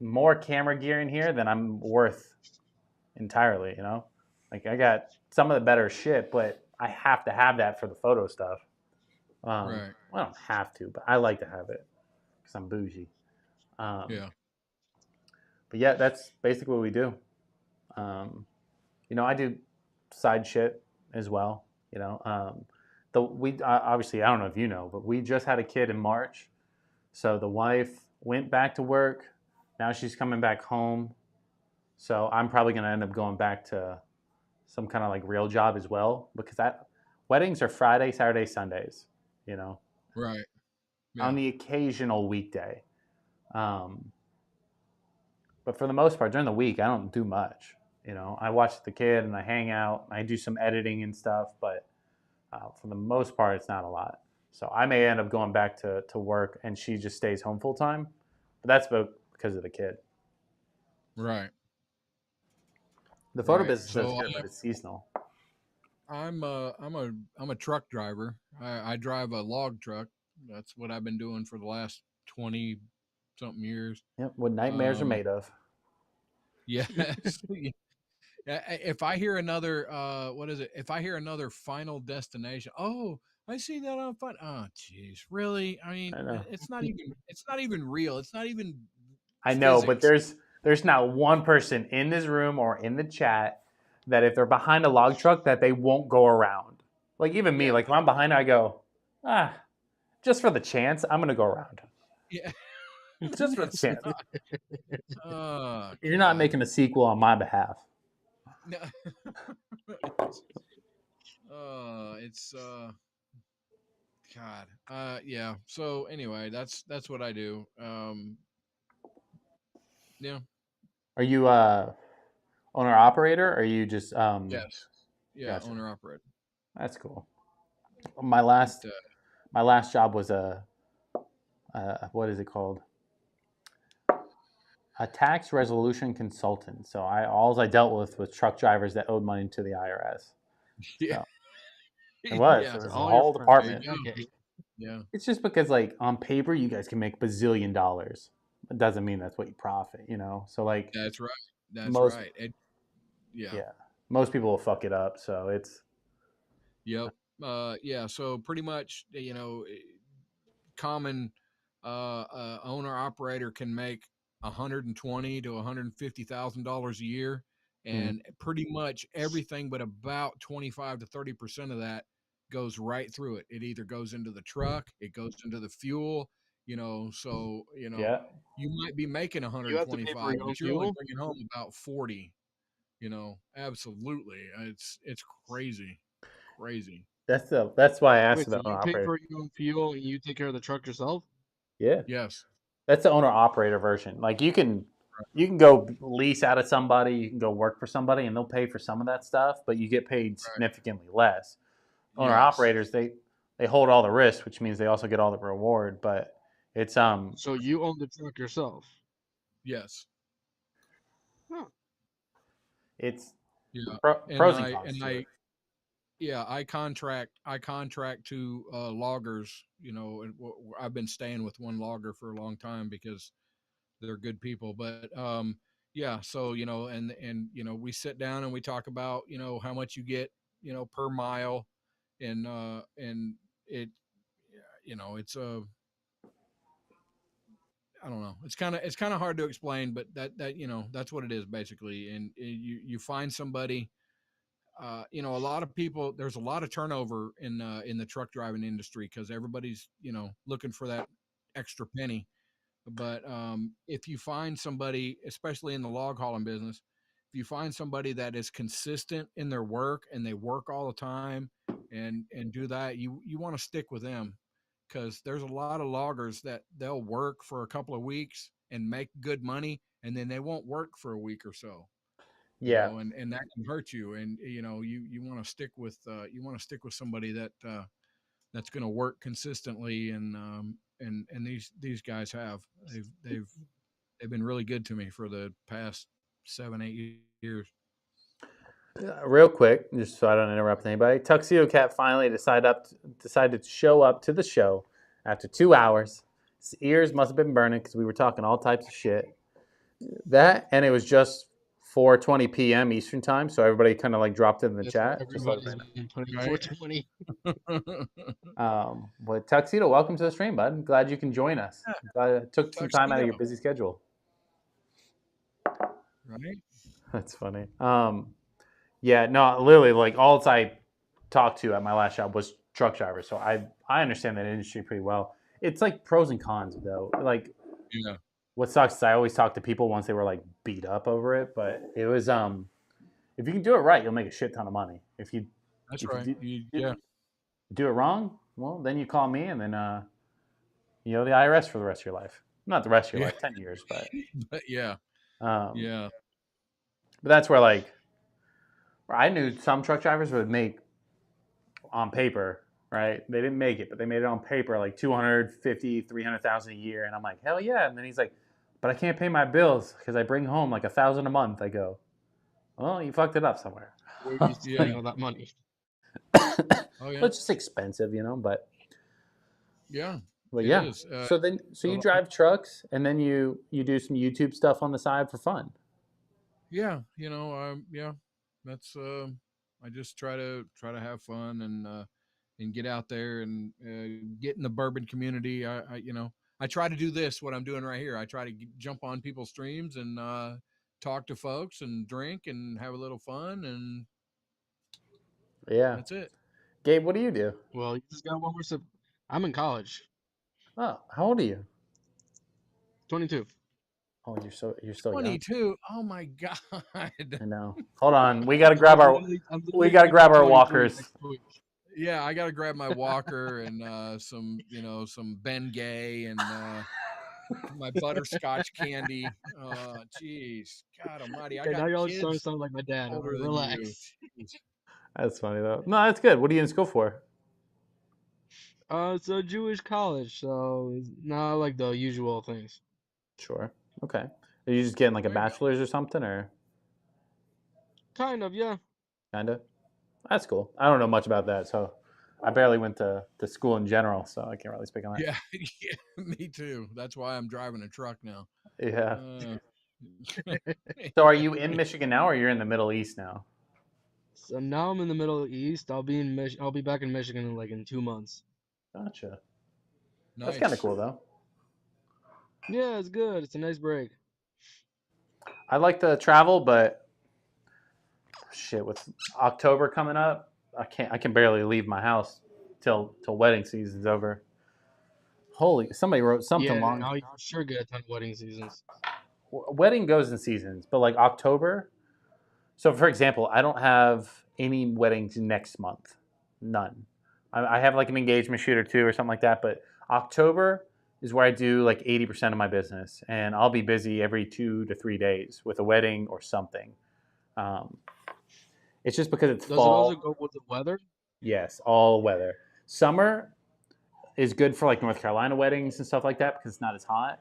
more camera gear in here than I'm worth entirely." Like I got some of the better shit, but I have to have that for the photo stuff. Right. I don't have to, but I like to have it because I'm bougie. Um, Yeah. but yeah, that's basically what we do. Um, I do side shit as well. We obviously, I don't know if you know, but we just had a kid in March, so the wife went back to work. Now she's coming back home, so I'm probably going to end up going back to some kind of like real job as well because weddings are Friday, Saturday, Sundays. You know, Right. on the occasional weekday. But for the most part, during the week, I don't do much. I watch the kid and I hang out. I do some editing and stuff, but for the most part, it's not a lot. So I may end up going back to work, and she just stays home full time. But that's because of the kid. Right. The photo Right. business is So good, but it's seasonal. I'm a truck driver. I drive a log truck. That's what I've been doing for the last 20 something years. Yep, what nightmares are made of. Yes. If I hear another what is it? If I hear another Final Destination, oh, I see that on fun. Oh, jeez, really? I mean, I know. it's not even real. It's not even I know, but physics. there's not one person in this room or in the chat that if they're behind a log truck that they won't go around. Like even me, Yeah. like if I'm behind, I go, just for the chance, I'm gonna go around. Yeah. Just for the It's chance. not. Oh, You're not God. making a sequel on my behalf. No. It's God. Yeah. So anyway, that's what I do. Yeah. Are you owner operator? Or are you just Yes. Yeah. Gotcha. Owner operator. That's cool. My last But, my last job was what is it called? A tax resolution consultant. So all I dealt with was truck drivers that owed money to the IRS. yeah. So it was. Yeah. It was a All your whole friends. There department. you go. Okay. Yeah. It's just because, like, on paper, you guys can make bazillion dollars. It doesn't mean that's what you profit, So, like, That's right. That's most, right. Yeah. yeah, most people will fuck it up. So it's, Yep. Yeah. So pretty much, common owner operator can make $120 to $150,000 a year, mm, and pretty much everything but about 25 to 30% of that goes right through it. It either goes into the truck, it goes into the fuel. So yeah, you might be making You have to pay for 125, your own but you're only fuel. bringing home about 40. Absolutely, it's crazy, crazy. that's why I asked Wait, so about owner you pay operator. for your own fuel and you take care of the truck yourself? Yeah, Yes. that's the owner operator version. Like, you can go lease out of somebody, you can go work for somebody, and they'll pay for some of that stuff, but you get paid Right. significantly less. Owner Yes. operators, they hold all the risk, which means they also get all the reward. But it's So you own the truck yourself? Yes. Huh. it's Yeah. And pros and I cons and to I it. yeah, I contract to loggers, and I've been staying with one logger for a long time because they're good people. But yeah, so we sit down and we talk about how much you get per mile, and it it's a I don't know. It's kind of hard to explain, but that's what it is basically. And you find somebody. A lot of people. There's a lot of turnover in the truck driving industry because everybody's looking for that extra penny. But if you find somebody, especially in the log hauling business, if you find somebody that is consistent in their work and they work all the time and do that, you want to stick with them because there's a lot of loggers that they'll work for a couple of weeks and make good money, and then they won't work for a week or so. Yeah, And that can hurt you. And you want to stick with somebody that's going to work consistently, and these guys they've been really good to me for the past 7-8 years. real quick, just so I don't interrupt anybody. Tuxedo Cat finally decided to show up to the show after 2 hours. His ears must have been burning because we were talking all types of shit. That, and it was just 4:20 p.m. Eastern time, so everybody kind of like dropped it in the That's what chat. Just let everybody's everybody been putting Right. 420. know. But Tuxedo, welcome to the stream, bud. Glad you can join us. Glad it took some time out of your busy schedule. Right. That's funny. Yeah, no, literally, like all I talked to at my last job was truck drivers, so I understand that industry pretty well. It's like pros and cons, though. Like, Yeah. what sucks is I always talk to people once they were like beat up over it, but it was if you can do it right, you'll make a shit ton of money. That's If right. you Yeah. do it wrong, well, then you call me, and then You owe the IRS for the rest of your life. Not the rest of your Yeah. life, 10 years, but But yeah. um, Yeah. but that's where like where I knew some truck drivers would make on paper, right? They didn't make it, but they made it on paper like 250, 300,000 a year, and I'm like, hell yeah! And then he's like, but I can't pay my bills because I bring home like 1,000 a month. I go, well, you fucked it up somewhere. Where are you Yeah. spending all that money? Oh yeah. Well, it's just expensive, you know. Yeah. But It yeah. is. So A you lot- drive trucks, and then you do some YouTube stuff on the side for fun. yeah. Yeah. That's I just try to have fun and get out there and get in the bourbon community. I try to do this what I'm doing right here. I try to jump on people's streams and talk to folks and drink and have a little fun, and Yeah. that's it. Gabe, what do you do? Well, you just got one more. I'm in college, Oh, how old are you? 22. Oh, you're still young. 22. Oh my god. I know. Hold on, we got to grab I'm our literally grab our 23 walkers. next week. Yeah, I got to grab my walker and some Ben Gay and my butterscotch candy. Jeez, God Almighty! I Okay, now got y'all starting to kids sound like my dad. older than you. Relax. Jeez. That's funny though. No, that's good. What are you in school for? It's a Jewish college, so it's not like the usual things. Sure. Okay. Are you just getting like a There you go. bachelor's or something, or Kind of, yeah. kinda? That's cool. I don't know much about that, so I barely went to school in general, so I can't really speak on that. Yeah, yeah, me too. That's why I'm driving a truck now. Yeah. Uh, So are you in Michigan now, or you're in the Middle East now? So now I'm in the Middle East. I'll be in I'll be back in Michigan in like in 2 months. Gotcha. nice. That's kind of cool though. Yeah, it's good. It's a nice break. I like to travel, but shit, with October coming up, I can barely leave my house till wedding season's over. Holy, somebody wrote something Yeah, long. now you sure get a ton of wedding seasons. Wedding goes in seasons, but like October. So, for example, I don't have any weddings next month. None. I have like an engagement shoot or two or something like that, but October is where I do like 80% of my business, and I'll be busy every 2 to 3 days with a wedding or something. Um, it's just because it's Does fall. it also go with the weather? Yes, all weather. Summer is good for like North Carolina weddings and stuff like that because it's not as hot.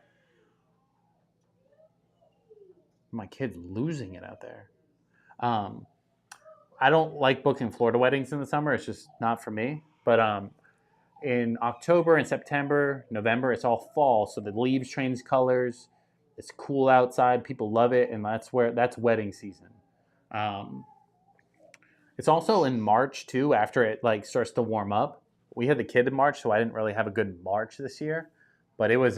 My kid's losing it out there. I don't like booking Florida weddings in the summer. It's just not for me. But in October and September, November, it's all fall, so the leaves change colors. It's cool outside. People love it, and that's wedding season. It's also in March too. After it like starts to warm up, we had the kid in March, so I didn't really have a good March this year. But it was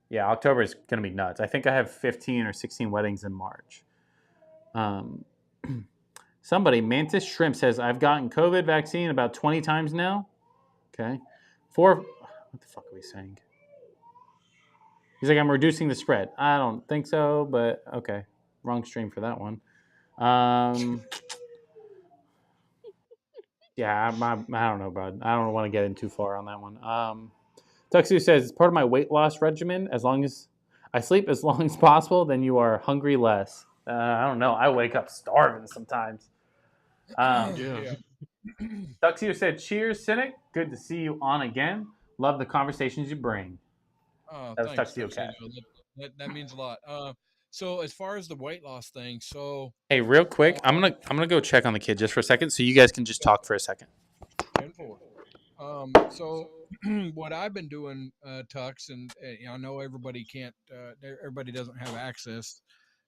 yeah, October is gonna be nuts. I think I have 15 or 16 weddings in March. Somebody, Mantis Shrimp says, I've gotten COVID vaccine about 20 times now. Okay. What the fuck are we saying? He's like, I'm reducing the spread. I don't think so, but okay. Wrong stream for that one. Yeah, I don't know, bud. I don't want to get in too far on that one. Tuxedo says, it's part of my weight loss regimen. As long as I sleep as long as possible, then you are hungry less. I don't know. I wake up starving sometimes. Yeah. Tuxedo said, cheers, Cynic. Good to see you on again. Love the conversations you bring. Oh, That was thanks, Tuxedo Cat. That means a lot. So as far as the weight loss thing, so Hey, real quick, I'm gonna go check on the kid just for a second, so you guys can just talk for a second. 10-4. So what I've been doing, Tux, and I know everybody can't, everybody doesn't have access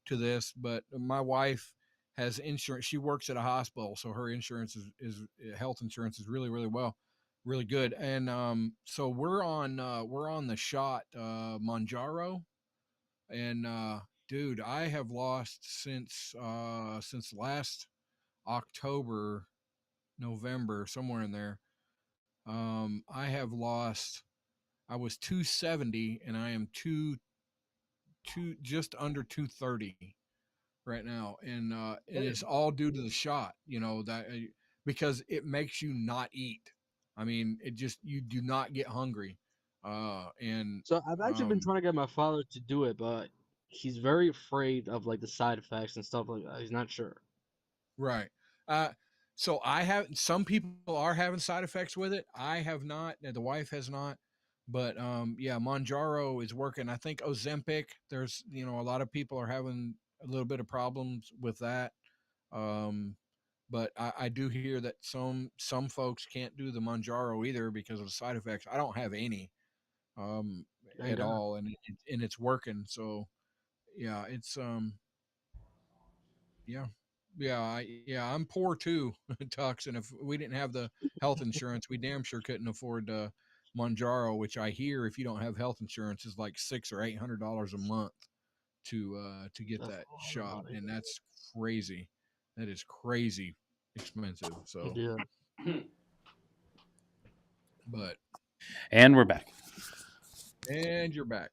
to this, but my wife has insurance. She works at a hospital, so her insurance is health insurance is really good. And so we're on the shot Monjaro, and dude, I have lost since last October, November, somewhere in there. I have lost. I was 270, and I am just under 230 right now, and it's all due to the shot. That because it makes you not eat. I mean, it just you do not get hungry. And So I've actually been trying to get my father to do it, but he's very afraid of like the side effects and stuff like that. He's not sure. right. So I have some people are having side effects with it. I have not, and the wife has not. But yeah, Monjaro is working. I think Ozempic. There's a lot of people are having a little bit of problems with that. Um, but I do hear that some folks can't do the Monjaro either because of the side effects. I don't have any um, Thank at God. all, and it's working. So yeah, it's yeah. Yeah, I'm poor too, Tux. And if we didn't have the health insurance, we damn sure couldn't afford Monjaro, which I hear if you don't have health insurance is like $600 or $800 a month to get That's that a lot of shot, money. and that's crazy. That is crazy expensive. So, Yeah. but And we're back. and you're back.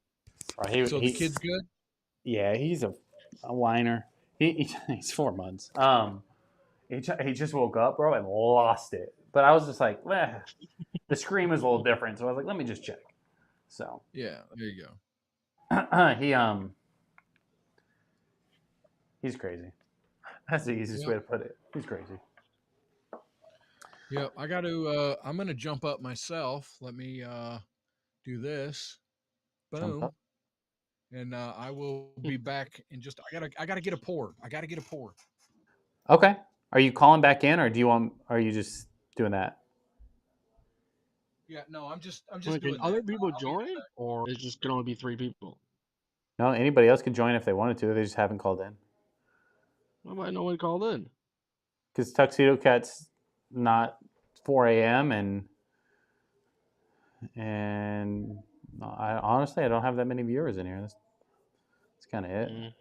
Oh, So the kid's good. yeah, he's a whiner. He's 4 months. He just woke up, bro, and lost it. But I was just like, the scream is a little different, so I was like, let me just check. So Yeah, there you go. he he's crazy. That's the easiest way Yep. to put it. He's crazy. Yep. I got to. I'm gonna jump up myself. Let me do this. Jump Boom. up. And I will be back in just. I gotta get a pour. I gotta get a pour. Okay. Are you calling back in, or do you want? Are you just doing that? Yeah, no, I'm just Wait, can doing that. other people I'll be right join, back. or it's just gonna only be 3 people? No, anybody else could join if they wanted to. They just haven't called in Nobody, no one called in. because Tuxedo Cat's not 4 a.m. and I honestly I don't have that many viewers in here. That's kind of it. Mm.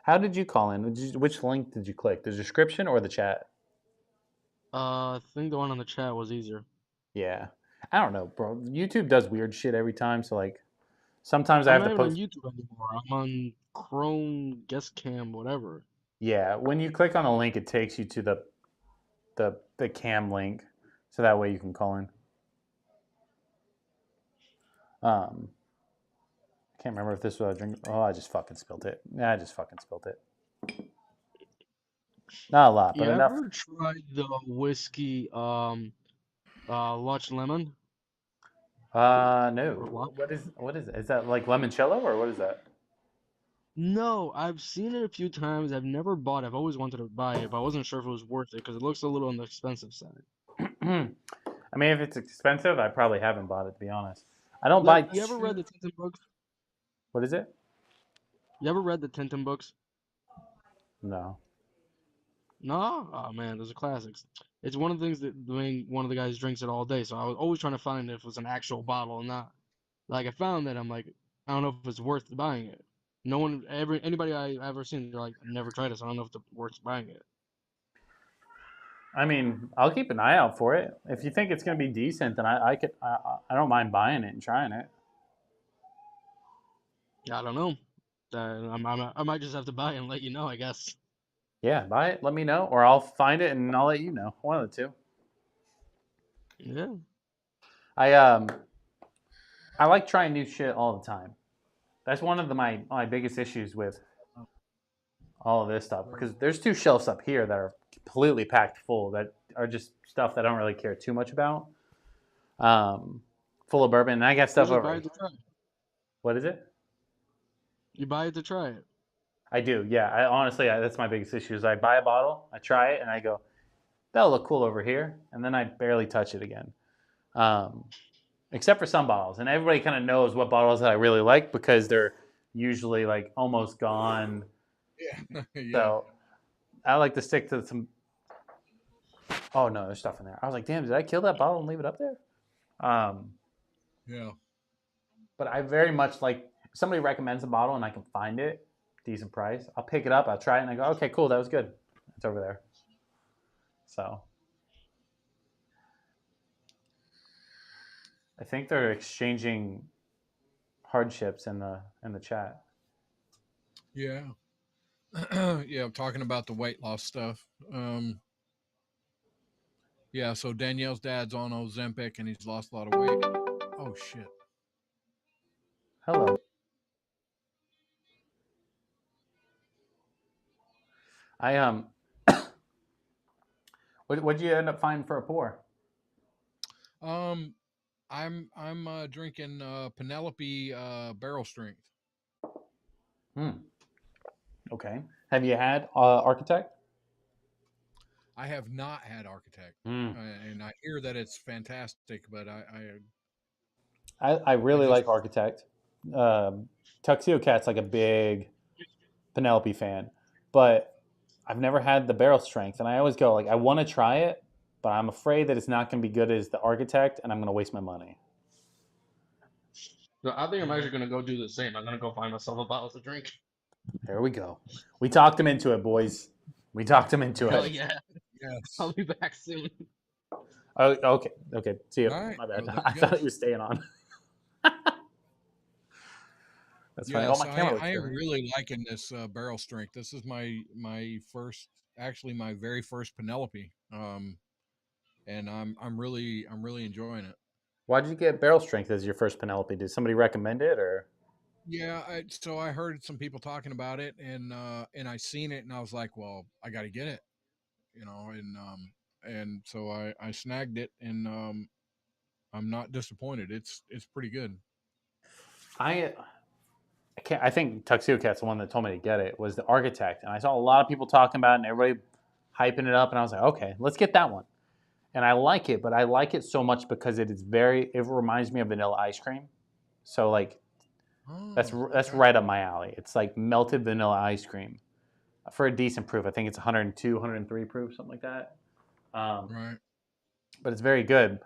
How did you call in? Which link did you click? The description or the chat? I think the one on the chat was easier. Yeah. I don't know, bro. YouTube does weird shit every time. So like sometimes I I'm have to not even on post. YouTube anymore. I'm on Chrome, Guest Cam, whatever. Yeah, when you click on a link, it takes you to the cam link, so that way you can call in. I can't remember if this was a drink. Oh, I just fucking spilled it. Yeah, I just fucking spilled it. Not a lot, but You enough. ever tried the whiskey, Lush Lemon No. or Luck? What is it? Is that like limoncello or what is that? No, I've seen it a few times. I've never bought it. I've always wanted to buy it, but I wasn't sure if it was worth it because it looks a little on the expensive side. I mean, if it's expensive, I probably haven't bought it to be honest. I don't Like, buy you ever read too. the Tintin books? What is it? You ever read the Tintin books? No. No? Oh man, those are classics. It's one of the things that one of the guys drinks it all day. So I was always trying to find if it was an actual bottle or not. Like I found that I'm like, I don't know if it's worth buying it. No one ever anybody I ever seen, they're like, I never tried it, so I don't know if it's worth buying it. I mean, I'll keep an eye out for it. If you think it's going to be decent, then I don't mind buying it and trying it. Yeah, I don't know. I might just have to buy it and let you know, I guess. Yeah, buy it. Let me know, or I'll find it and I'll let you know. One of the two. Yeah. I I like trying new shit all the time. That's one of my biggest issues with all of this stuff because there's two shelves up here that are completely packed full that are just stuff that I don't really care too much about. Full of bourbon, and I got You stuff just over buy here. it to try it. What is it? You buy it to try it. I do, yeah. I honestly, that's my biggest issue. Is I buy a bottle, I try it, and I go, "That'll look cool over here," and then I barely touch it again. Um, except for some bottles, and everybody kind of knows what bottles that I really like because they're usually like almost gone. Yeah, yeah, So I like to stick to some. Oh no, there's stuff in there. I was like, damn, did I kill that bottle and leave it up there? Um, yeah. but I very much like if somebody recommends a bottle and I can find it, decent price. I'll pick it up, I'll try it, and I go, okay, cool, that was good. It's over there. So I think they're exchanging hardships in the chat. Yeah. Yeah, I'm talking about the weight loss stuff. Yeah, so Danielle's dad's on Ozempic and he's lost a lot of weight. Oh shit. Hello. I what'd you end up finding for a pour? I'm drinking Penelope barrel strength. Okay. Have you had Architect? I have not had Architect, and I hear that it's fantastic, but I I really just like Architect. Tuxedo Cat's like a big Penelope fan, but I've never had the barrel strength, and I always go like I want to try it, but I'm afraid that it's not going to be good as the Architect, and I'm going to waste my money. So I think I'm actually gonna go do the same. I'm gonna go find myself a bottle to drink. There we go. We talked him into it, boys. We talked him into Hell it. yeah! yes. I'll be back soon. Oh, okay. Okay. See you. All right. My bad. Well, there I you thought go. he was staying on. That's funny. Oh, Yes, my camera looks I am good. really liking this barrel strength. This is my first, actually my very first Penelope, and I'm really enjoying it. Why did you get barrel strength as your first Penelope? Did somebody recommend it, or? Yeah, so I heard some people talking about it, and I seen it, and I was like, well, I got to get it, and so I snagged it, and I'm not disappointed. It's pretty good. I can't. I think Tuxedo Cat's the one that told me to get it. Was the Architect, and I saw a lot of people talking about it and everybody hyping it up, and I was like, okay, let's get that one. And I like it, but I like it so much because it is very. It reminds me of vanilla ice cream. So like that's Oh, that's okay. right up my alley. It's like melted vanilla ice cream for a decent proof. I think it's 102, 103 proof, something like that. Right. But it's very good.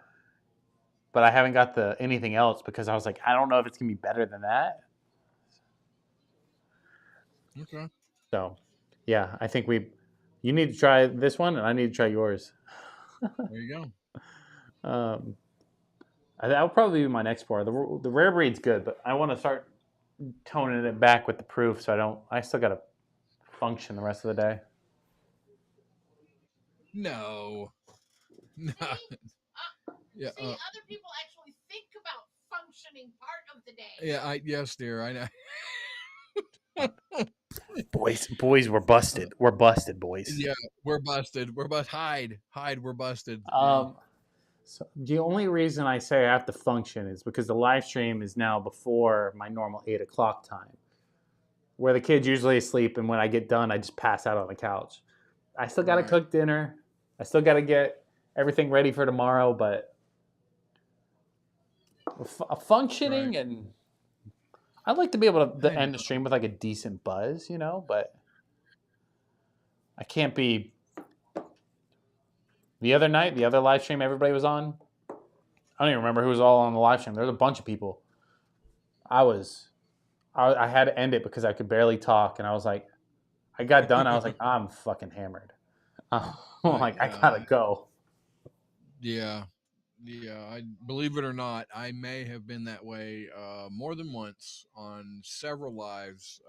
But I haven't got the anything else because I was like, I don't know if it's gonna be better than that. Okay. So, yeah, I think you need to try this one, and I need to try yours. There you go. um, that would probably be my next pour. The rare breed's good, but I want to start toning it back with the proof, so I don't. I still got to function the rest of the day. No. No. Yeah. Other people actually think about functioning part of the day. Yeah. Yes, dear. I know. Boys, we're busted. We're busted, boys. Yeah, we're busted. Hide. We're busted. So the only reason I say I have to function is because the live stream is now before my normal 8 o'clock time, where the kids usually asleep, and when I get done, I just pass out on the couch. I still got to Right. cook dinner. I still got to get everything ready for tomorrow, but functioning Right. and I'd like to be able to end the stream with like a decent buzz, but I can't be. The other night, the other live stream everybody was on, I don't even remember who was all on the live stream. There was a bunch of people. I had to end it because I could barely talk, and I was like, I got done. I was like, I'm fucking hammered. I'm like, I gotta go. Yeah. I believe it or not, I may have been that way more than once on several lives.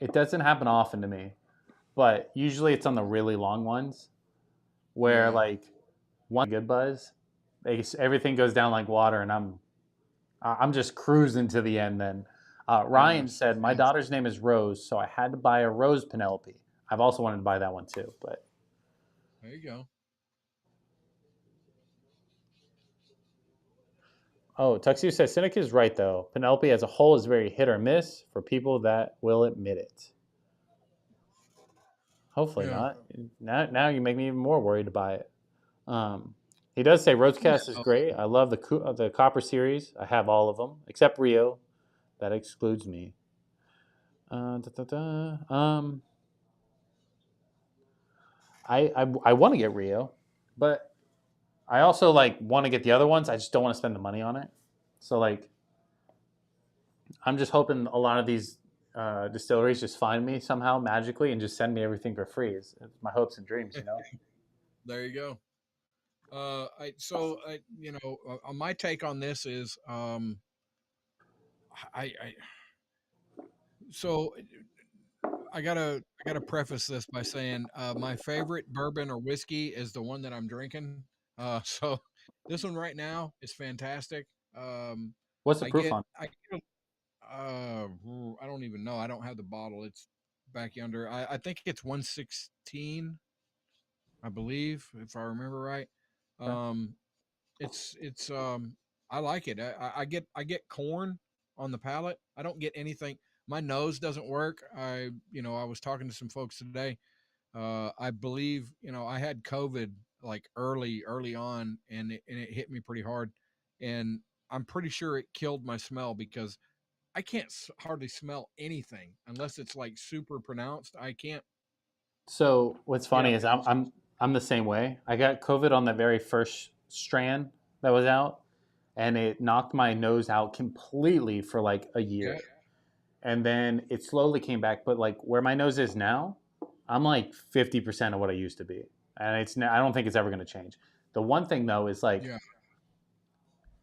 It doesn't happen often to me, but usually it's on the really long ones where Yeah. like one good buzz, everything goes down like water, and I'm just cruising to the end. Then Ryan said my daughter's name is Rose, so I had to buy a Rose Penelope. I've also wanted to buy that one too, but There you go. oh, Tuxedo says Seneca is right though. Penelope as a whole is very hit or miss for people that will admit it. Hopefully Yeah. not. Now you make me even more worried to buy it. He does say Rosecast is great. I love the Copper series. I have all of them except Rio. That excludes me. I want to get Rio, but I also like want to get the other ones. I just don't want to spend the money on it. So like, I'm just hoping a lot of these distilleries just find me somehow magically and just send me everything for free. It's my hopes and dreams, There you go. My take on this is, so I gotta preface this by saying my favorite bourbon or whiskey is the one that I'm drinking. So this one right now is fantastic. What's the proof on? I get I don't even know. I don't have the bottle. It's back yonder. I think it's 116, I believe, if I remember right. Okay. Um, it's I like it. I get corn on the palate. I don't get anything. My nose doesn't work. I was talking to some folks today. I believe I had COVID like early on, and it hit me pretty hard, and I'm pretty sure it killed my smell because I can't hardly smell anything unless it's like super pronounced. I can't. So what's Yeah. funny is I'm the same way. I got COVID on the very first strand that was out, and it knocked my nose out completely for like a year. Yeah. And then it slowly came back. But like where my nose is now, I'm like 50% of what I used to be, and I don't think it's ever going to change. The one thing though is like, Yeah.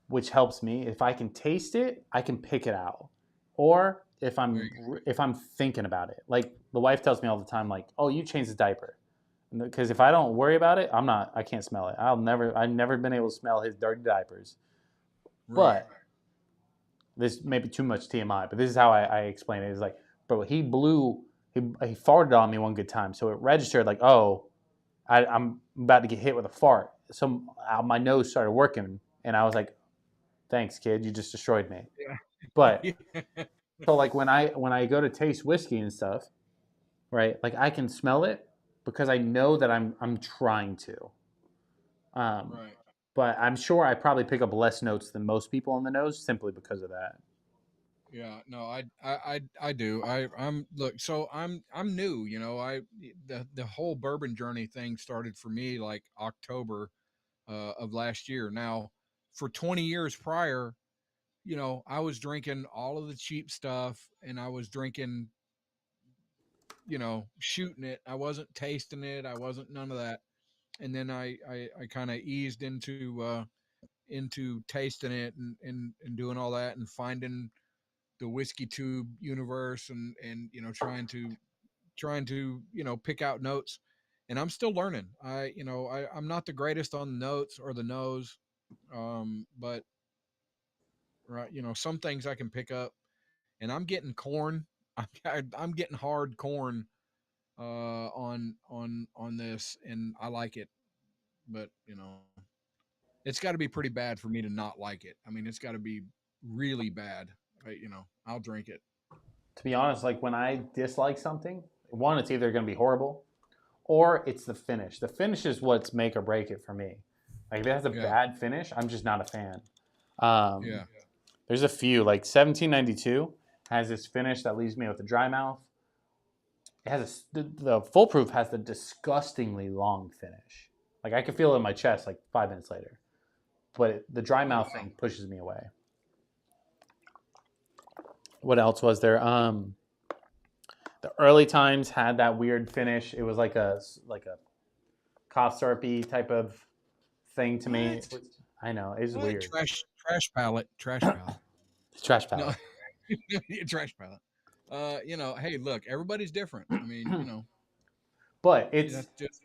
which helps me if I can taste it, I can pick it out, or There you if I'm thinking about it. Like the wife tells me all the time, like, "Oh, you changed the diaper," because if I don't worry about it, I can't smell it. I've never been able to smell his dirty diapers. Right. But this may be too much TMI, but this is how I explain it. It's like, bro, he farted on me one good time, so it registered like, oh, I'm about to get hit with a fart. So my nose started working, and I was like, thanks, kid, you just destroyed me. But Yeah. so like when I go to taste whiskey and stuff, right? Like I can smell it because I know that I'm trying to. Um, Right. but I'm sure I probably pick up less notes than most people on the nose simply because of that. Yeah, no, I do. I'm look, so I'm new, the whole bourbon journey thing started for me like October of last year. Now, for 20 years prior, I was drinking all of the cheap stuff and I was drinking, shooting it. I wasn't tasting it. I wasn't none of that. And then I kind of eased into tasting it and doing all that and finding the whiskey tube universe and trying to pick out notes, and I'm still learning. I'm not the greatest on the notes or the nose, but right, some things I can pick up, and I'm getting corn. I'm getting hard corn on this, and I like it, but it's got to be pretty bad for me to not like it. I mean, it's got to be really bad. I'll drink it. To be honest, like when I dislike something, one, it's either going to be horrible or it's the finish. The finish is what's make or break it for me. Like if it has a Yeah, bad finish, I'm just not a fan. Um, yeah. there's a few like 1792 has this finish that leaves me with a dry mouth. It has the Full Proof has the disgustingly long finish. Like I can feel it in my chest like 5 minutes later. But the dry Oh mouth wow. thing pushes me away. What else was there? The early times had that weird finish. It was like a cough syrupy type of thing to me. What? I know it's What? weird. Trash palette. Trash palette. Trash No, palette. trash palette. Hey, look, everybody's different. I mean, But it's that's just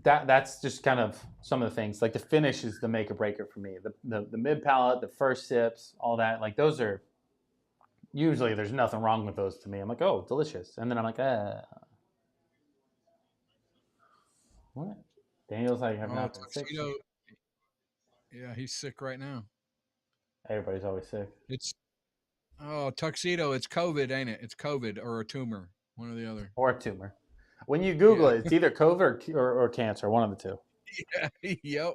that's just kind of some of the things. Like the finish is the make or breaker for me. The mid palate, the first sips, all that. Like those are usually there's nothing wrong with those to me. I'm like, oh, delicious, and then I'm like, what? Daniel's like, have not been sick. tuxedo. Yeah, he's sick right now. Everybody's always sick. It's tuxedo. It's COVID, ain't it? It's COVID or a tumor, one or the other. Or a tumor. When you Google Yeah. it, it's either COVID or cancer, one of the two. Yep.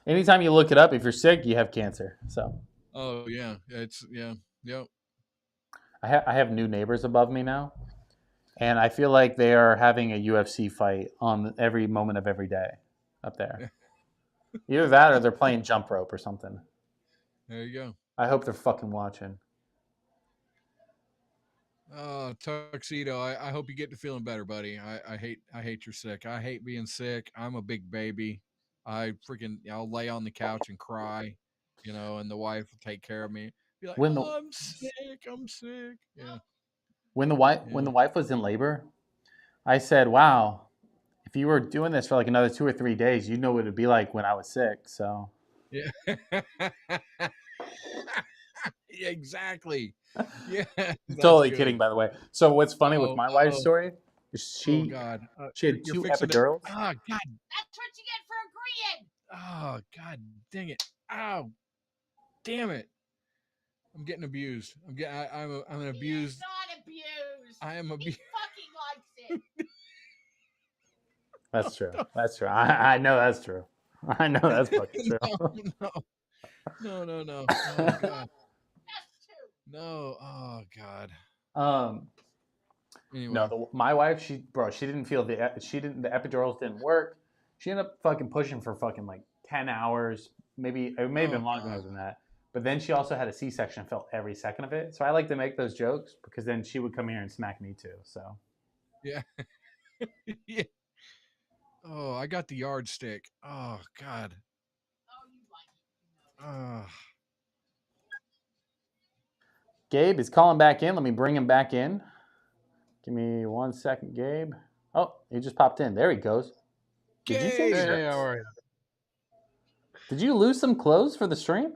Anytime you look it up, if you're sick, you have cancer. So Oh yeah. Yeah. Yep. I have new neighbors above me now, and I feel like they are having a UFC fight on every moment of every day up there. Either that or they're playing jump rope or something. There you go. I hope they're fucking watching. Oh, tuxedo. I hope you get to feeling better, buddy. I hate you're sick. I hate being sick. I'm a big baby. I'll lay on the couch and cry, and the wife will take care of me. Be like, When the oh, I'm sick. I'm sick. Yeah. when the wife was in labor, I said, "Wow, if you were doing this for like another 2 or 3 days, you'd know what it'd be like when I was sick." So Yeah. Yeah, exactly. Yeah, that's totally kidding, good. by the way. So what's funny with Oh, my wife's oh, story is oh she God. she had You're 2 fixing to. epidurals. Oh God. That's what you get for agreeing. Oh God. Dang it. Oh, damn it. I'm getting abused. I'm an He is abused. not abused. I am He abused. fucking likes it. That's true. That's true. I know that's true. I know that's fucking true. No. Oh God. That's two. No. Oh God. um, no, Anyway. my wife, she didn't feel the the epidurals didn't work. She ended up fucking pushing for fucking like 10 hours, maybe it may have Oh been longer God. than that. But then she also had a C-section, felt every second of it. So I like to make those jokes because then she would come here and smack me too. So Yeah. Yeah. Oh, I got the yardstick. Oh God. Oh, you like it. You know it. Oh. Gabe is calling back in. Let me bring him back in. Give me 1 second, Gabe. Oh, he just popped in. There he goes. Did you change Gabe. Hey, shirts? how are you? Did you lose some clothes for the stream?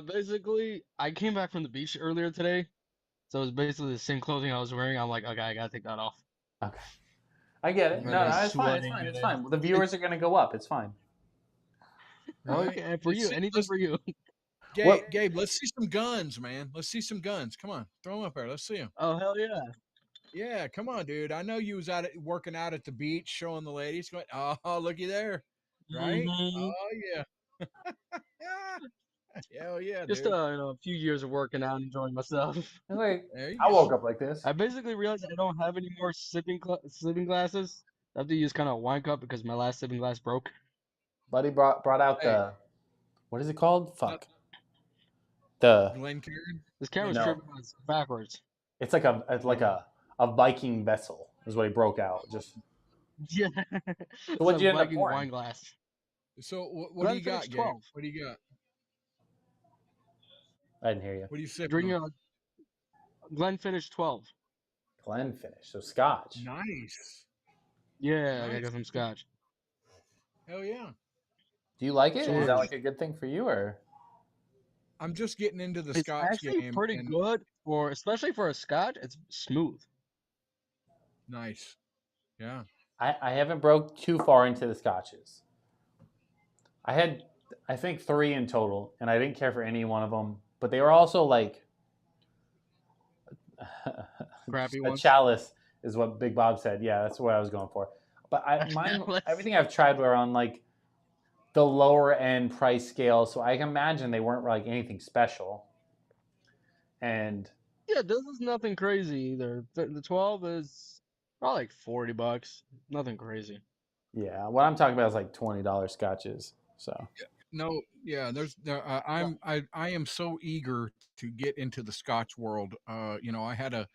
Basically, I came back from the beach earlier today, so it was basically the same clothing I was wearing. I'm like, okay, I gotta take that off. Okay. I get You it. I've No, gotta been no, it's fine. It's sweating fine. It's and fine. The viewers are going to go up. It's fine. right. okay, for you, anything for you. What? Gabe, let's see some guns, man. Let's see some guns. Come on, throw them up there. Let's see them. Oh hell yeah! Yeah, come on, dude. I know you was working out at the beach, showing the ladies. Going, oh, looky there, right? hmm Oh yeah, hell yeah, Just dude. a few years of working out, enjoying myself. Like, There you I woke go. up like this. I basically realized I don't have any more sipping glasses. I have to use kind of a wine cup because my last sipping glass broke. Buddy brought out Hey, the, what is it called? not Fuck. The, Glencairn. This camera's no. tripping us backwards. It's like a Viking vessel is what he broke out. Just, Yeah, so it's what'd a you end up Viking pouring? wine glass. So what do you Glenfiddich got, Gabe? 12. What do you got? I didn't hear you. What are you sipping Drinking on? a Glenfiddich 12. Glenfiddich. So scotch. Nice, Yeah, I nice. got some scotch. Hell yeah. Do you like it? So Is Yeah. that like a good thing for you or? I'm just getting into the It's Scotch actually game, pretty and good for, especially for a scotch. It's smooth. nice. Yeah. I haven't broke too far into the scotches. I had, I think 3 in total, and I didn't care for any one of them. But they were also like Crappy a ones. chalice is what Big Bob said. Yeah, that's what I was going for. But everything I've tried were on like the lower end price scale, so I can imagine they weren't like anything special. And Yeah, this is nothing crazy either. The 12 is probably like $40. Nothing crazy. yeah, what I'm talking about is like $20 scotches. So No, yeah, I am so eager to get into the Scotch world. I had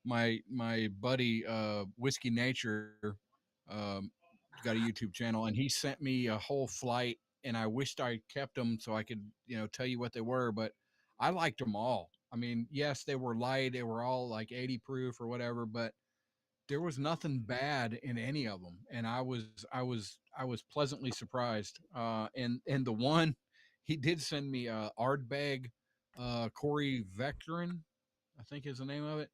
my buddy Whiskey Nature um got a YouTube channel, and he sent me a whole flight, and I wished I kept them so I could, tell you what they were, but I liked them all. I mean, yes, they were light, they were all like 80 proof or whatever, but there was nothing bad in any of them, and I was pleasantly surprised. And the one he did send me Ardbeg, Corey Vectorin, I think is the name of it,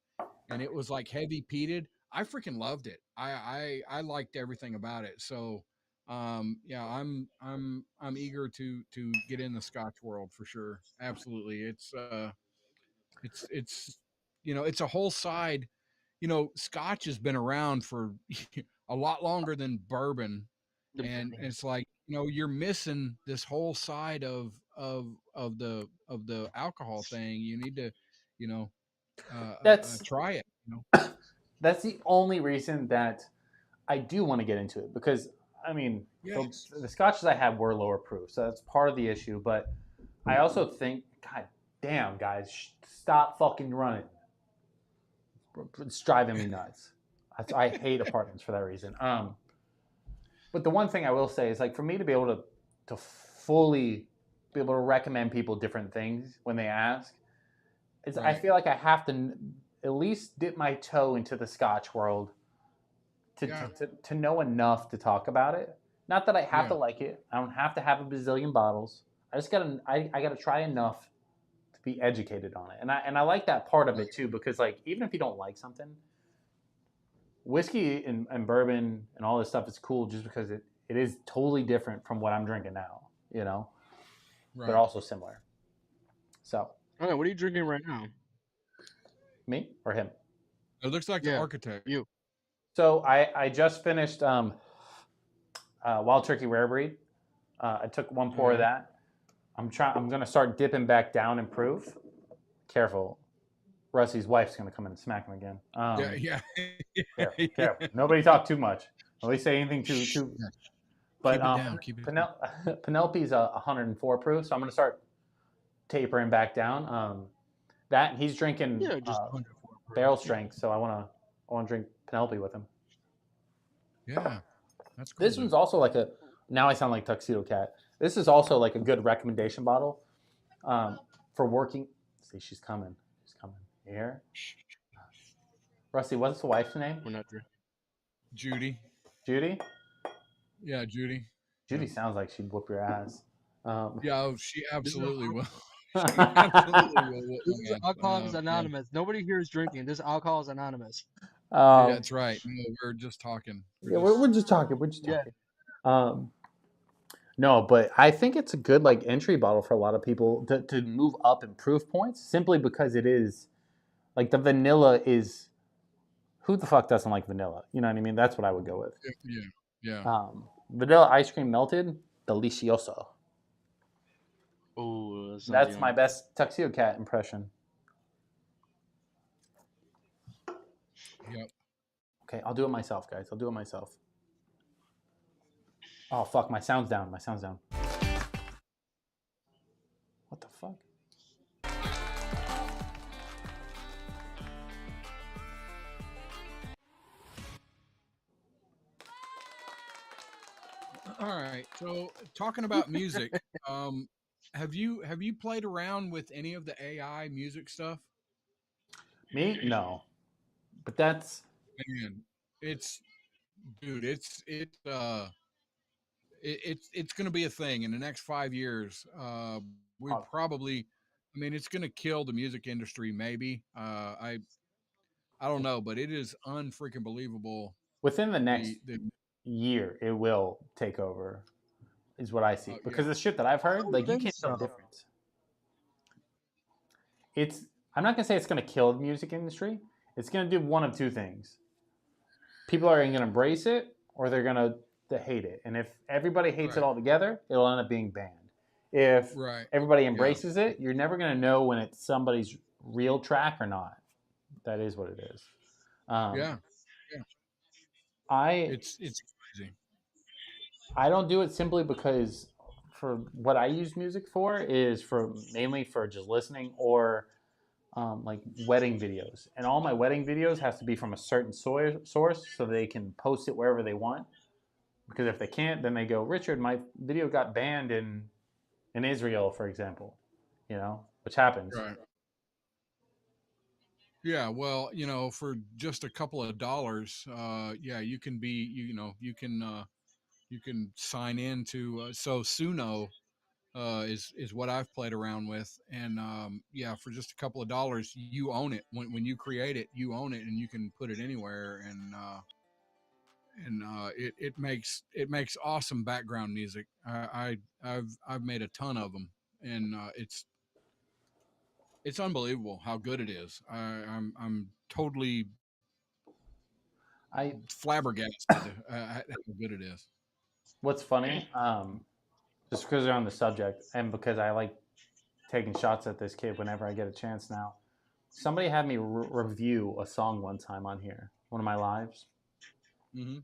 and it was like heavy peated. I freaking loved it. I liked everything about it. So yeah, I'm eager to get in the Scotch world for sure. Absolutely, it's it's a whole side. Scotch has been around for a lot longer than bourbon, and Depending. it's like, you're missing this whole side of the alcohol thing. You need to, you know, that's try it. that's the only reason that I do want to get into it because I mean Yes, the scotches I had were lower proof, so that's part of the issue. But I also think, God damn, guys, stop fucking running. It's driving me nuts. I hate apartments for that reason. But the one thing I will say is like for me to be able to fully be able to recommend people different things when they ask, is I right. feel like I have to at least dip my toe into the Scotch world to know enough to talk about it. Not that I have to like it. I don't have to have a bazillion bottles. I just gotta I gotta try enough to be educated on it. And I like that part of it too, because like even if you don't like something, whiskey and bourbon and all this stuff is cool just because it is totally different from what I'm drinking now, you know? Right. But also similar. So Okay, what are you drinking right now? me or him? It looks like the Yeah, architect. you. So I just finished Wild Turkey Rare Breed. I took one pour of that. I'm gonna start dipping back down and proof. Careful, Rusty's wife's gonna come in and smack him again. Yeah. Careful. Nobody talk too much. Nobody say anything too. But Keep it down. Keep it down. Penelope's a 104 proof, so I'm gonna start tapering back down. That and he's drinking Yeah, just 104 barrel strength, so I wanna drink Penelope with him. Yeah, that's cool. This one's also like a. Now I sound like Tuxedo Cat. This is also like a good recommendation bottle for working. See, she's coming. She's coming. You hear? Rusty, what's the wife's name? We're not drinking. Judy. Judy? Yeah, Judy. Judy sounds like she'd whoop your ass. Yeah, she absolutely will. This is Alcoholics Anonymous. Nobody here is drinking. This is Alcoholics Anonymous. That's right. No, we're just talking. We're just talking. We're just talking. No, but I think it's a good like entry bottle for a lot of people to move up in proof points simply because it is like the vanilla is. Who the fuck doesn't like vanilla? You know what I mean? That's what I would go with. Yeah. Vanilla ice cream melted, delicioso. Oh, that's my best Tuxedo Cat impression. Yep. Okay, I'll do it myself, guys. I'll do it myself. Oh fuck, my sound's down. My sound's down. What the fuck? All right. So talking about music, have you played around with any of the AI music stuff? Me? No. But that's Man, it's going to be a thing in the next 5 years. We probably, I mean, it's going to kill the music industry. Maybe I don't know, but it is unfreaking believable. Within the next year, it will take over, is what I see. Because the shit that I've heard, like you can't tell the difference. I'm not gonna say it's gonna kill the music industry. It's gonna do one of two things. People are gonna embrace it, or they're gonna hate it. And if everybody hates it all together, it'll end up being banned. If everybody embraces it, you're never gonna know when it's somebody's real track or not. That is what it is. It's crazy. I don't do it simply because for what I use music for is mainly for just listening or like wedding videos. And all my wedding videos has to be from a certain source so they can post it wherever they want. Because if they can't, then they go, Richard, my video got banned in Israel, for example, which happens. Right. Yeah, well, for just a couple of dollars, you can you can sign into so Suno is what I've played around with, and for just a couple of dollars, you own it. When you create it, you own it, and you can put it anywhere, and it makes awesome background music. I've made a ton of them, and it's unbelievable how good it is. I'm totally flabbergasted how good it is. What's funny, just because they're on the subject, and because I like taking shots at this kid whenever I get a chance now. Somebody had me review a song one time on here, one of my lives. Mm-hmm.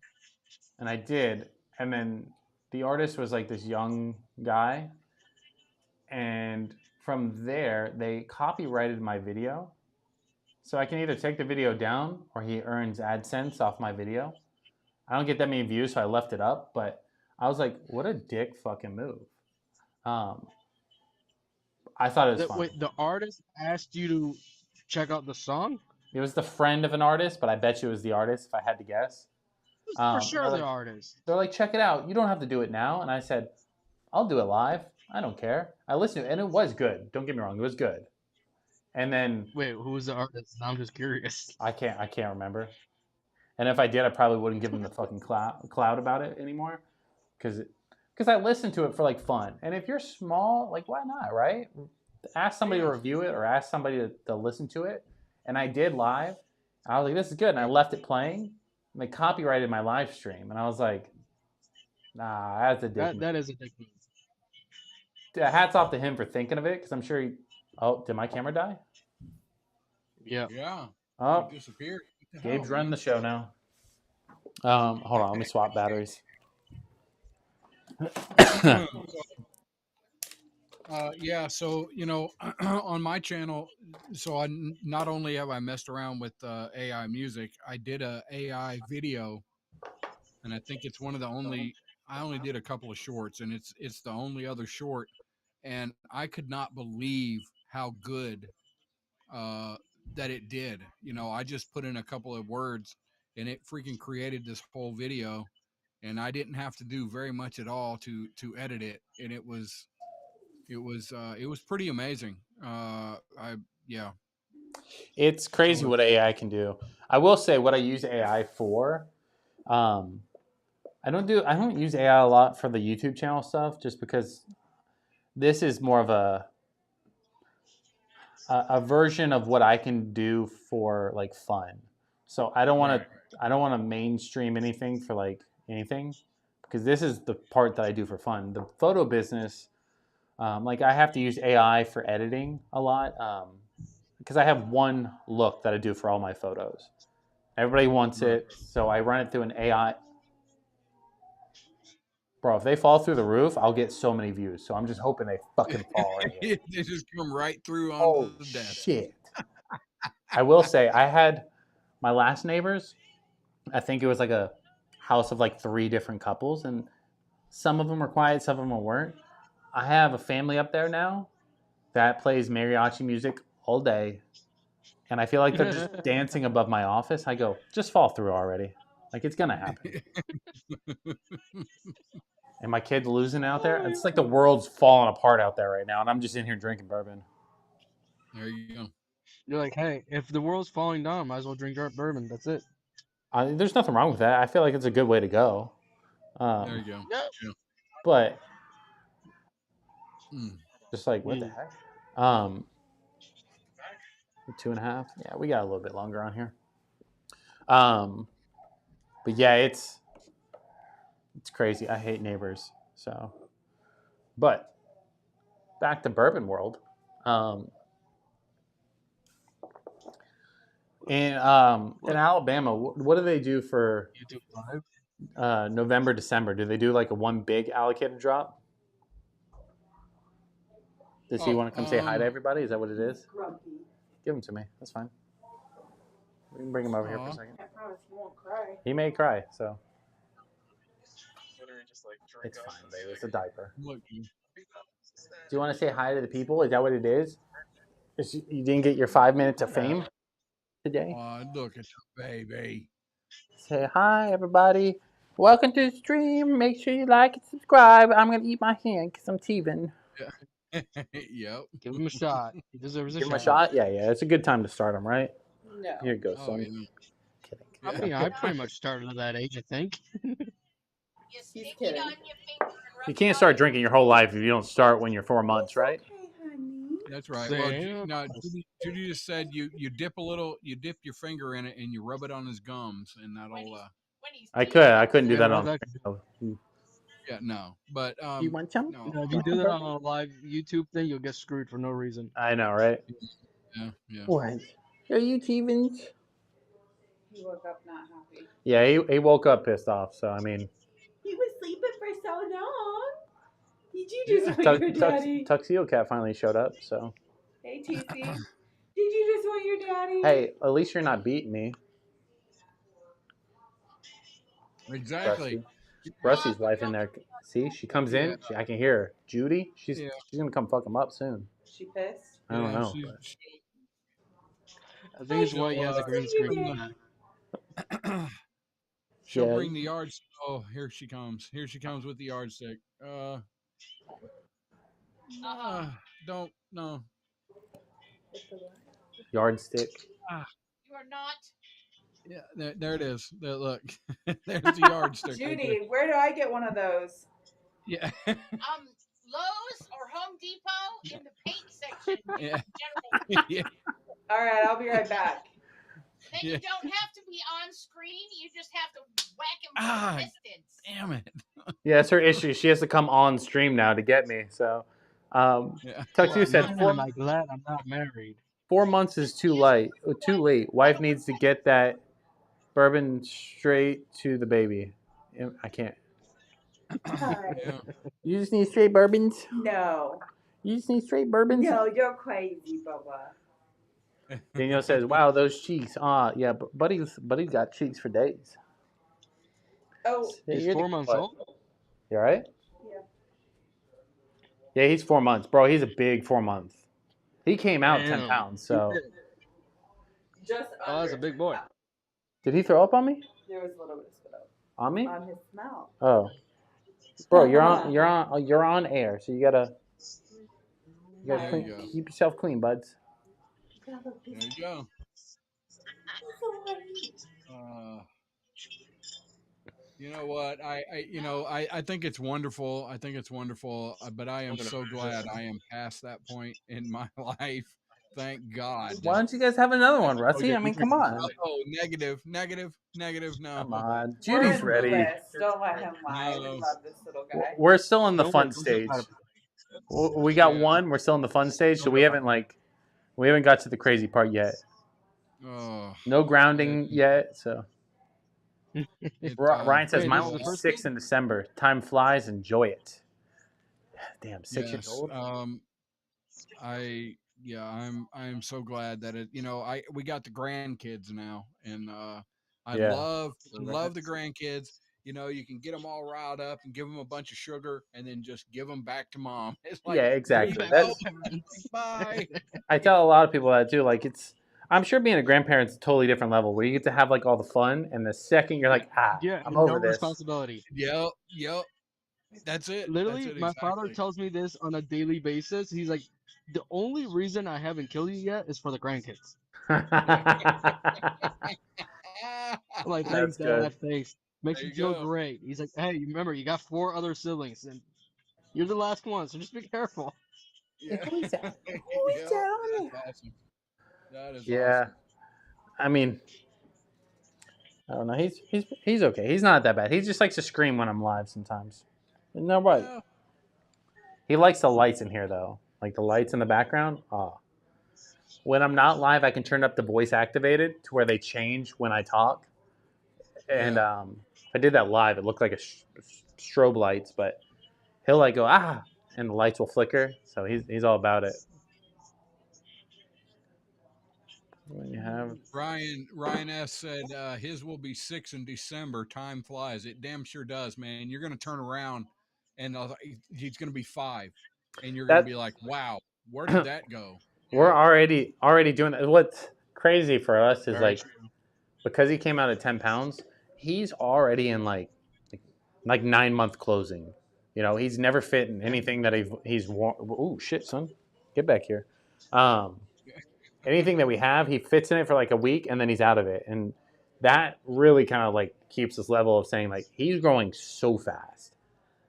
And I did. And then the artist was like this young guy. And from there, they copyrighted my video. So I can either take the video down or he earns AdSense off my video. I don't get that many views, so I left it up. But I was like, what a dick fucking move. I thought it was fun. Wait, the artist asked you to check out the song? It was the friend of an artist, but I bet you it was the artist if I had to guess. For And sure, they're the like, artist. check it out. You don't have to do it now. And I said, I'll do it live. I don't care. I listened to it, and it was good. Don't get me wrong, it was good. And then Wait, who was the artist? I'm just curious. I can't remember. And if I did, I probably wouldn't give them the fucking cloud about it anymore, because I listened to it for like fun. And if you're small, like why not, right? Ask somebody to review it or ask somebody to listen to it. And I did live. I was like, this is good. And I left it playing. And they copyrighted my live stream. And I was like, nah, that's a dick. That is a dick move. Hats off to him for thinking of it, because I'm sure he. Oh, did my camera die? Yeah. Yeah. Oh, It disappeared. What the Gabe's hell, running man? the show now. Hold on, let me swap batteries. Yeah, so on my channel, so not only have I messed around with AI music, I did a AI video, and I think it's one of the only. I only did a couple of shorts, and it's the only other short, and I could not believe how good that it did. I just put in a couple of words, and it freaking created this whole video, and I didn't have to do very much at all to edit it, and it was pretty amazing. Yeah. It's crazy So what AI can do. I will say what I use AI for. Um, I don't use AI a lot for the YouTube channel stuff, just because this is more of a version of what I can do for like fun. So I don't want to mainstream anything for like anything, because this is the part that I do for fun. The photo business, like I have to use AI for editing a lot, because I have one look that I do for all my photos. Everybody wants Right. it, so I run it through an AI. Bro, if they fall through the roof, I'll get so many views. So I'm just hoping they fucking fall right here. They just come right through onto Oh the desk. shit! I will say I had my last neighbors. I think it was like a house of like 3 different couples, and some of them were quiet, some of them weren't. I have a family up there now that plays mariachi music all day, and I feel like they're just dancing above my office. I go, just fall through already. Like it's gonna happen. And my kid's losing out there. It's like the world's falling apart out there right now, and I'm just in here drinking bourbon. There you go. You're like, hey, if the world's falling down, might as well drink your bourbon. That's it. There's nothing wrong with that. I feel like it's a good way to go. There you go. Yeah. Yeah. But Mm. just like what the heck? 2.5. Yeah, we got a little bit longer on here. But yeah, it's crazy. I hate neighbors. So, but back to Bourbon World. In Alabama, what do they do for YouTube Live. November, December? Do they do like a one big allocated drop? Does he want to come say hi to everybody? Is that what it is? Give him to me. That's fine. We can bring him over here for a second. I promise he won't cry. He may cry, so it's fine, baby. It's a diaper. Look, Do you want to say hi to the people? Is that what it is? You didn't get your 5 minutes of fame today? look at the baby. Say hi, everybody. Welcome to the stream. Make sure you like and subscribe. I'm going to eat my hand because I'm teething. Yep. Give him a shot. He deserves a Give shot. him a shot? Yeah. It's a good time to start him, right? No. Here you go, Oh, son. yeah. Kidding. I mean, I pretty much started at that age, I think. You stick it on your finger and rub You it can't on start your drinking your whole life if you don't start when you're 4 months, right? Okay, honey. That's right. Same. Well, no, Judy just said you dip your finger in it and you rub it on his gums, and that'll. When he's I teething. couldn't do Yeah, that well, on. that- Yeah, no, but You want some? no. if you do that on a live YouTube thing, you'll get screwed for no reason. I know, right? Yeah. What? Are you teething? He woke up not happy. Yeah, he woke up pissed off. So I mean, He was sleeping for so long. Did you just want your daddy? Tuxedo Cat finally showed up. So Hey, TC. Did you just want your daddy? hey, at least you're not beating me. Exactly. Rusty's wife in there. See, she comes in. I can hear her. Judy, she's gonna come fuck him up soon. She pissed. I don't know. She, I think it's So, why he has a green screen in the back. she'll Yeah. bring the yardstick. Oh, here she comes. Here she comes with the yardstick. Don't no. Yardstick. You are not. Yeah, there it is. Look, there's the yardstick. Judy, where do I get one of those? Yeah. Lowe's or Home Depot in the paint section. Yeah. General. Yeah. All right, I'll be right back. Then Yeah. you don't have to be on screen. You just have to whack him from Ah, a distance. Damn it. Yeah, that's her issue. She has to come on stream now to get me. So, Yeah. Tuxedo said Man, four, am I glad I'm not married. 4 months is too late. Too late. Wife needs to get that bourbon straight to the baby. I can't. Hi. Yeah. You just need straight bourbons. No. You just need straight bourbons. No, you're crazy, Bubba. Daniel says, "Wow, those cheeks. Yeah, but buddy's got cheeks for days." Oh, He's You're the 4 months what? old. You all right? yeah. Yeah, he's 4 months, bro. He's a big 4 months. He came out 10 Damn. pounds. So Just Oh, that's a big boy. did he throw up on me? There was a little bit of spit out On me? on his mouth. Oh, bro, you're on air, so you gotta There clean, you go. keep yourself clean, buds. There you go. You know what? I think it's wonderful. I think it's wonderful. But I am so glad I am past that point in my life. Thank God. Why don't you guys have another one, Rusty? Okay, I mean, come on. Oh, negative. No. Come on. We're Judy's in ready. Bliss. Don't let him lie. No. We love this little guy. We're still in the Don't fun worry, don't stage. feel bad We got Yeah. one. We're still in the fun stage, so we haven't got to the crazy part yet. Oh, No grounding yet. So Ryan says Wait, mine this is will the be first 6 in December. Time flies. Enjoy it. Damn, 6 years yes. old. I'm so glad that we got the grandkids now, and I Yeah. love the grandkids. You can get them all riled up and give them a bunch of sugar, and then just give them back to mom. It's like, Yeah, here exactly. you go. Bye. I tell a lot of people that too. Like I'm sure being a grandparent's a totally different level where you get to have like all the fun, and the second you're like, Yeah, I'm no over this. responsibility. Yep. That's it. Literally, That's it, my father exactly. tells me this on a daily basis. He's like, the only reason I haven't killed you yet is for the grandkids. I'm like, thanks, That's good. Dad. Thanks. Makes There me you feel go. great. He's like, hey, remember, you got 4 other siblings, and you're the last one, so just be careful. Yeah. Who is that? Yep, Who's that on that's awesome. That is Yeah. awesome. I mean, I don't know. He's okay. He's not that bad. He just likes to scream when I'm live sometimes. Isn't that right? Yeah. He likes the lights in here though, like the lights in the background. When I'm not live, I can turn up the voice activated to where they change when I talk. And if I did that live, it looked like a strobe lights, but he'll like go and the lights will flicker. So he's all about it. When you have Ryan S said his will be 6 in December. Time flies. It damn sure does, man. You're gonna turn around, and he's gonna be 5, and you're gonna be like, "Wow, where did that go?" We're already doing that. What's crazy for us is Very like true. because he came out at 10 pounds, he's already in like 9-month closing. He's never fit in anything that he's worn. Ooh, shit, son, get back here. Anything that we have, he fits in it for like a week and then he's out of it, and that really kind of like keeps this level of saying like he's growing so fast.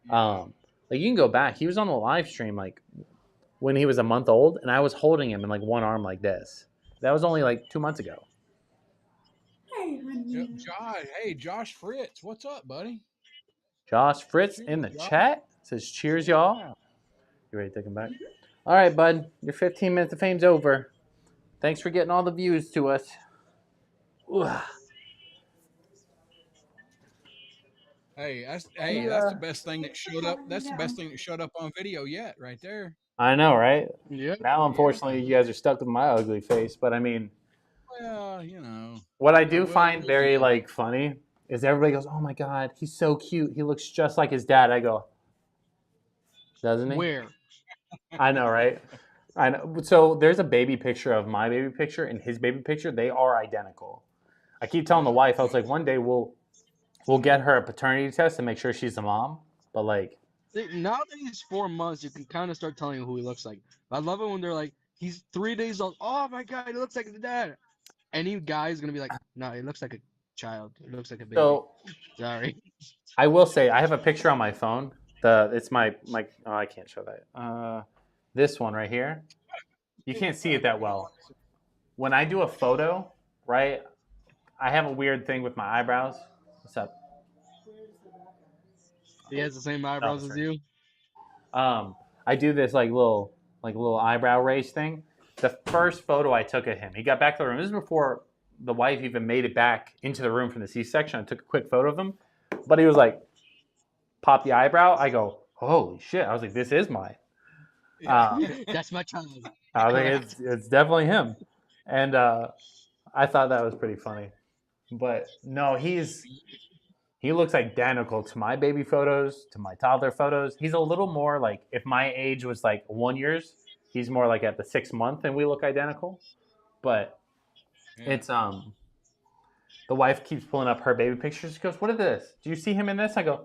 Like you can go back. He was on the live stream like when he was a month old, and I was holding him in like one arm like this. That was only like 2 months ago. Hey, honey. Yep, Josh Fritz, what's up, buddy? Josh Fritz in the chat says, "Cheers, y'all." You ready to take him back? All right, bud. Your 15 minutes of fame's over. Thanks for getting all the views to us. Hey, that's the best thing that showed up. That's the best thing that showed up on video yet, right there. I know, right? Yeah. Now, unfortunately, you guys are stuck with my ugly face. But I mean, Well, what I do find very like funny is everybody goes, "Oh my God, he's so cute. He looks just like his dad." I go, "Doesn't he?" Where? I know, right? I know. So there's a baby picture of my baby picture and his baby picture. They are identical. I keep telling the wife, I was like, one day we'll get her a paternity test and make sure she's the mom. But like, Now that he's 4 months, you can kind of start telling who he looks like. I love it when they're like, he's 3 days old. Oh my god, he looks like the dad. Any guy's gonna be like, no, he looks like a child. He looks like a baby. so Sorry. I will say I have a picture on my phone. It's my oh, I can't show that. This one right here. You can't see it that well. When I do a photo, right? I have a weird thing with my eyebrows. What's up? He has the same eyebrows as sorry. you. I do this little eyebrow raise thing. The first photo I took of him, he got back to the room. This is before the wife even made it back into the room from the C-section. I took a quick photo of him, but he was like, pop the eyebrow. I go, holy shit! I was like, this is mine. That's my child. I was like, it's definitely him, and I thought that was pretty funny. But no, he looks identical to my baby photos, to my toddler photos. He's a little more like, if my age was like 1 year, he's more like at the 6 month and we look identical. But it's the wife keeps pulling up her baby pictures. She goes, what is this? Do you see him in this? I go,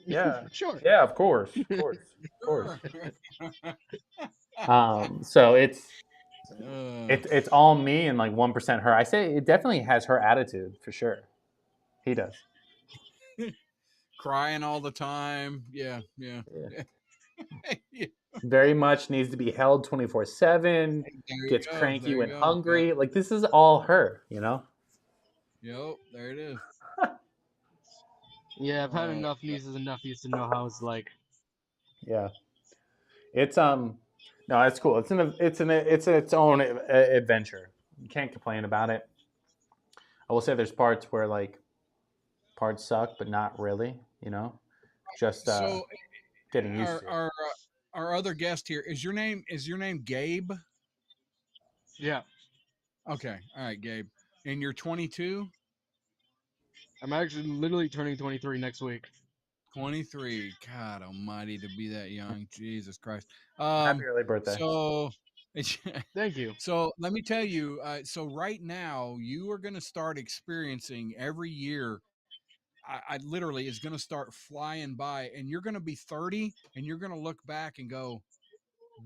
yeah. Sure. Yeah, of course. So it's all me and like 1% her. I say it definitely has her attitude for sure. He does. Crying all the time. Yeah. Very much needs to be held 24/7. Gets cranky when hungry. Yep. Like this is all her, you know. Yep, there it is. Yeah, I've had enough nieces and nephews to know how it's like. Yeah, it's no, it's cool. It's its own adventure. You can't complain about it. I will say there's parts where like parts suck, but not really. You know, just so getting used to it. Our other guest here is your name Gabe? Yeah. Okay. All right, Gabe. And you're 22? I'm actually literally turning 23 next week. 23. God almighty, to be that young. Jesus Christ. Happy early birthday. So thank you. So let me tell you, so right now you are going to start experiencing every year. I literally is going to start flying by, and you're going to be 30, and you're going to look back and go,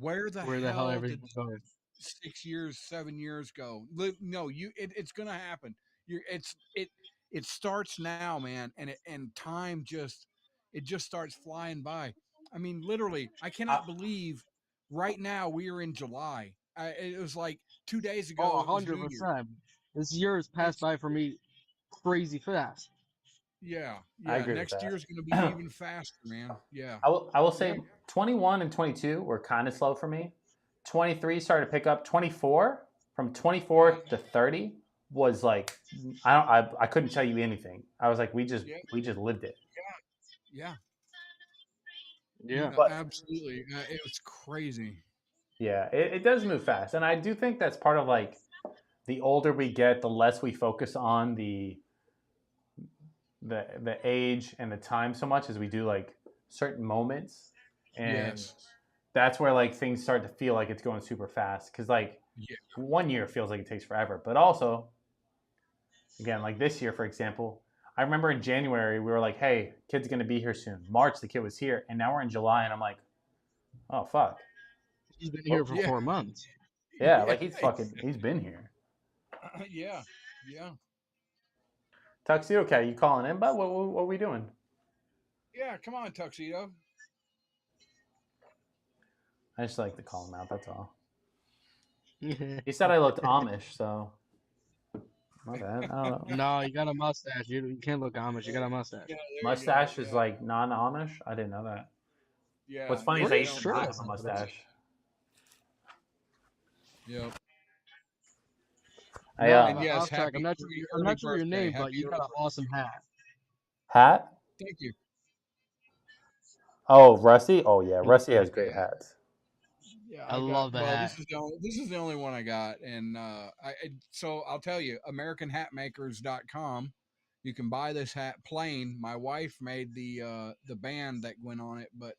where the hell everything did goes? 6 years, 7 years go? No, it's going to happen. It starts now, man, and time just starts flying by. I mean, literally, I cannot believe right now we are in July. It was like 2 days ago. Oh, It was New Year. 100%. This year has passed by for me crazy fast. Yeah. I agree Next with that. year's going to be even faster, man. Yeah. I will say 21 and 22 were kind of slow for me. 23 started to pick up. 24 from 24 to 30 was like I couldn't tell you anything. I was like we just lived it. Yeah. But, absolutely. It was crazy. Yeah, it does move fast, and I do think that's part of like the older we get, the less we focus on the age and the time so much as we do like certain moments, and that's where like things start to feel like it's going super fast because like 1 year feels like it takes forever, but also again like this year for example, I remember in January we were like, hey, kid's gonna be here soon. March the kid was here, and now we're in July and I'm like, oh fuck, he's been here for 4 months. Yeah, like he's been here. Yeah. Tuxedo Cat, you calling in, bud? What are we doing? Yeah, come on, Tuxedo. I just like to call him out, that's all. He said I looked Amish, so my bad. I don't know. No, you got a mustache. You can't look Amish. You got a mustache. Mustache is like non-Amish? I didn't know that. Yeah. What's funny is I used to have a mustache. Yep. Yes, I'm not sure your name, but you got an awesome hat. Hat? Thank you. Oh, Rusty? Oh yeah, Rusty has great hats. Yeah, I love the hat. This is the only one I got, and so I'll tell you, AmericanHatmakers.com. You can buy this hat plain. My wife made the band that went on it, but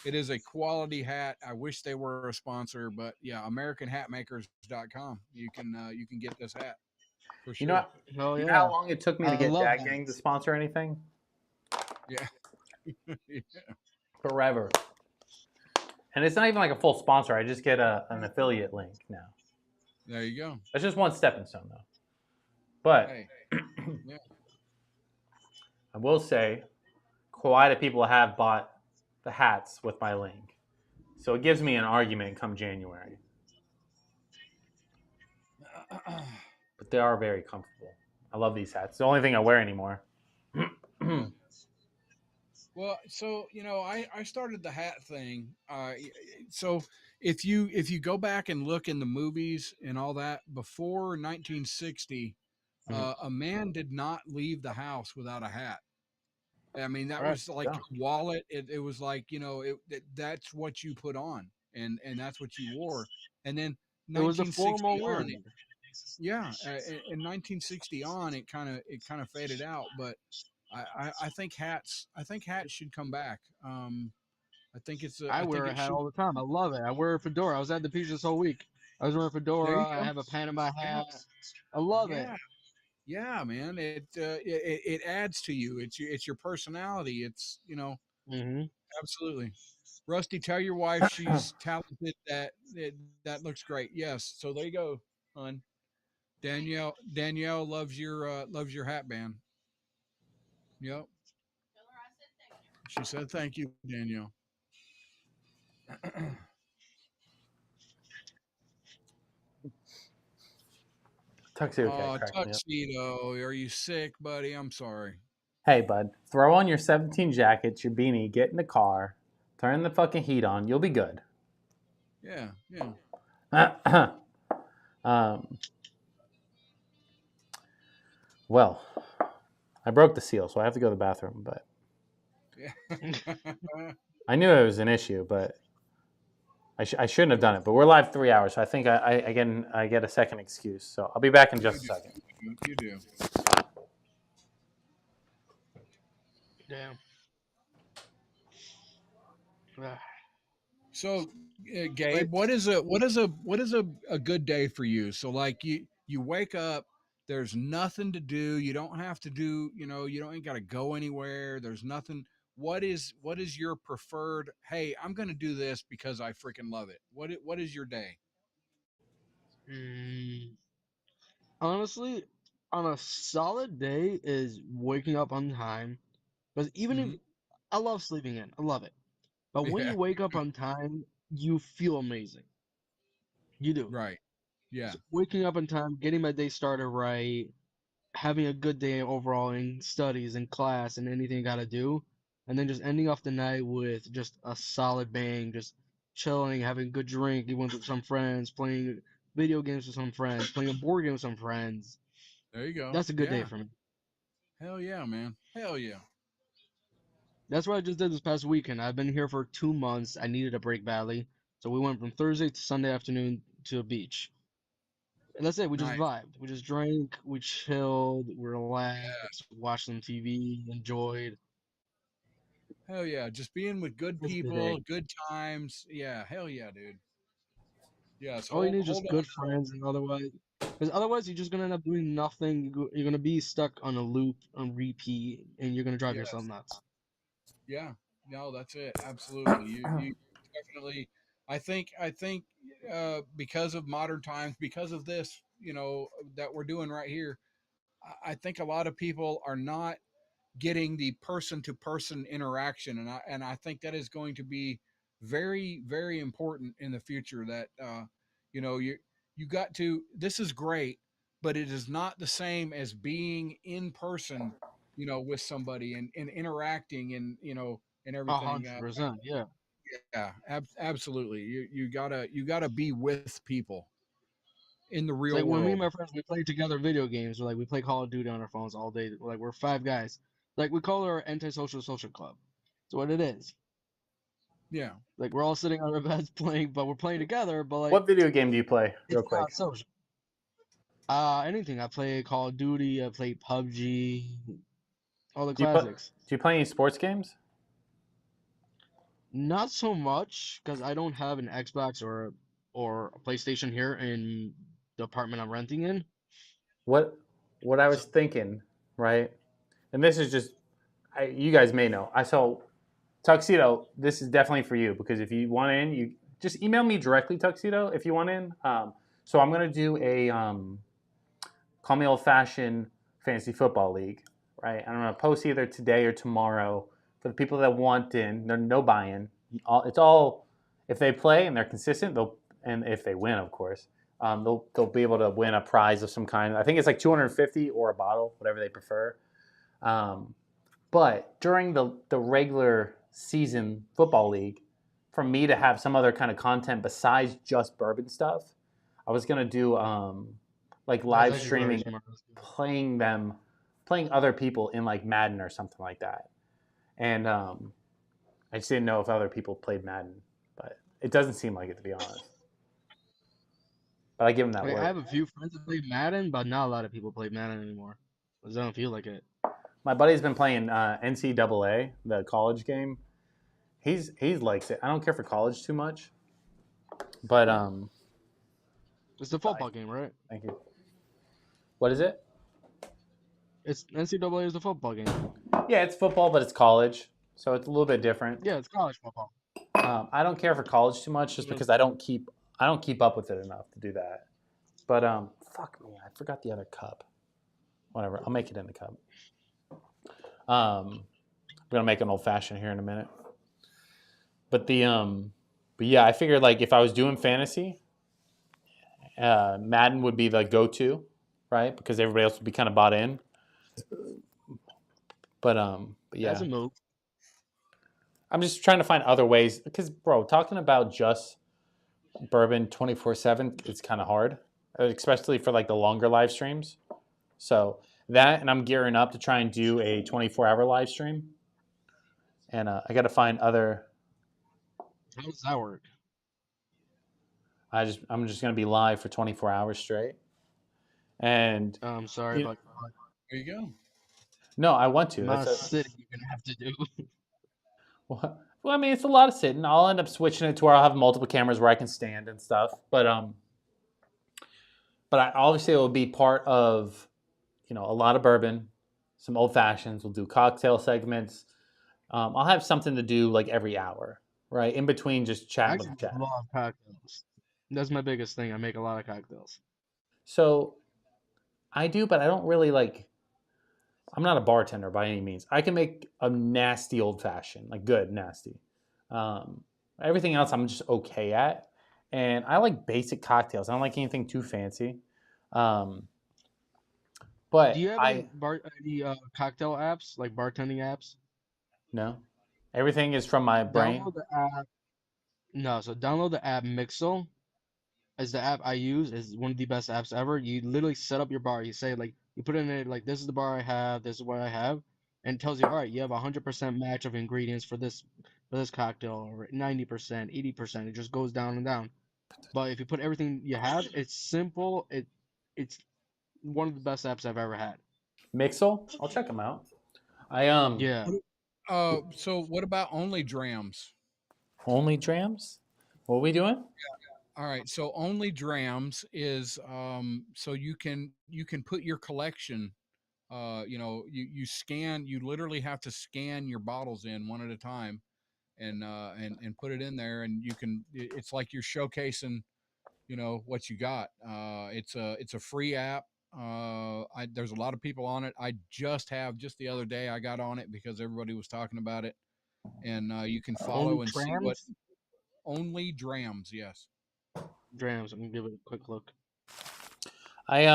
It is a quality hat. I wish they were a sponsor, but yeah, AmericanHatmakers.com. You can get this hat for You know, sure. Hell you know how yeah. long it took me to I get love Dad Gang to hats. sponsor anything? Yeah. Yeah. Forever. And it's not even like a full sponsor. I just get an affiliate link now. There you go. That's just one stepping stone, though. But Hey. Yeah. I will say, quite a people have bought the hats with my link. So it gives me an argument come January. But they are very comfortable. I love these hats. The only thing I wear anymore. Yeah. Well, so I started the hat thing. So if you go back and look in the movies and all that before 1960, a man did not leave the house without a hat. I mean, that Right. was like Yeah. your wallet. It was like that's what you put on, and that's what you wore. And then It was a 1960 formal on, wearing. yeah, in 1960 on, it kind of faded out. But I think hats should come back. I think I I think wear a it hat should. all the time. I love it. I wear a fedora. I was at the beach this whole week. I was wearing a There fedora. you I go. have a Panama Yeah, hat. I love it. yeah, yeah, man. It adds to you. It's your personality. Hmm. Absolutely. Rusty, tell your wife she's talented. That looks great. Yes. So there you go, hon. Danielle loves your hat band. Yep. She said thank you, Danielle. Tuxedo cat Oh, cracked me up. tuxedo. Are you sick, buddy? I'm sorry. Hey, bud, throw on your 17 jackets, your beanie, get in the car, turn the fucking heat on. You'll be good. Yeah, yeah. um, well, I broke the seal, so I have to go to the bathroom. But Yeah. I knew it was an issue, but I shouldn't have done it. But we're live 3 hours, so I think I get a second excuse. So I'll be back in You just a do. second. You do. Damn. So, Wait. Gabe, what is a good day for you? So, like you wake up, there's nothing to do. You don't have to do. You don't ain't got to go anywhere. There's nothing. What is your preferred? Hey, I'm gonna do this because I freaking love it. What is your day? Mm, honestly, on a solid day is waking up on time. Because even if Hmm. I love sleeping in, I love it. But when Yeah. you wake up on time, you feel amazing. You do. Right. Yeah. So waking up on time, getting my day started right, having a good day overall in studies and class and anything you gotta do, and then just ending off the night with just a solid bang, just chilling, having a good drink, even with some friends, playing video games with some friends, playing a board game with some friends. There you go. That's a good day Yeah. for me. Hell yeah, man. Hell yeah. That's what I just did this past weekend. I've been here for 2 months. I needed a break badly. So we went from Thursday to Sunday afternoon to a beach. And that's it. We just Nice. vibed. We just drank, we chilled, we relaxed, watched some TV, enjoyed. Hell yeah. Just being with good That's a good people, day. good times. Yeah. Hell yeah, dude. Yes. All you Hold need is hold just on. good friends, and otherwise, because otherwise you're just gonna end up doing nothing. You're gonna be stuck on a loop, on repeat, and you're gonna drive yourself Yes. nuts. Yeah. No, that's it. Absolutely. You definitely. I think because of modern times, because of this, that we're doing right here, I think a lot of people are not getting the person to person interaction, and I think that is going to be very very important in the future. That you got to. This is great, but it is not the same as being in person, with somebody and interacting and A everything. hundred percent, yeah. Yeah, absolutely. You gotta be with people in the It's real like when me and world. my friends we play together video games, or like we play Call of Duty on our phones all day. Like we're five guys. Like we call it our antisocial social club. That's what it is. Yeah. Like we're all sitting on our beds playing, but we're playing together. But like What video game do you play, real it's quick? not social. Anything. I play Call of Duty. I play PUBG. All the Do you, classics. do you play any sports games? Not so much because I don't have an Xbox or a PlayStation here in the apartment I'm renting in. What I So was thinking, right? And this is just, you guys may know. I saw Tuxedo. This is definitely for you because if you want in, you just email me directly, Tuxedo, if you want in. So I'm gonna do a call me old fashioned fantasy football league, right? And I'm gonna post either today or tomorrow for the people that want in. No buy-in. It's all if they play and they're consistent. They'll and if they win, of course, they'll be able to win a prize of some kind. I think it's like 250 or a bottle, whatever they prefer. Um, but during the regular season football league, for me to have some other kind of content besides just bourbon stuff, I was gonna do like that's live actually very streaming, smart. playing other people in like Madden or something like that. And I just didn't know if other people played Madden, but it doesn't seem like it to be honest. But I give them that I word. have a few friends that play Madden, but not a lot of people play Madden anymore. 'Cause I don't feel like it. My buddy's been playing NCAA, the college game. He likes it. I don't care for college too much, but It's the sorry, football game, right? thank you. What is it? It's NCAA is the football game. Yeah, it's football, but it's college, so it's a little bit different. Yeah, it's college football. I don't care for college too much, just because I don't keep up with it enough to do that. But fuck me, I forgot the other cup. Whatever, I'll make it in the cup. We're gonna make an old fashioned here in a minute. But but yeah, I figured like if I was doing fantasy, Madden would be the go-to, right? Because everybody else would be kind of bought in. But yeah, That's a move. I'm just trying to find other ways because, bro, talking about just bourbon 24/7 is kind of hard, especially for like the longer live streams. So that, and I'm gearing up to try and do a 24-hour live stream, and I got to find other. How does that work? I'm just gonna be live for 24 hours straight, and I'm sorry, you, but There you go. no, I want to. amount That's of a sitting you're gonna have to do. well, I mean, it's a lot of sitting. I'll end up switching it to where I'll have multiple cameras where I can stand and stuff. But I, obviously it will be part of, a lot of bourbon, some old fashions. We'll do cocktail segments. I'll have something to do like every hour, right? In between just I chatting with actually the chat. love cocktails. That's my biggest thing. I make a lot of cocktails. So I do, but I don't really like, I'm not a bartender by any means. I can make a nasty old fashioned, like good, nasty. Um, Everything else I'm just okay at. And I like basic cocktails. I don't like anything too fancy. Um, Do but you have any cocktail apps like bartending apps? no, everything is from my brain. Download the app. No, so download the app Mixel. Is the app I use is one of the best apps ever. You literally set up your bar. You say like you put in it like this is the bar I have, this is what I have, and it tells you all right, you have 100% match of ingredients for this cocktail, or 90%, 80%. It just goes down and down. But if you put everything you have, it's simple. It's one of the best apps I've ever had. Mixel, I'll check them out. I Yeah. So what about only drams? only drams. What are we doing? All right, so only drams is so you can put your collection. You literally have to scan your bottles in one at a time, and put it in there, and it's like you're showcasing what you got. It's a free app. There's a lot of people on it. Just the other day I got on it because everybody was talking about it, and you can Only follow and see what trams? only drams. Yes. Drams. I'm gonna give it a quick look. I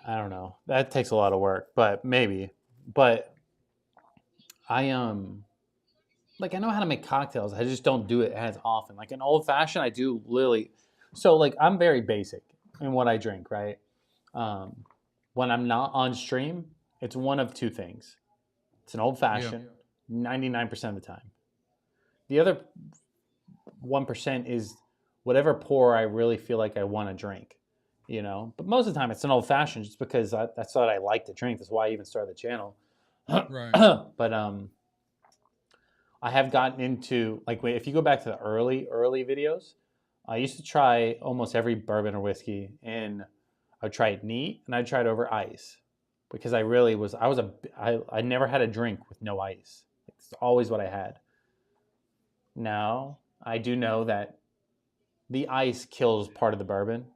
I don't know. That takes a lot of work, but maybe. But I like I know how to make cocktails. I just don't do it as often. Like an old fashioned, I do literally. So like I'm very basic in what I drink, right? Um, when I'm not on stream, it's one of two things. It's an old Yeah. fashioned, 99% of the time. The other 1% is whatever pour I really feel like I want to drink, But most of the time, it's an old fashioned, just because that's what I like to drink. That's why I even started the channel. Right. But I have gotten into if you go back to the early videos, I used to try almost every bourbon or whiskey, and I'd try it neat, and I'd try it over ice, because I never had a drink with no ice. It's always what I had. Now I do know that the ice kills part of the bourbon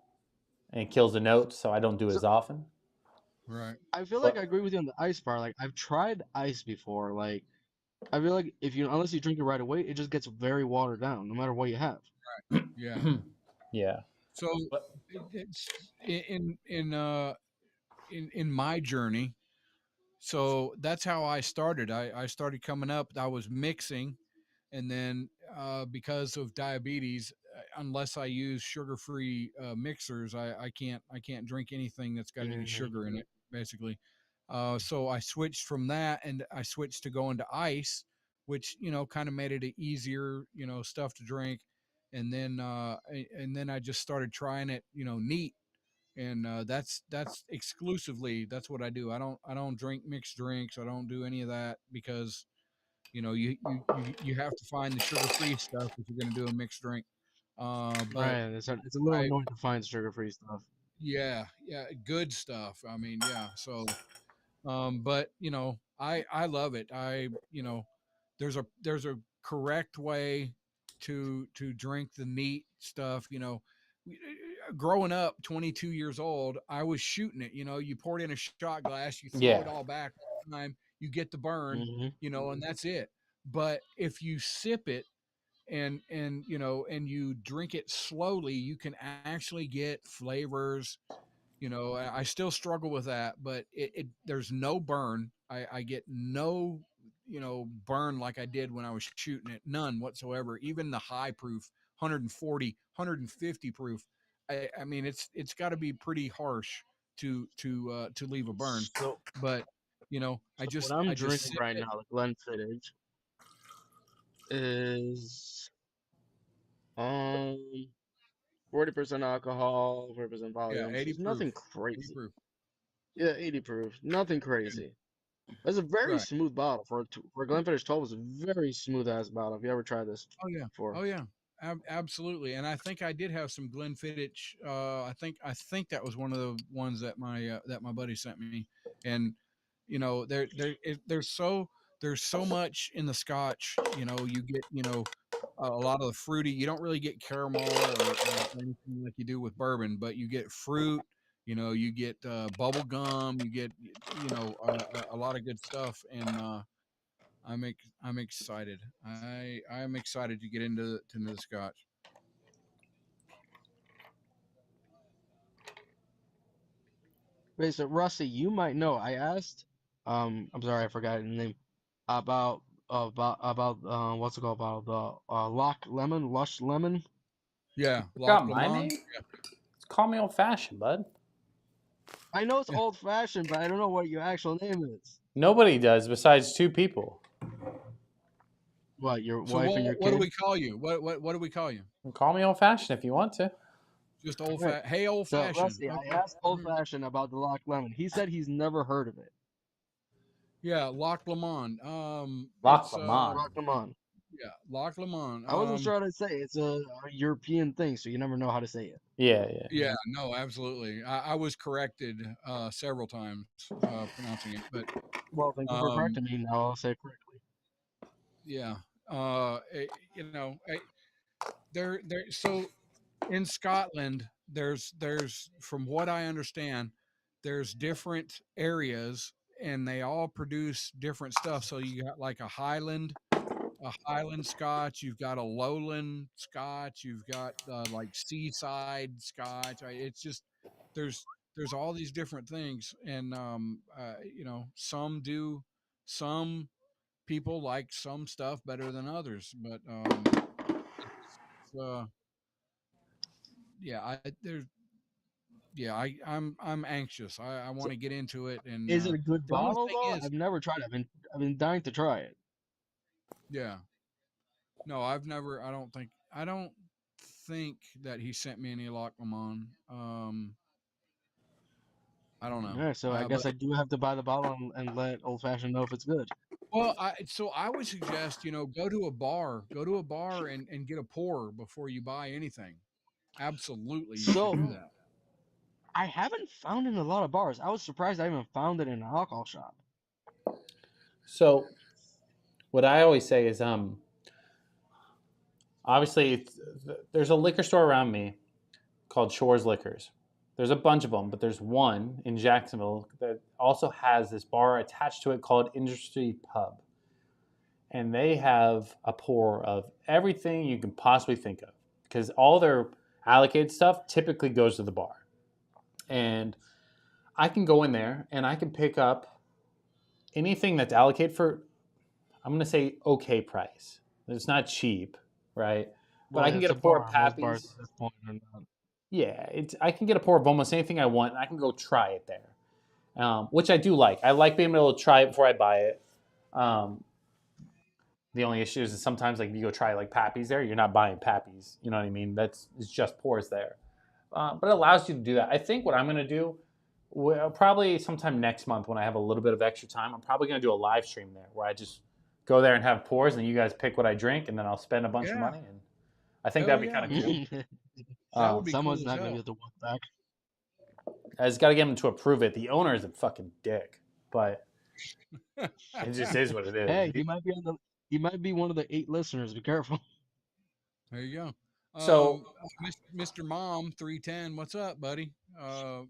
and it kills the notes, so I don't do it So as often. Right. I feel like I But agree with you on the ice part. Like I've tried ice before. Like I feel like unless you drink it right away, it just gets very watered down, no matter what you have. Yeah. yeah, So but it's in my journey. So that's how I started. I started coming up. I was mixing, and then because of diabetes, unless I use sugar-free mixers, I can't drink anything that's got any Hmm. sugar in it, basically. So I switched from that, and I switched to going to ice, which kind of made it a easier stuff to drink, and then I just started trying it neat, and that's exclusively that's what I do. I don't drink mixed drinks. I don't do any of that because you have to find the sugar free stuff if you're going to do a mixed drink. But Right. It's a little I annoying to find sugar-free stuff. yeah, good stuff. I mean, yeah. So but I love it. There's a correct way to drink the neat stuff. Growing up, 22 years old, I was shooting it. You pour it in a shot glass, you throw yeah, it all back all the time, you get the burn, Hmm. and that's it. But if you sip it and you drink it slowly, you can actually get flavors. I still struggle with that, but there's no burn. I get no burn like I did when I was shooting it, none whatsoever. Even the high proof 140 150 proof, I mean it's got to be pretty harsh to leave a burn. So But I so what just I'm I just drinking sip right it. now, the Glenfiddich, is 40% alcohol, 40% Yeah, volume. So 80 it's proof, nothing 80 crazy. proof. Yeah, 80 proof, nothing Yeah, crazy. It's a very right. smooth bottle for a Glenfiddich 12. It's a very smooth ass bottle. Have you ever tried this Oh yeah. before? Oh yeah. Absolutely. And I think I did have some Glenfiddich. I think that was one of the ones that my buddy sent me. And there's so much in the Scotch. You get a lot of the fruity. You don't really get caramel or anything like you do with bourbon, but you get fruit. You get bubble gum. You get a lot of good stuff. And I'm excited. I'm excited to get into the Scotch. Wait, so Rusty, you might know. I asked, I'm sorry, I forgot the name, about what's it called, about the Lush Lemon. Yeah, Loch forgot my Lomond. name. Call me old fashioned, bud. I know it's Yeah. old fashioned, but I don't know what your actual name is. Nobody does besides two people. What, your So wife and your what do kid? we call you? What do we call you? Call me old fashioned if you want to. Just Right. Hey, old So fashioned. Rusty, I Okay. asked old fashioned about the Loch Lemon. He said he's never heard of it. Yeah, Loch Lomond. Loch It's Lamont. Loch Lemon. yeah, Loch Lomond. I wasn't sure how to say it. It's a European thing, so you never know how to say it. Yeah, yeah. Yeah, no, absolutely. I was corrected several times pronouncing it, but Well, thank you for um, correcting me. Now I'll say it correctly. yeah. You know, so in Scotland, there's from what I understand, there's different areas and they all produce different stuff. So you got like a Highland Scotch, you've got a Lowland Scotch, you've got like seaside Scotch. It's just there's there's all these different things, and some people like some stuff better than others, but it's, yeah, there's yeah, I'm anxious. I So, want to get into it, and is it a good the only bottle thing though? is, I've never tried it. I've been dying to try it. yeah, no, I don't think that he sent me any Loch Lomond. I don't know. Yeah, so I But guess I do have to buy the bottle and let Old Fashioned know if it's good. Well, so I would suggest, go to a bar and get a pour before you buy anything. Absolutely, you should do So that. I haven't found it in a lot of bars. I was surprised I even found it in an alcohol shop. So what I always say is, obviously, there's a liquor store around me called Shores Liquors. There's a bunch of them, but there's one in Jacksonville that also has this bar attached to it called Industry Pub. And they have a pour of everything you can possibly think of because all their allocated stuff typically goes to the bar. And I can go in there and I can pick up anything that's allocated for, I'm going to say, okay price. It's not cheap, right? But Well, I yeah, can it's get a a pour of bar. Most bars Pappy's. at this point are not. Yeah, I can get a pour of almost anything I want, and I can go try it there, which I do like. I like being able to try it before I buy it. The only issue is that sometimes, like, if you go try like Pappy's there, you're not buying Pappy's. You know what I mean? It's just pours there, but it allows you to do that. I think what I'm going to do, probably sometime next month when I have a little bit of extra time, I'm probably going to do a live stream there where I just go there and have pours, and you guys pick what I drink, and then I'll spend a bunch of Yeah. money, and I think Hell that'd be yeah, kind of man. cool. That would be Someone's cool as not gonna hell. get the work back. I just got to get him to approve it. The owner is a fucking dick, but it just is what it is. Hey, he might be one of the 8 listeners. Be careful. There you go. So Mr. Mom 310, what's up, buddy? I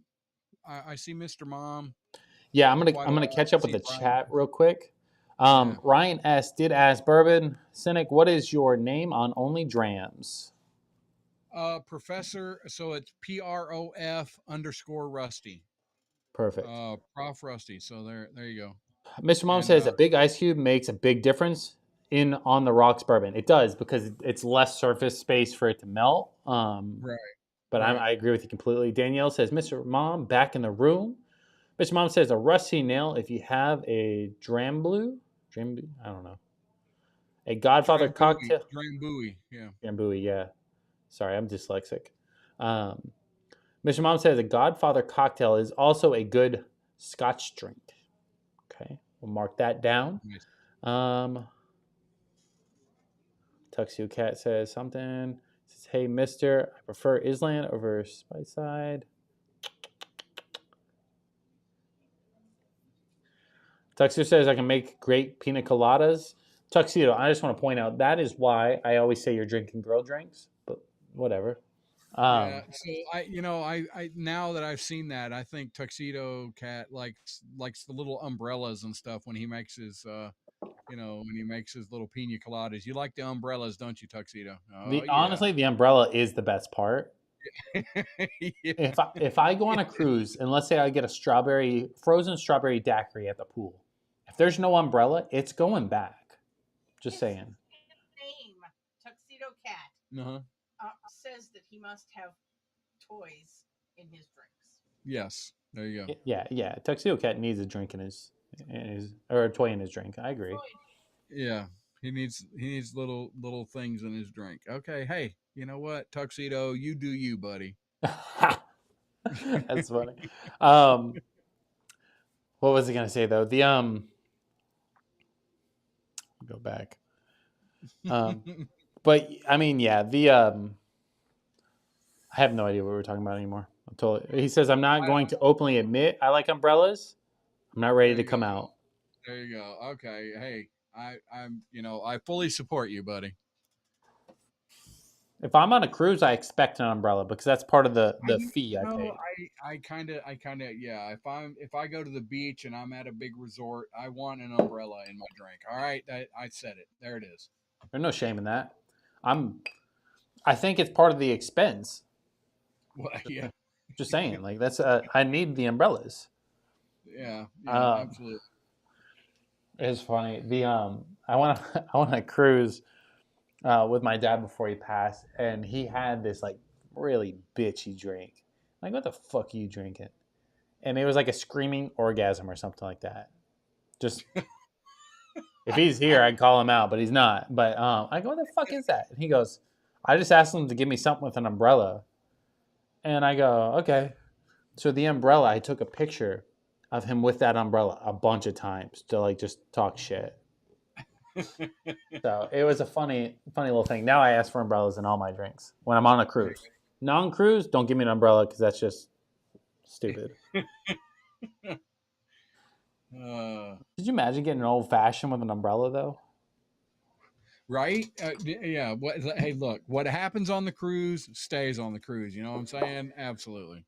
see Mr. Mom yeah, for quite I'm a gonna while. catch up with See the Brian. chat real quick. Yeah. Ryan S did ask Bourbon Cynic, what is your name on Only Drams? Professor, so it's PROF_Rusty. Perfect. Prof Rusty. So there you go. Mr. Mom And says a big ice cube makes a big difference in on the rocks bourbon. It does because it's less surface space for it to melt. right. But right. I agree with you completely. Danielle says, Mr. Mom, back in the room. Mr. Mom says a rusty nail if you have a Dramblue. I don't know. A Godfather cocktail. Drambuie, yeah. Drambuie, yeah. Sorry, I'm dyslexic. Mr. Mom says a Godfather cocktail is also a good Scotch drink. Okay, we'll mark that down. Nice. Tuxedo Cat says something. Says, hey, mister, I prefer Island over Speyside. Tuxedo says I can make great pina coladas. Tuxedo, I just want to point out that is why I always say you're drinking girl drinks, but whatever. Yeah, so I now that I've seen that, I think Tuxedo Cat likes the little umbrellas and stuff when he makes his when he makes his little pina coladas. You like the umbrellas, don't you, Tuxedo? Oh yeah. Honestly, the umbrella is the best part. Yeah. If I go on a cruise and let's say I get a frozen strawberry daiquiri at the pool, if there's no umbrella, it's going back. Just saying. Name Tuxedo Cat Uh-huh. Says that he must have toys in his drinks. Yes, there you go. Yeah. Tuxedo Cat needs a drink in his or a toy in his drink. I agree. Yeah, he needs little things in his drink. Okay, hey, you know what, Tuxedo, you do you, buddy. That's funny. What was I gonna say though? Go back. But I mean, yeah, I have no idea what we're talking about anymore. I'm totally. He says I'm not going to openly admit I like umbrellas. I'm not ready to come out. There you go. Okay, hey, I'm I fully support you, buddy. If I'm on a cruise, I expect an umbrella because that's part of the fee I pay. I kind of yeah. If I go to the beach and I'm at a big resort, I want an umbrella in my drink. All right, I said it. There it is. There's no shame in that. I think it's part of the expense. Well, yeah. Just saying, like that's I need the umbrellas. Yeah, absolutely. It's funny. I went on a cruise with my dad before he passed, and he had this like really bitchy drink. Like, what the fuck are you drinking? And it was like a screaming orgasm or something like that. Just if he's here, I'd call him out, but he's not. But I go, what the fuck is that? And he goes, I just asked him to give me something with an umbrella. And I go, okay. So the umbrella, I took a picture of him with that umbrella a bunch of times to like just talk shit. So it was a funny little thing. Now I ask for umbrellas in all my drinks when I'm on a cruise. Non-cruise, don't give me an umbrella because that's just stupid. Could you imagine getting an old fashioned with an umbrella though? Right? Yeah. Hey, look, what happens on the cruise stays on the cruise. You know what I'm saying? Absolutely.